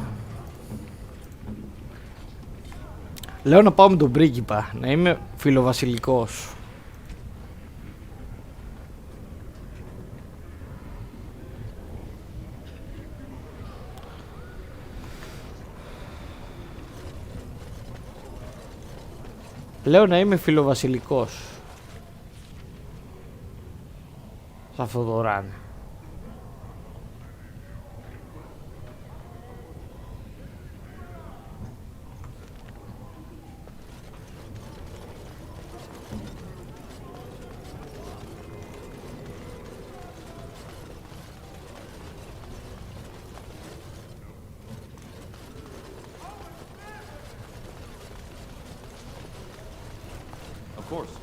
Λέω να πάω με τον πρίγκιπα, να είμαι φιλοβασιλικός. Λέω να είμαι φιλοβασιλικός. Σε αυτό το ραν. Of course.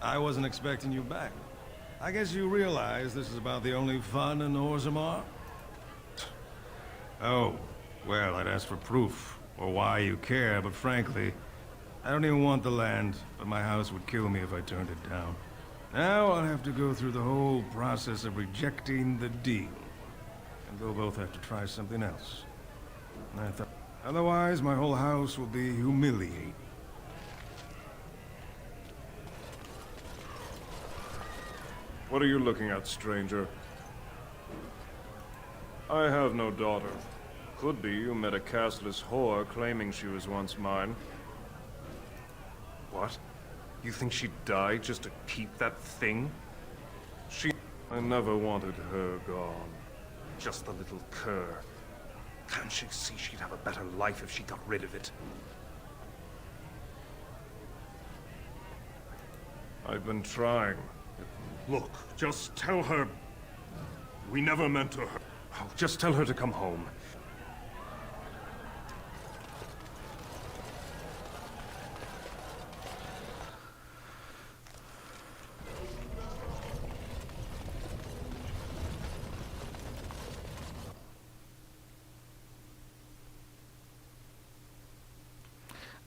I wasn't expecting you back. I guess you realize this is about the only fun in Orzammar? Oh, well, I'd ask for proof, or why you care, but frankly, I don't even want the land, but my house would kill me if I turned it down. Now I'll have to go through the whole process of rejecting the deal. And we'll both have to try something else. And I thought, otherwise, my whole house will be humiliated. What are you looking at, stranger? I have no daughter. Could be you met a castless whore claiming she was once mine. What? You think she'd die just to keep that thing? I never wanted her gone. Just the little cur. Can't she see she'd have a better life if she got rid of it? I've been trying. Look, just tell her... We never meant to hurt. Oh, just tell her to come home.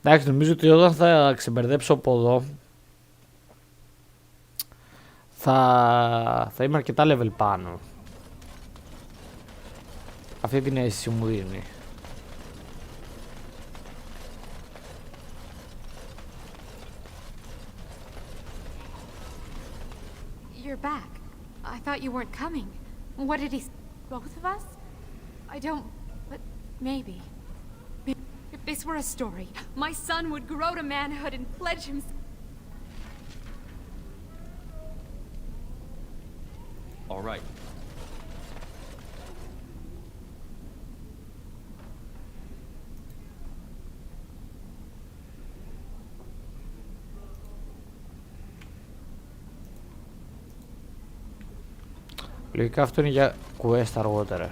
Εντάξει, νομίζω ότι όταν θα ξεμπερδέψω από εδώ θα είμαι αρκετά level πάνω. Αυτή την αίσθηση μου δίνει. You're back. I thought you weren't coming. What did he... Both of us? I don't... But maybe. If this were a story, my son would grow to manhood and pledge himself... All right. Λογικά αυτό είναι για quest αργότερα.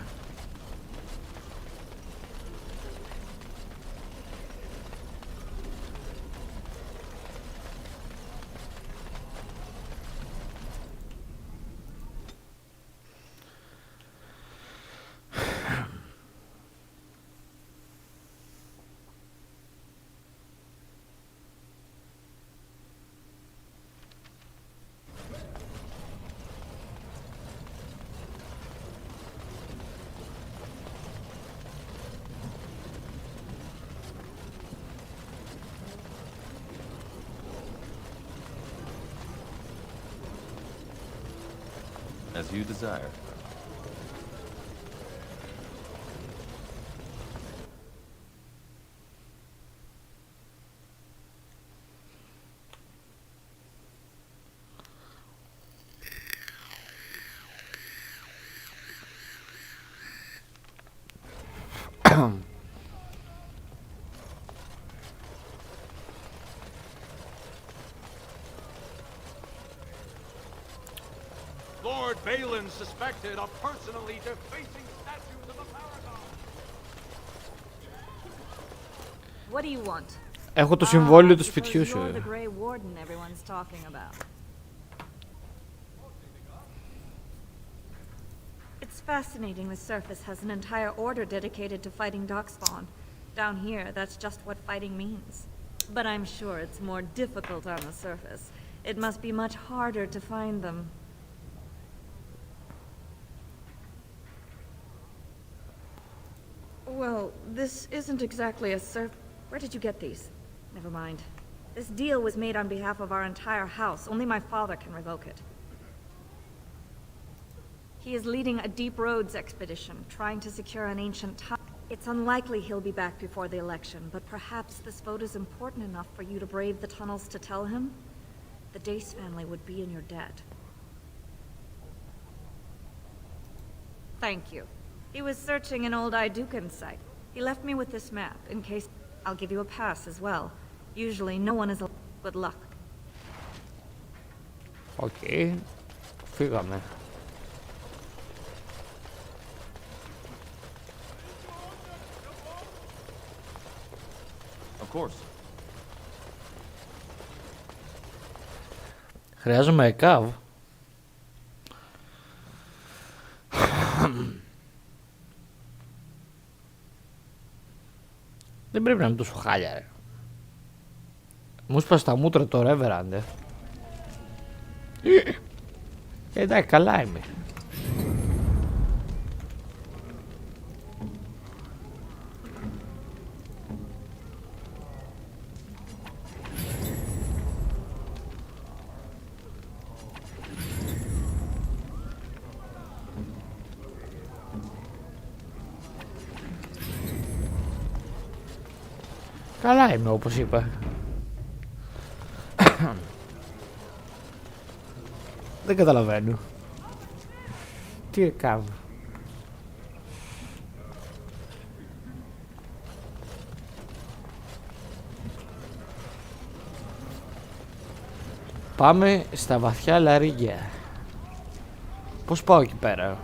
As you desire. Lord Balin suspected of personally defacing statues of a paragon. What do you want? Έχω το συμβόλαιο του σπιτιού σου. You're the Grey Warden everyone's talking about. It's fascinating the surface has an entire order dedicated to fighting darkspawn. Down here, that's just what fighting means. But I'm sure it's more difficult on the surface, It must be much harder to find them. Well, this isn't exactly a Where did you get these? Never mind. This deal was made on behalf of our entire house. Only my father can revoke it. He is leading a deep roads expedition, trying to secure an ancient tunnel. It's unlikely he'll be back before the election, but perhaps this vote is important enough for you to brave the tunnels to tell him? The Dace family would be in your debt. Thank you. He was searching an old Idukan site. He left me with this map, in case... I'll give you a pass as well. Usually no one is allowed. Good luck. Okay. Φύγαμε. Of course. Χρειάζομαι καβ. Δεν πρέπει να είμαι τόσο χάλια, ρε. Μου σπάσει τα μούτρα το Reverend. Εντάξει, καλά είμαι. Καλά είμαι, όπως είπα. Δεν καταλαβαίνω. Τι κάνω. Πάμε στα βαθιά λαρίγια. Πώς πάω εκεί πέρα?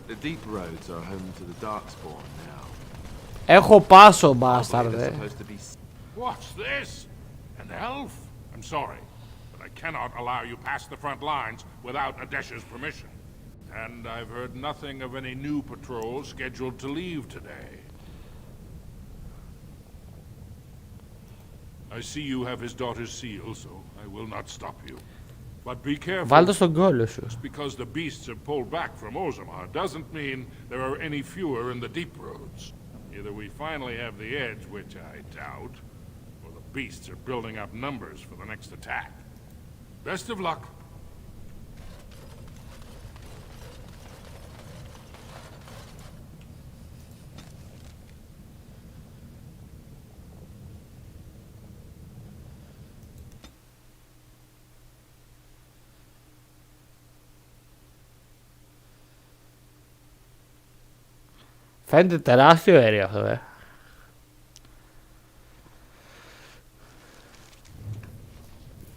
The deep roads are home to the Darkspawn now. Έχω πάσο, μπάσταρδε. What's this? An elf? I'm sorry, but I cannot allow you past the front lines without Adesh's permission. And I've heard nothing of any new patrols scheduled to leave today. I see you have his daughter's seal, so I will not stop you. But be careful. Βάλτε στον κόλλο σου. Just because the beasts have pulled back from Orzammar doesn't mean there are any fewer in the deep roads. Either we finally have the edge, which I doubt, or the beasts are building up numbers for the next attack. Best of luck. Φαίνεται τεράστιο air αυτό,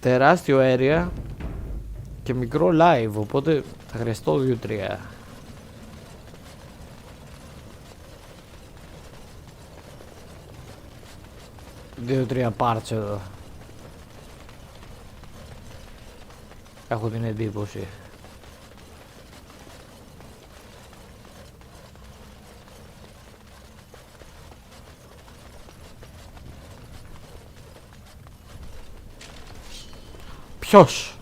Τεράστιο area και μικρό live, οπότε θα χρειαστώ 2-3. Δύο-τρία parts εδώ. Έχω την εντύπωση. Ποιος?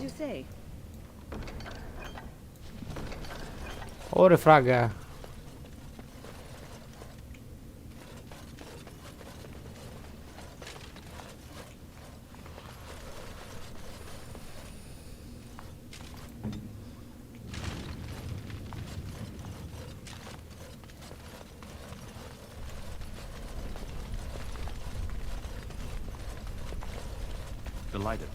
you say? Ore fraga. Delighted.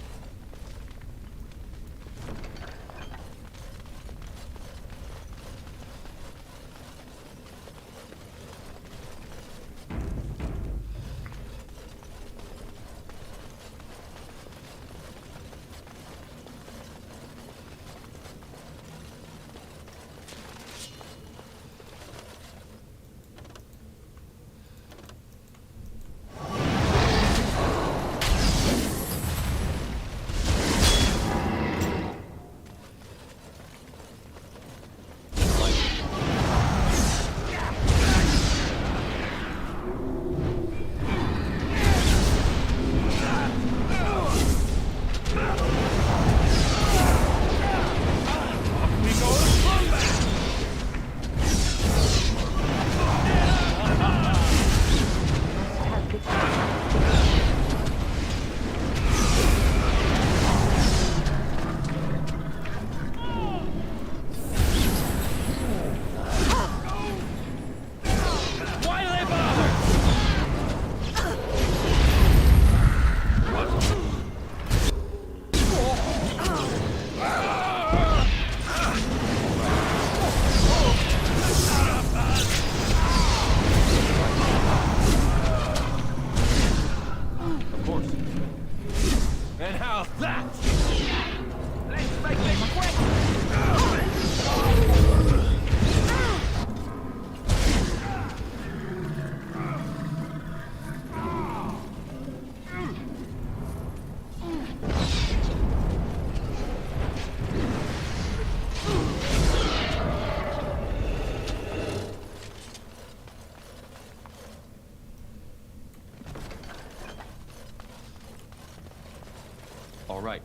All right.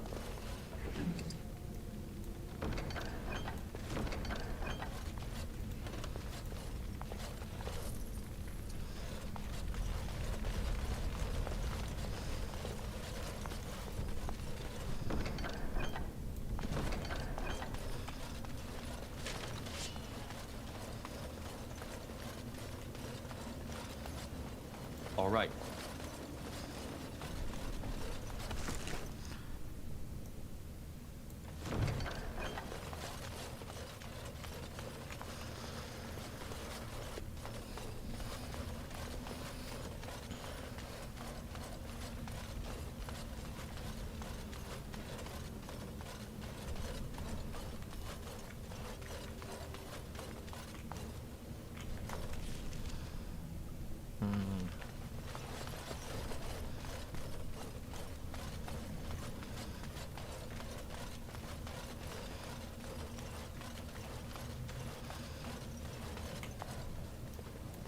All right.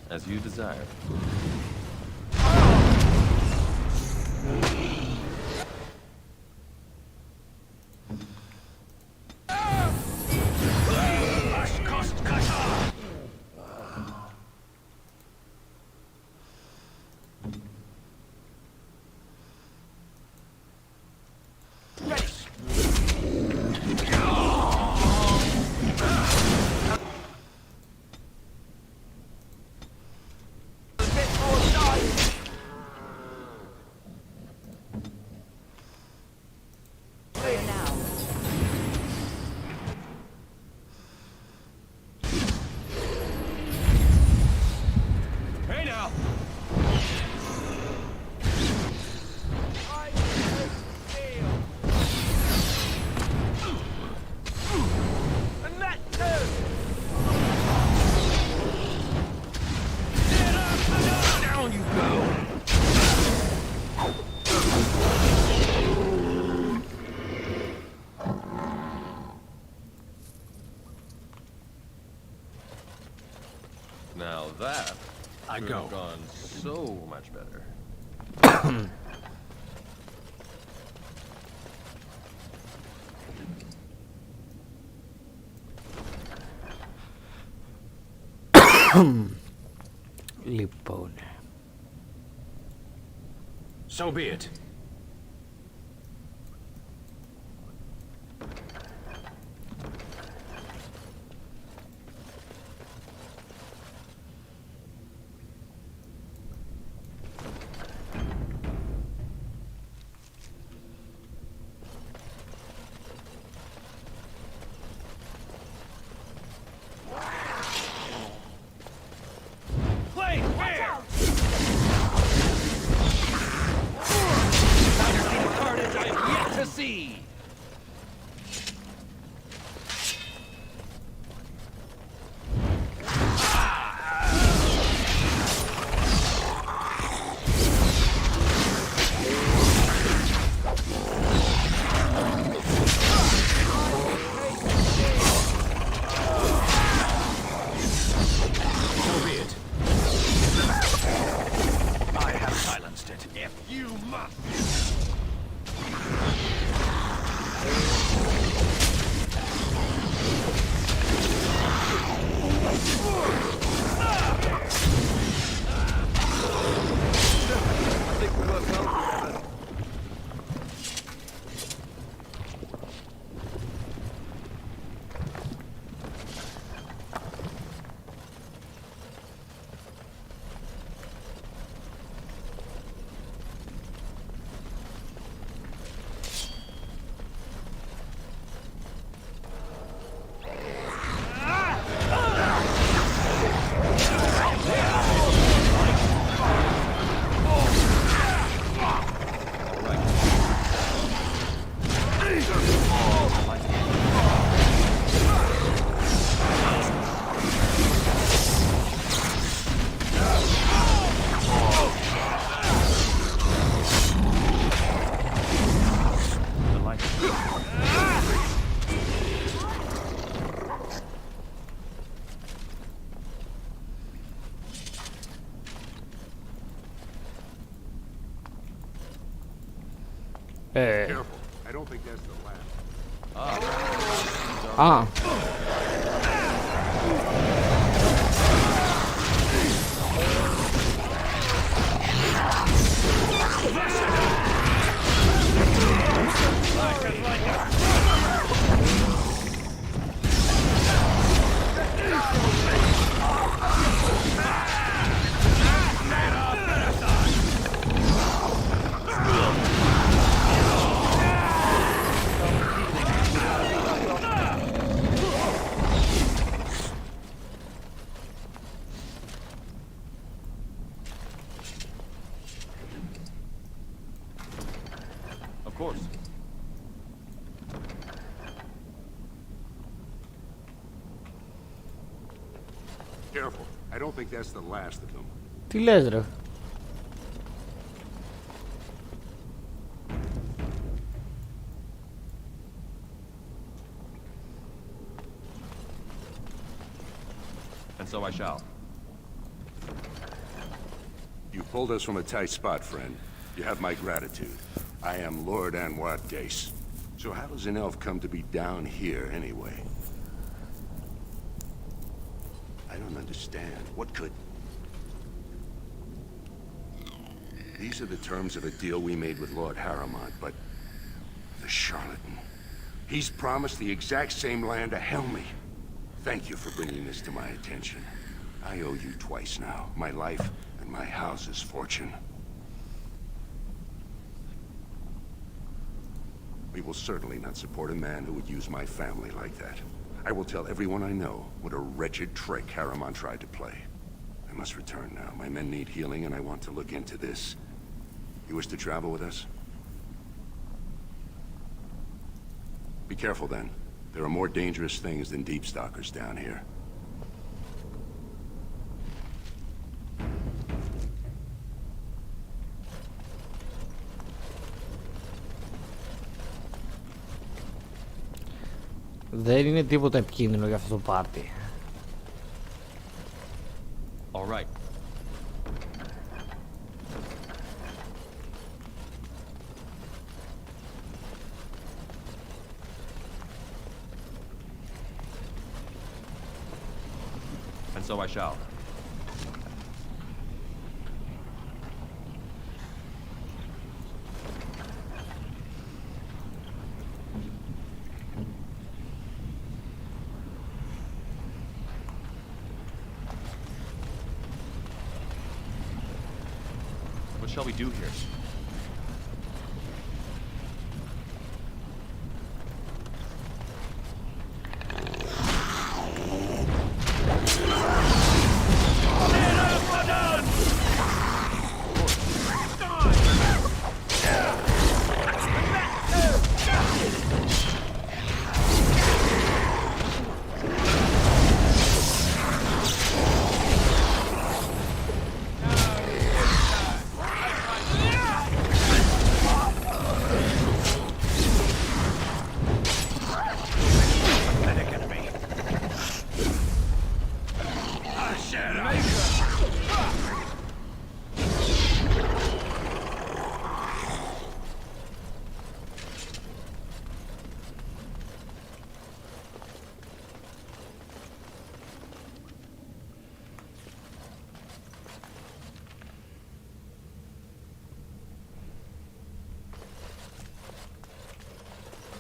As you desire. Now that could have gone so much better. Λοιπόν. So be it. Play fair! Carnage I've yet to see! So be it. I have silenced it. If you must. Careful. I don't think that's the last. Ah. Of course. Careful. I don't think that's the last of them. Τι λες ρε? And so I shall. You pulled us from a tight spot, friend. You have my gratitude. I am Lord Anwar Dace. So how does an elf come to be down here, anyway? I don't understand. What could... These are the terms of a deal we made with Lord Harriman, but... the charlatan. He's promised the exact same land to Helmy. Thank you for bringing this to my attention. I owe you twice now. My life and my house's fortune. We will certainly not support a man who would use my family like that. I will tell everyone I know what a wretched trick Harriman tried to play. I must return now. My men need healing and I want to look into this. You wish to travel with us? Be careful then. There are more dangerous things than deep stalkers down here. Δεν είναι τίποτα επικίνδυνο για αυτό το πάρτι. All right. And so I shall. What shall we do here?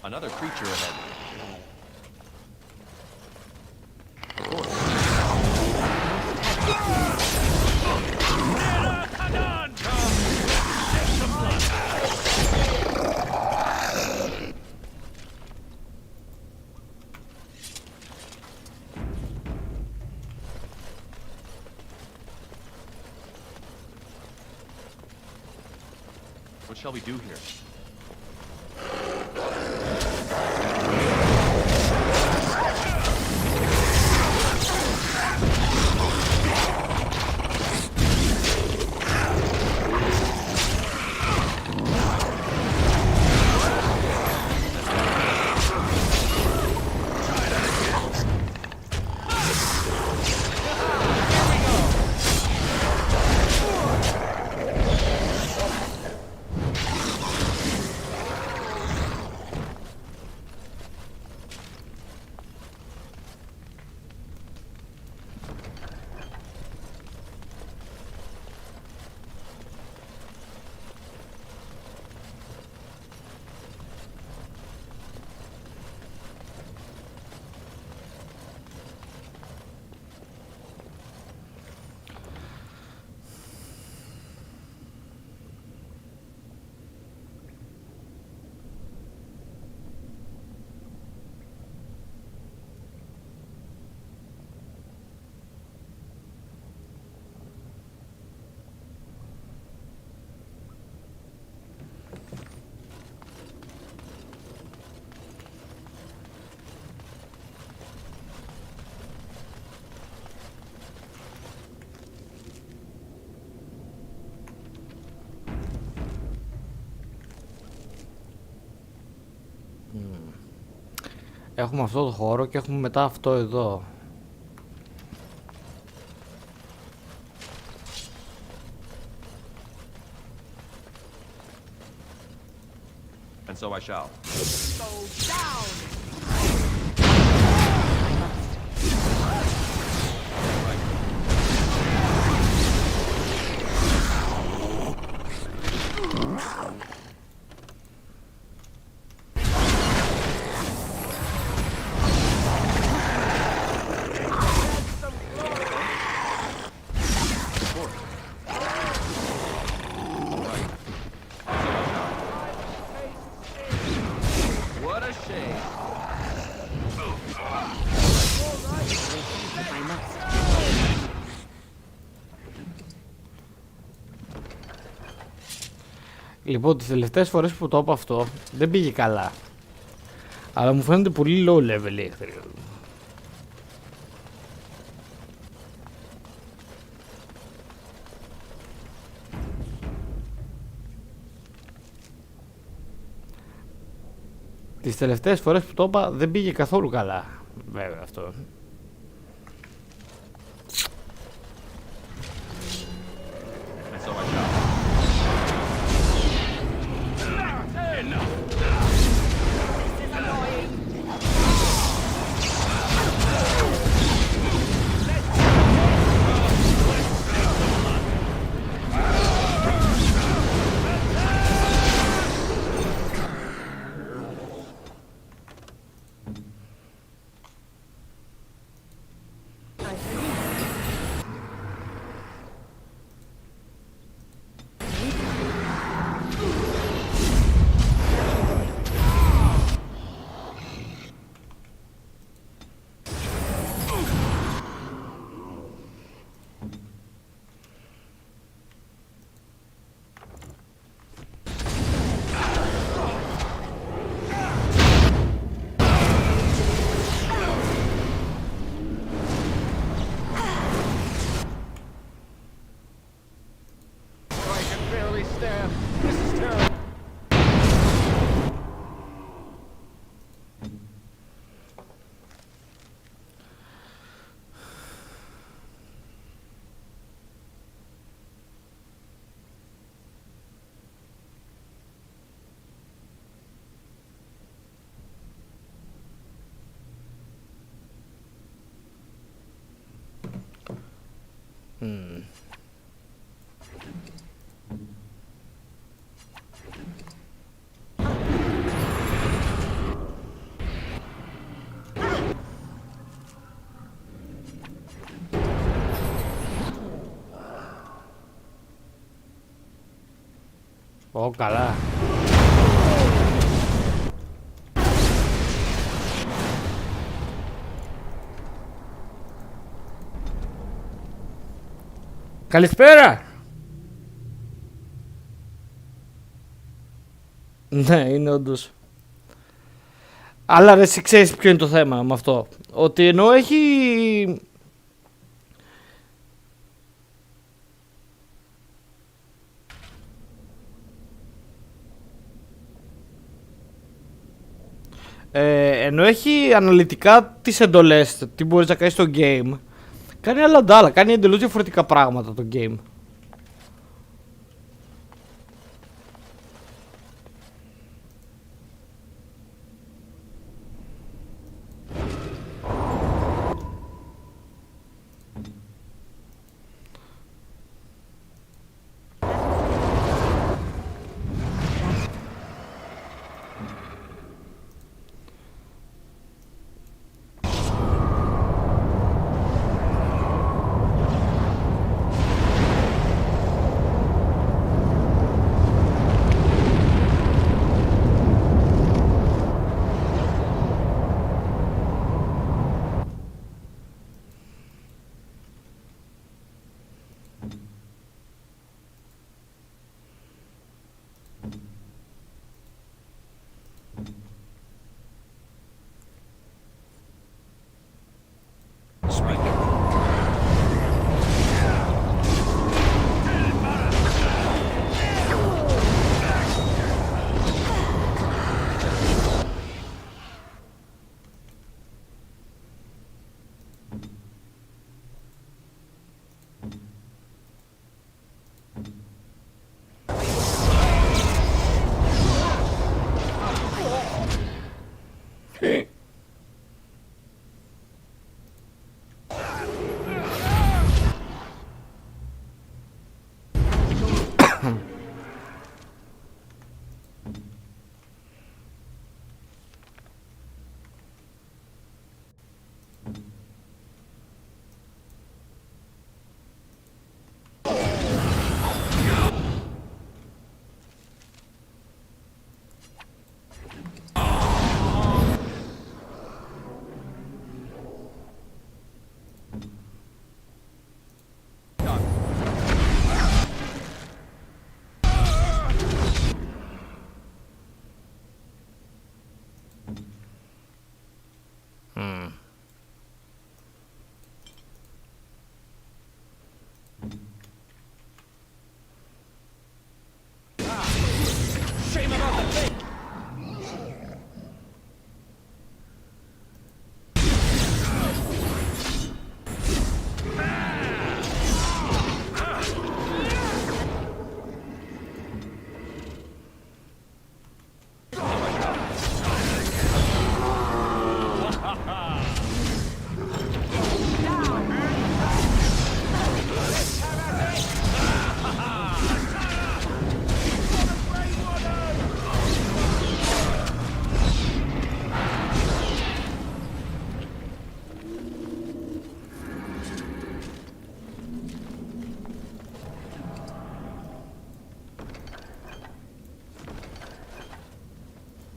Another creature ahead. Of course. What shall we do here? Έχουμε αυτό το χώρο και έχουμε μετά αυτό εδώ. And so I shall. Go down! Λοιπόν, τις τελευταίες φορές που το είπα αυτό δεν πήγε καλά. Αλλά μου φαίνεται πολύ low level η εχθρή. Τις τελευταίες φορές που το είπα δεν πήγε καθόλου καλά. Βέβαια αυτό. barely stand. This is terrible. Ω, καλά. Καλησπέρα! Ναι, είναι όντως. Αλλά ρε, εσύ ξέρεις ποιο είναι το θέμα με αυτό. Ότι ενώ έχει... ενώ έχει αναλυτικά τις εντολές, τι μπορείς να κάνεις στο game, κάνει άλλα αντάλλα, κάνει εντελώς διαφορετικά πράγματα το game.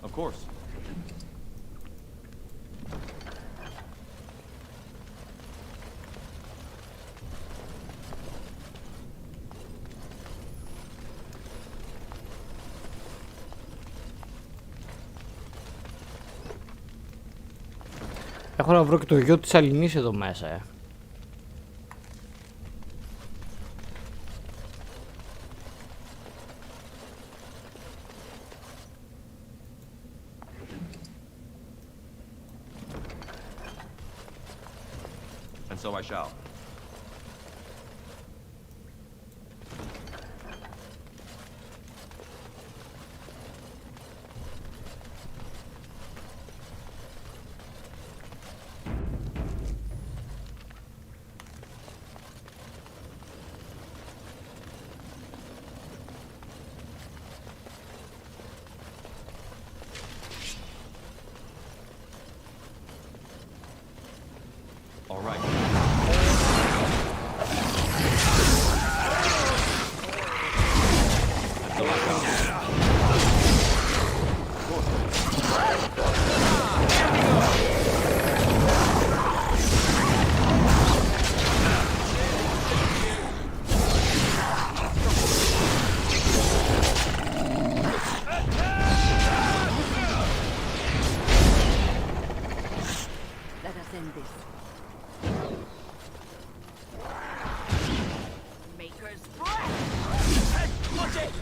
Of course. Έχω να βρω και το γιο της Αλληνής εδώ μέσα, and so I shall. All right. Let us end this. Maker's breath! Watch it!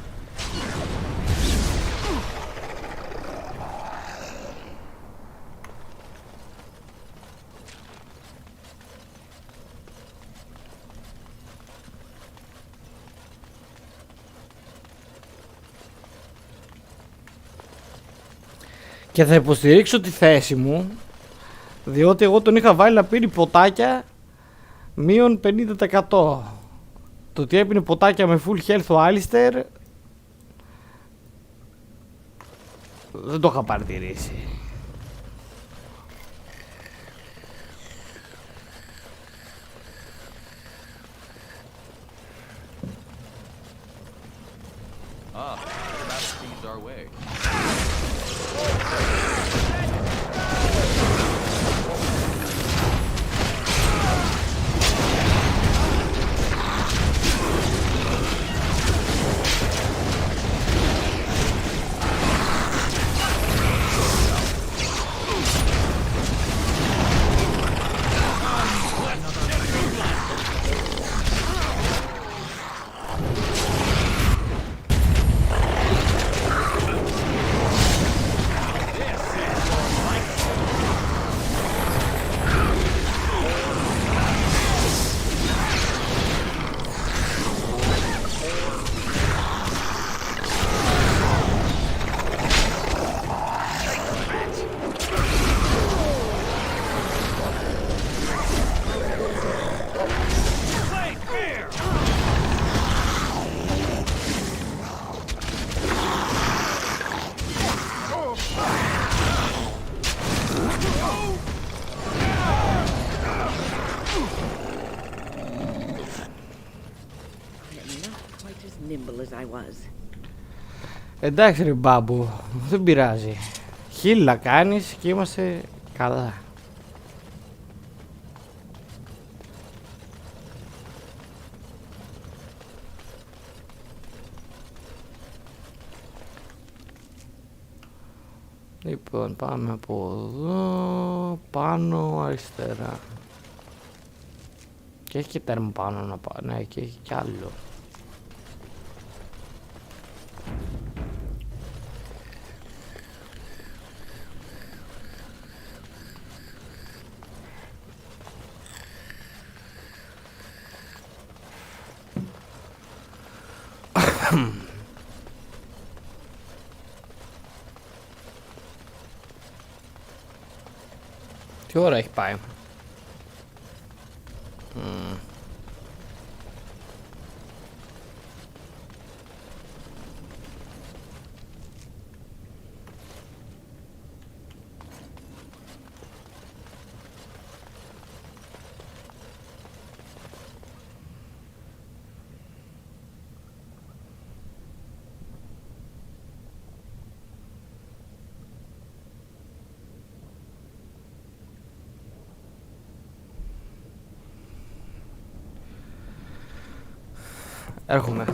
Και θα υποστηρίξω τη θέση μου, διότι εγώ τον είχα βάλει να πίνει ποτάκια μείον 50%. Το ότι έπινε ποτάκια με full health ο Άλιστερ δεν το είχα παρατηρήσει. Ah, that seems our way. Εντάξει ρε μπάμπου, δεν πειράζει. Χίλα κάνεις και είμαστε καλά. Λοιπόν, πάμε από εδώ, πάνω, αριστερά. Και έχει και τέρμα πάνω να πάει, ναι, και έχει κι άλλο. Τι ώρα έχει πάει? Έρχομαι.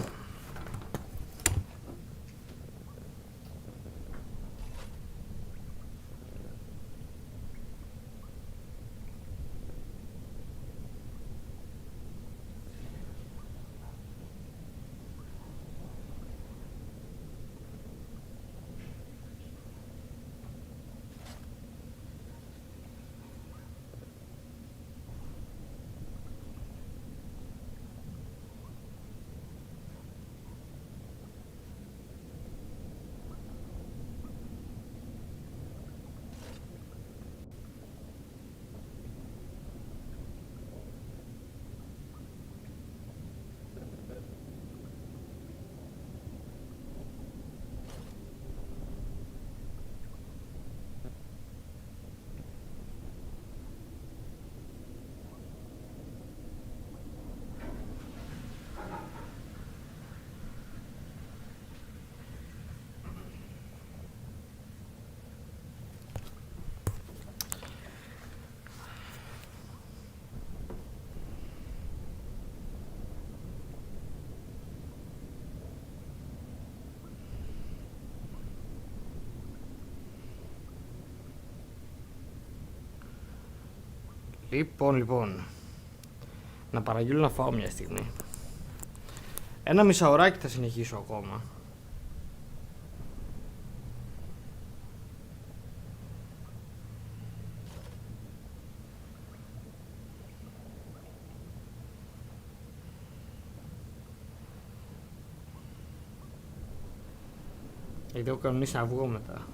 Λοιπόν. Να παραγγείλω να φάω μια στιγμή. Ένα μισάωράκι θα συνεχίσω ακόμα. Γιατί έχω κανονίσει να βγω μετά.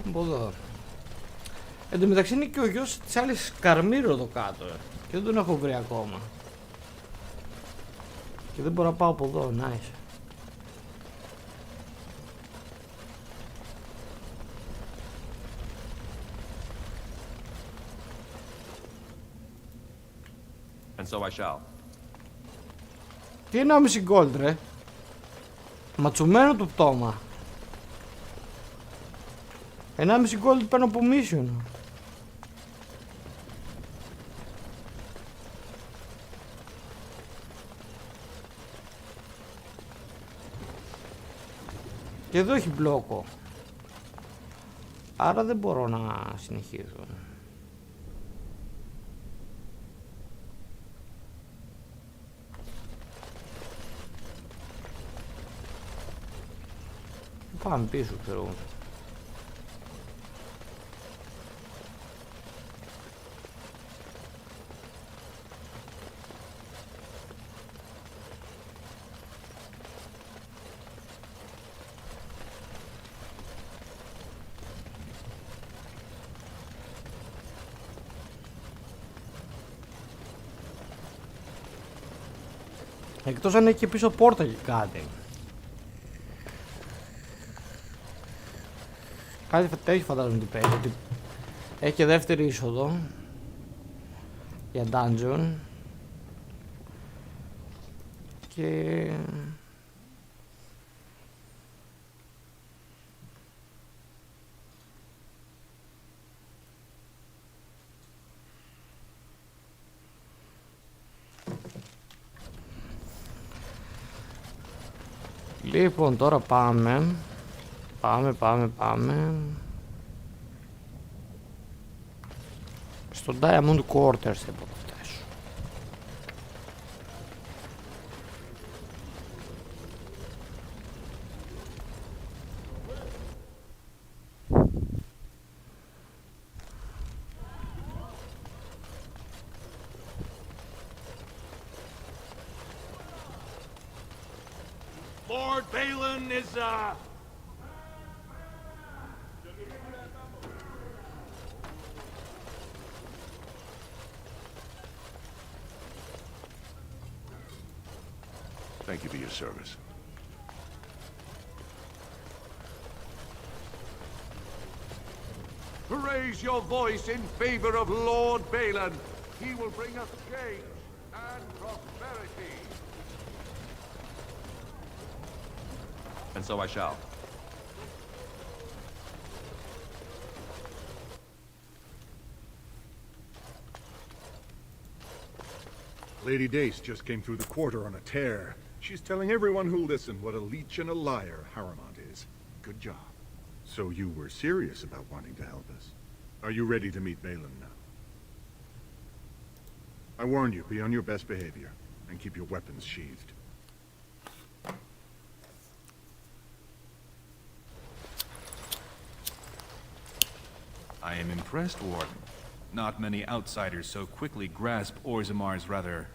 Από εδώ. Εν τω μεταξύ είναι και ο γιος της άλλης Καρμύρο εδώ κάτω και δεν τον έχω βρει ακόμα. Και δεν μπορώ να πάω από εδώ, nice. And so I shall. Τι 1,5 gold ρε. Ματσουμένο το πτώμα. 1,5 gold παίρνω από mission. Και εδώ έχει μπλόκο. Άρα δεν μπορώ να συνεχίσω. Πάμε πίσω, ξέρω. Εκτός αν έχει και πίσω πόρτα και κάτι. Κάτι τέτοιο φαντάζομαι ότι παίζει. Έχει και δεύτερη είσοδο για dungeon. Και... Λοιπόν, τώρα πάμε. Πάμε. Στο Diamond Quarters θα υποθέσω. Lord Balin is, Thank you for your service. Raise your voice in favor of Lord Balin. He will bring us change and prosperity. And so I shall. Lady Dace just came through the quarter on a tear. She's telling everyone who'll listen what a leech and a liar Haramond is. Good job. So you were serious about wanting to help us. Are you ready to meet Balin now? I warned you, be on your best behavior, and keep your weapons sheathed. I am impressed, Warden. Not many outsiders so quickly grasp Orzamar's rather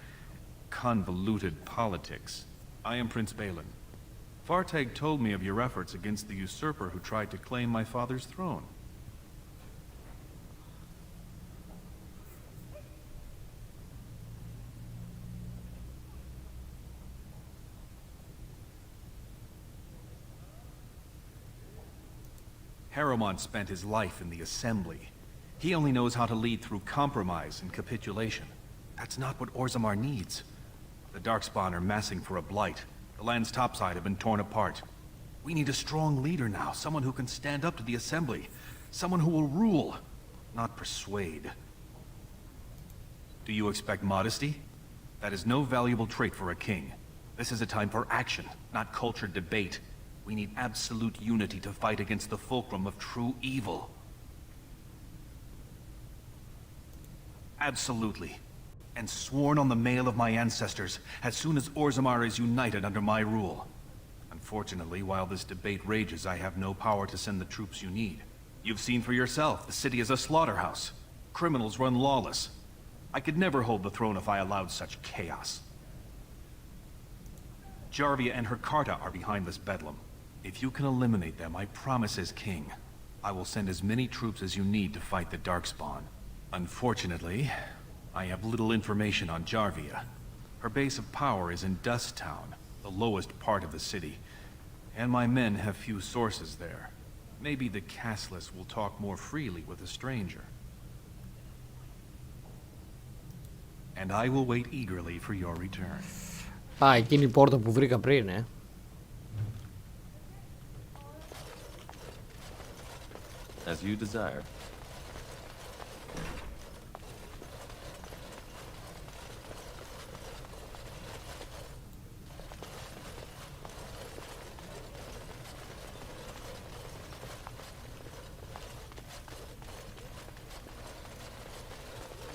convoluted politics. I am Prince Balin. Fartag told me of your efforts against the usurper who tried to claim my father's throne. Harrowmont spent his life in the Assembly. He only knows how to lead through compromise and capitulation. That's not what Orzammar needs. The Darkspawn are massing for a blight. The land's topside have been torn apart. We need a strong leader now, someone who can stand up to the Assembly. Someone who will rule, not persuade. Do you expect modesty? That is no valuable trait for a king. This is a time for action, not cultured debate. We need absolute unity to fight against the fulcrum of true evil. Absolutely. And sworn on the mail of my ancestors, as soon as Orzammar is united under my rule. Unfortunately, while this debate rages, I have no power to send the troops you need. You've seen for yourself, the city is a slaughterhouse. Criminals run lawless. I could never hold the throne if I allowed such chaos. Jarvia and her Carta are behind this bedlam. If you can eliminate them, I promise as king, I will send as many troops as you need to fight the Darkspawn. Unfortunately, I have little information on Jarvia. Her base of power is in Dust Town, the lowest part of the city, and my men have few sources there. Maybe the castless will talk more freely with a stranger. And I will wait eagerly for your return. Α, εκείνη η πόρτα που βρήκα πριν, As you desire.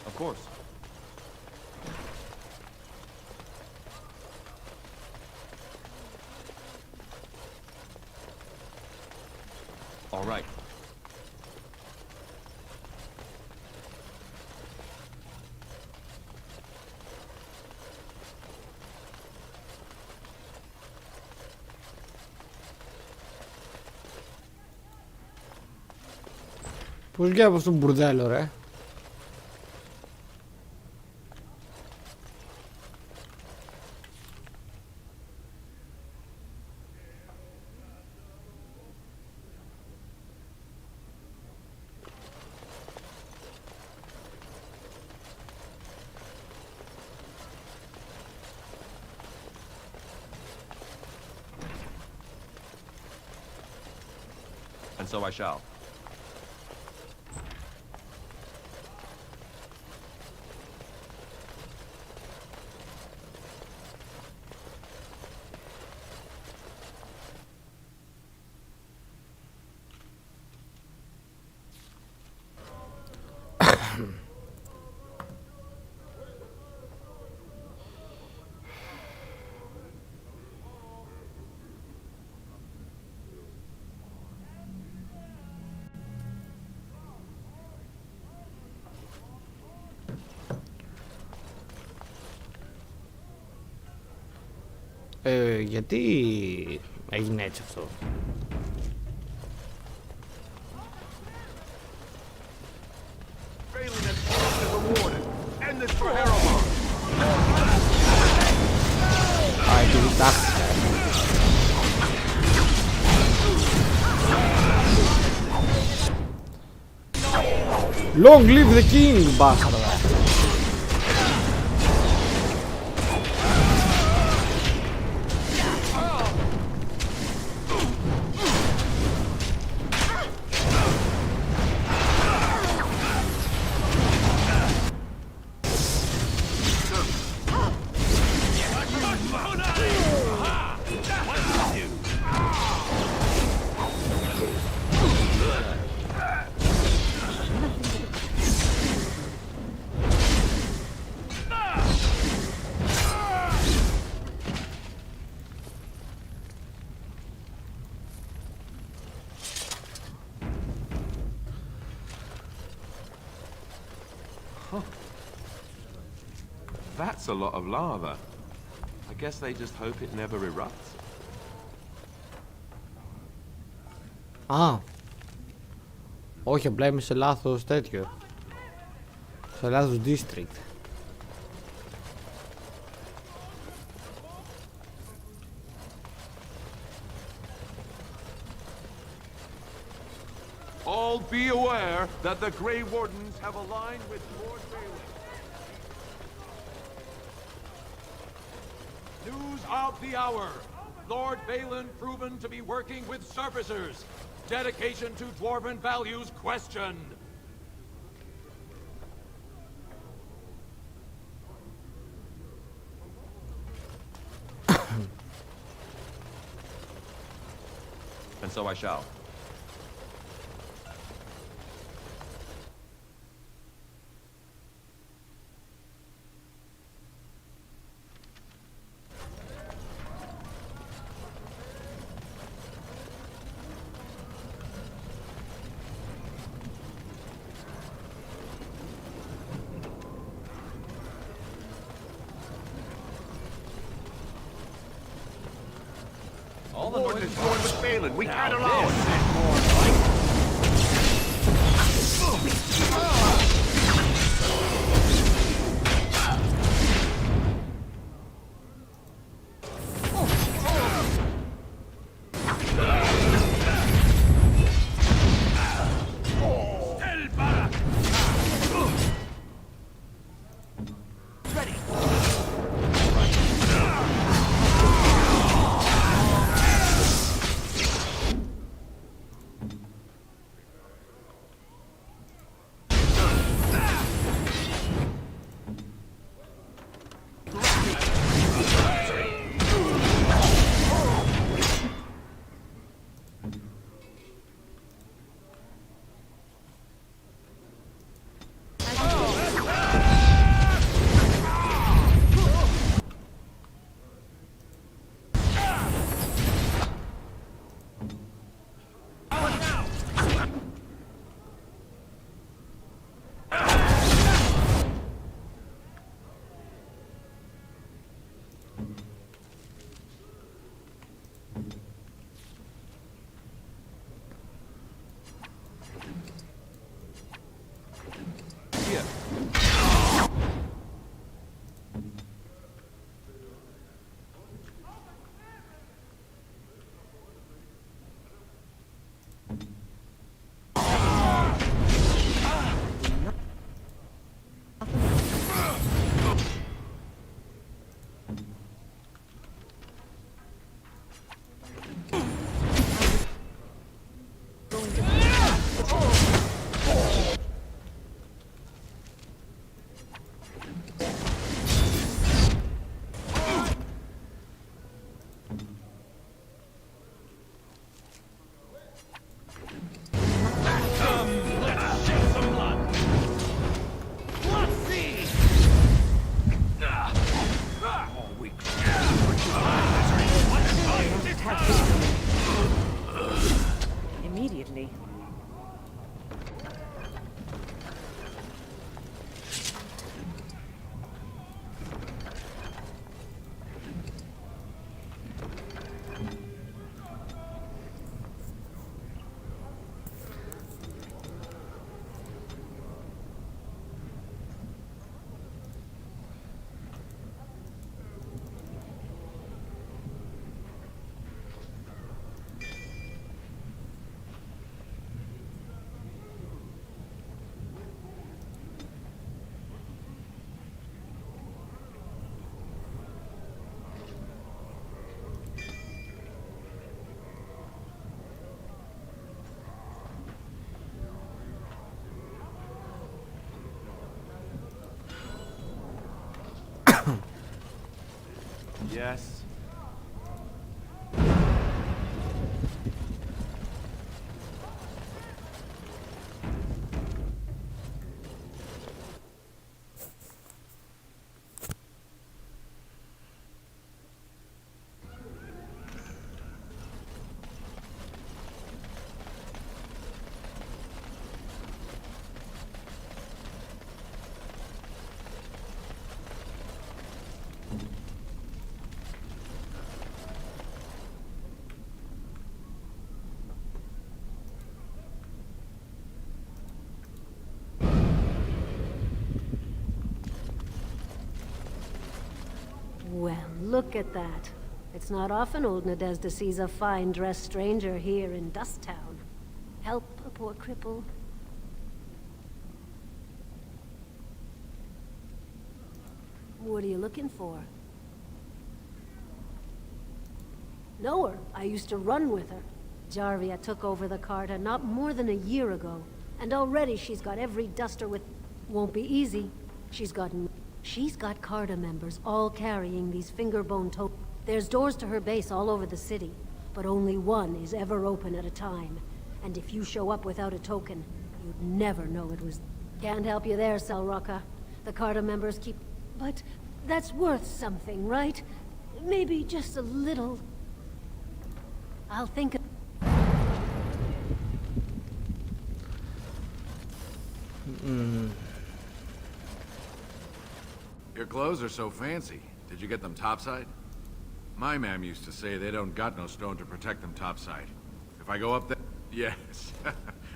Of course. All right. Πώς βγαίνει από στον μπουρδέλο, ρε. And so I shall. Γιατί έγινε έτσι αυτό? Α, εκεί κοιτάξτε. Long live the king, bastard. That's a lot of lava. I guess they just hope it never erupts. Α, όχι, απλά είμαι σε λάθος τέτοιο. Σε λάθος district. All be aware that the Grey Wardens have aligned with Lord Balin. News of the hour. Lord Balin proven to be working with surfacers. Dedication to dwarven values questioned. And so I shall. All the North is going with Balin. We can't allow it. Immediately. Yes. Look at that. It's not often old Nadezhda sees a fine-dressed stranger here in Dust Town. Help a poor cripple. What are you looking for? Know her. I used to run with her. Jarvia took over the Carta not more than a year ago. And already she's got every duster with... Won't be easy. She's got Carta members all carrying these fingerbone tokens. There's doors to her base all over the city, but only one is ever open at a time. And if you show up without a token, you'd never know it was... Can't help you there, Selrocka. The Carta members keep... But that's worth something, right? Maybe just a little... I'll think of... Your clothes are so fancy. Did you get them topside? My ma'am used to say they don't got no stone to protect them topside. If I go up there... Yes.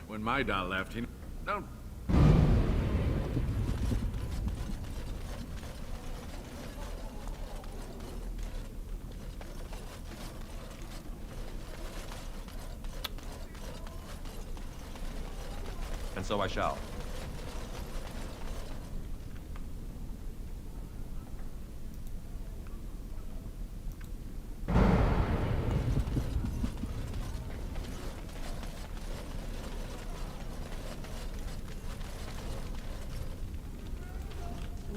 When my doll left, he... Don't... And so I shall.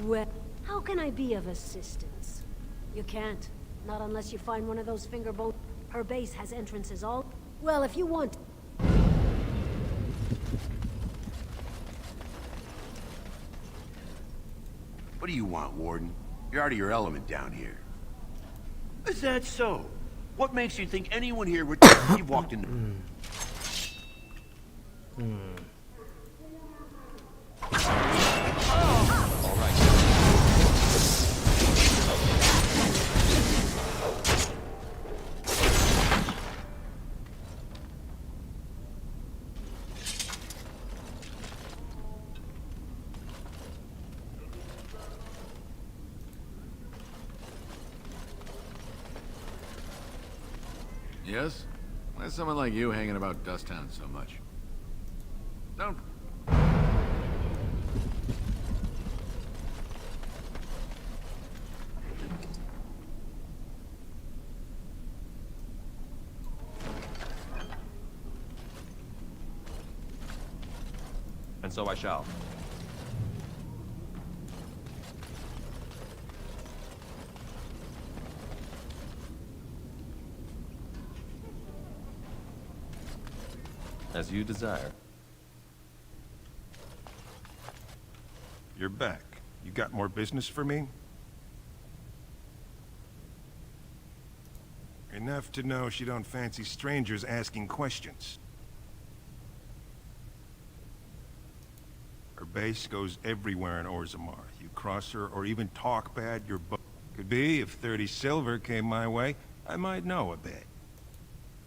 Well, how can I be of assistance? You can't. Not unless you find one of those fingerbone... Her base has entrances all... Well, if you want... What do you want, Warden? You're out of your element down here. Is that so? What makes you think anyone here would... You've walked into... Yes? Why's someone like you hanging about Dust Town so much? Don't... And so I shall. As you desire. You're back. You got more business for me? Enough to know she don't fancy strangers asking questions. Her base goes everywhere in Orzammar. You cross her or even talk bad, you're Could be, if 30 silver came my way, I might know a bit.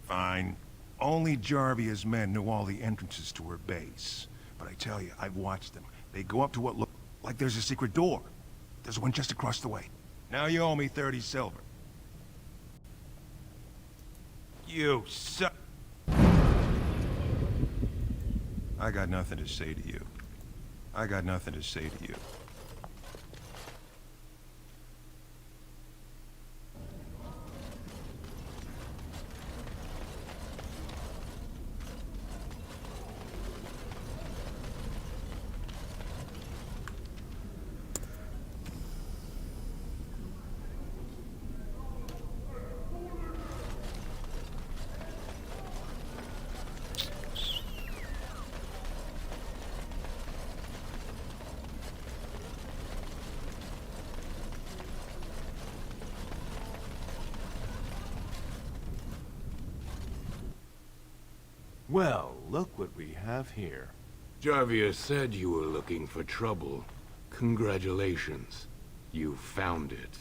Fine. Only Jarvia's men knew all the entrances to her base. But I tell you, I've watched them. They go up to what look like there's a secret door. There's one just across the way. Now you owe me 30 silver. You suck. I got nothing to say to you. I got nothing to say to you. Well, look what we have here. Jarvia said you were looking for trouble. Congratulations. You found it.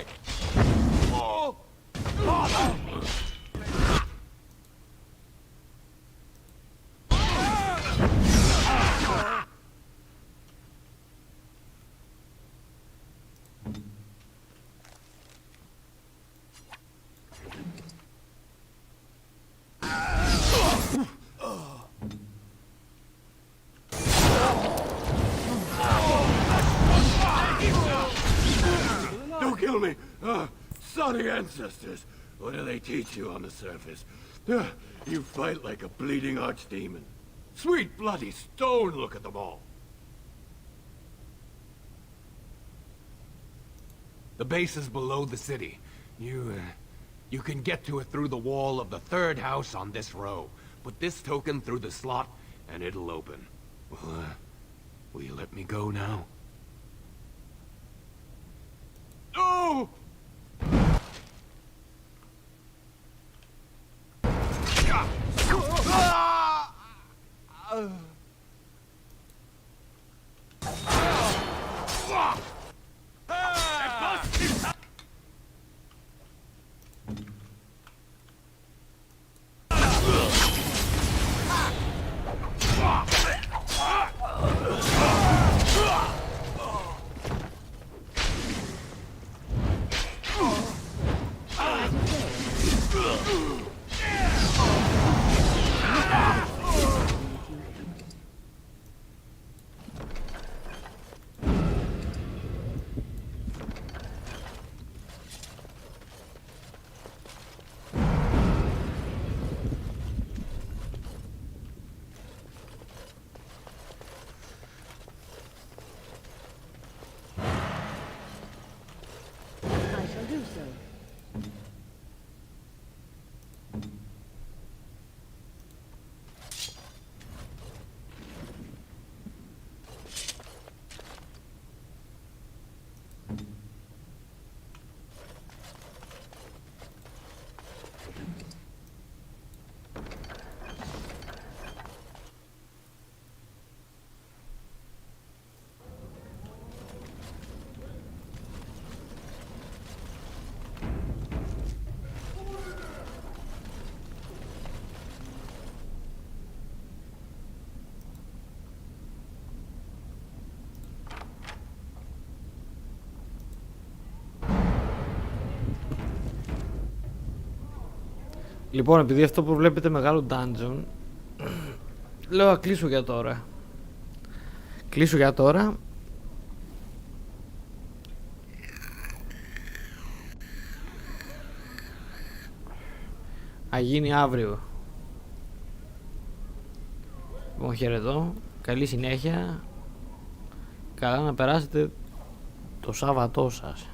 strike. Oh! Don't kill me! Sorry ancestors. What do they teach you on the surface? You fight like a bleeding archdemon. Sweet bloody stone, look at them all. The base is below the city. You can get to it through the wall of the third house on this row. Put this token through the slot, and it'll open. Well, will you let me go now? No! I shall do so. Λοιπόν, επειδή αυτό που βλέπετε μεγάλο dungeon, λέω να κλείσω για τώρα. Κλείσω για τώρα. Θα γίνει αύριο. Λοιπόν, χαιρετώ. Καλή συνέχεια. Καλά να περάσετε το Σάββατό σας.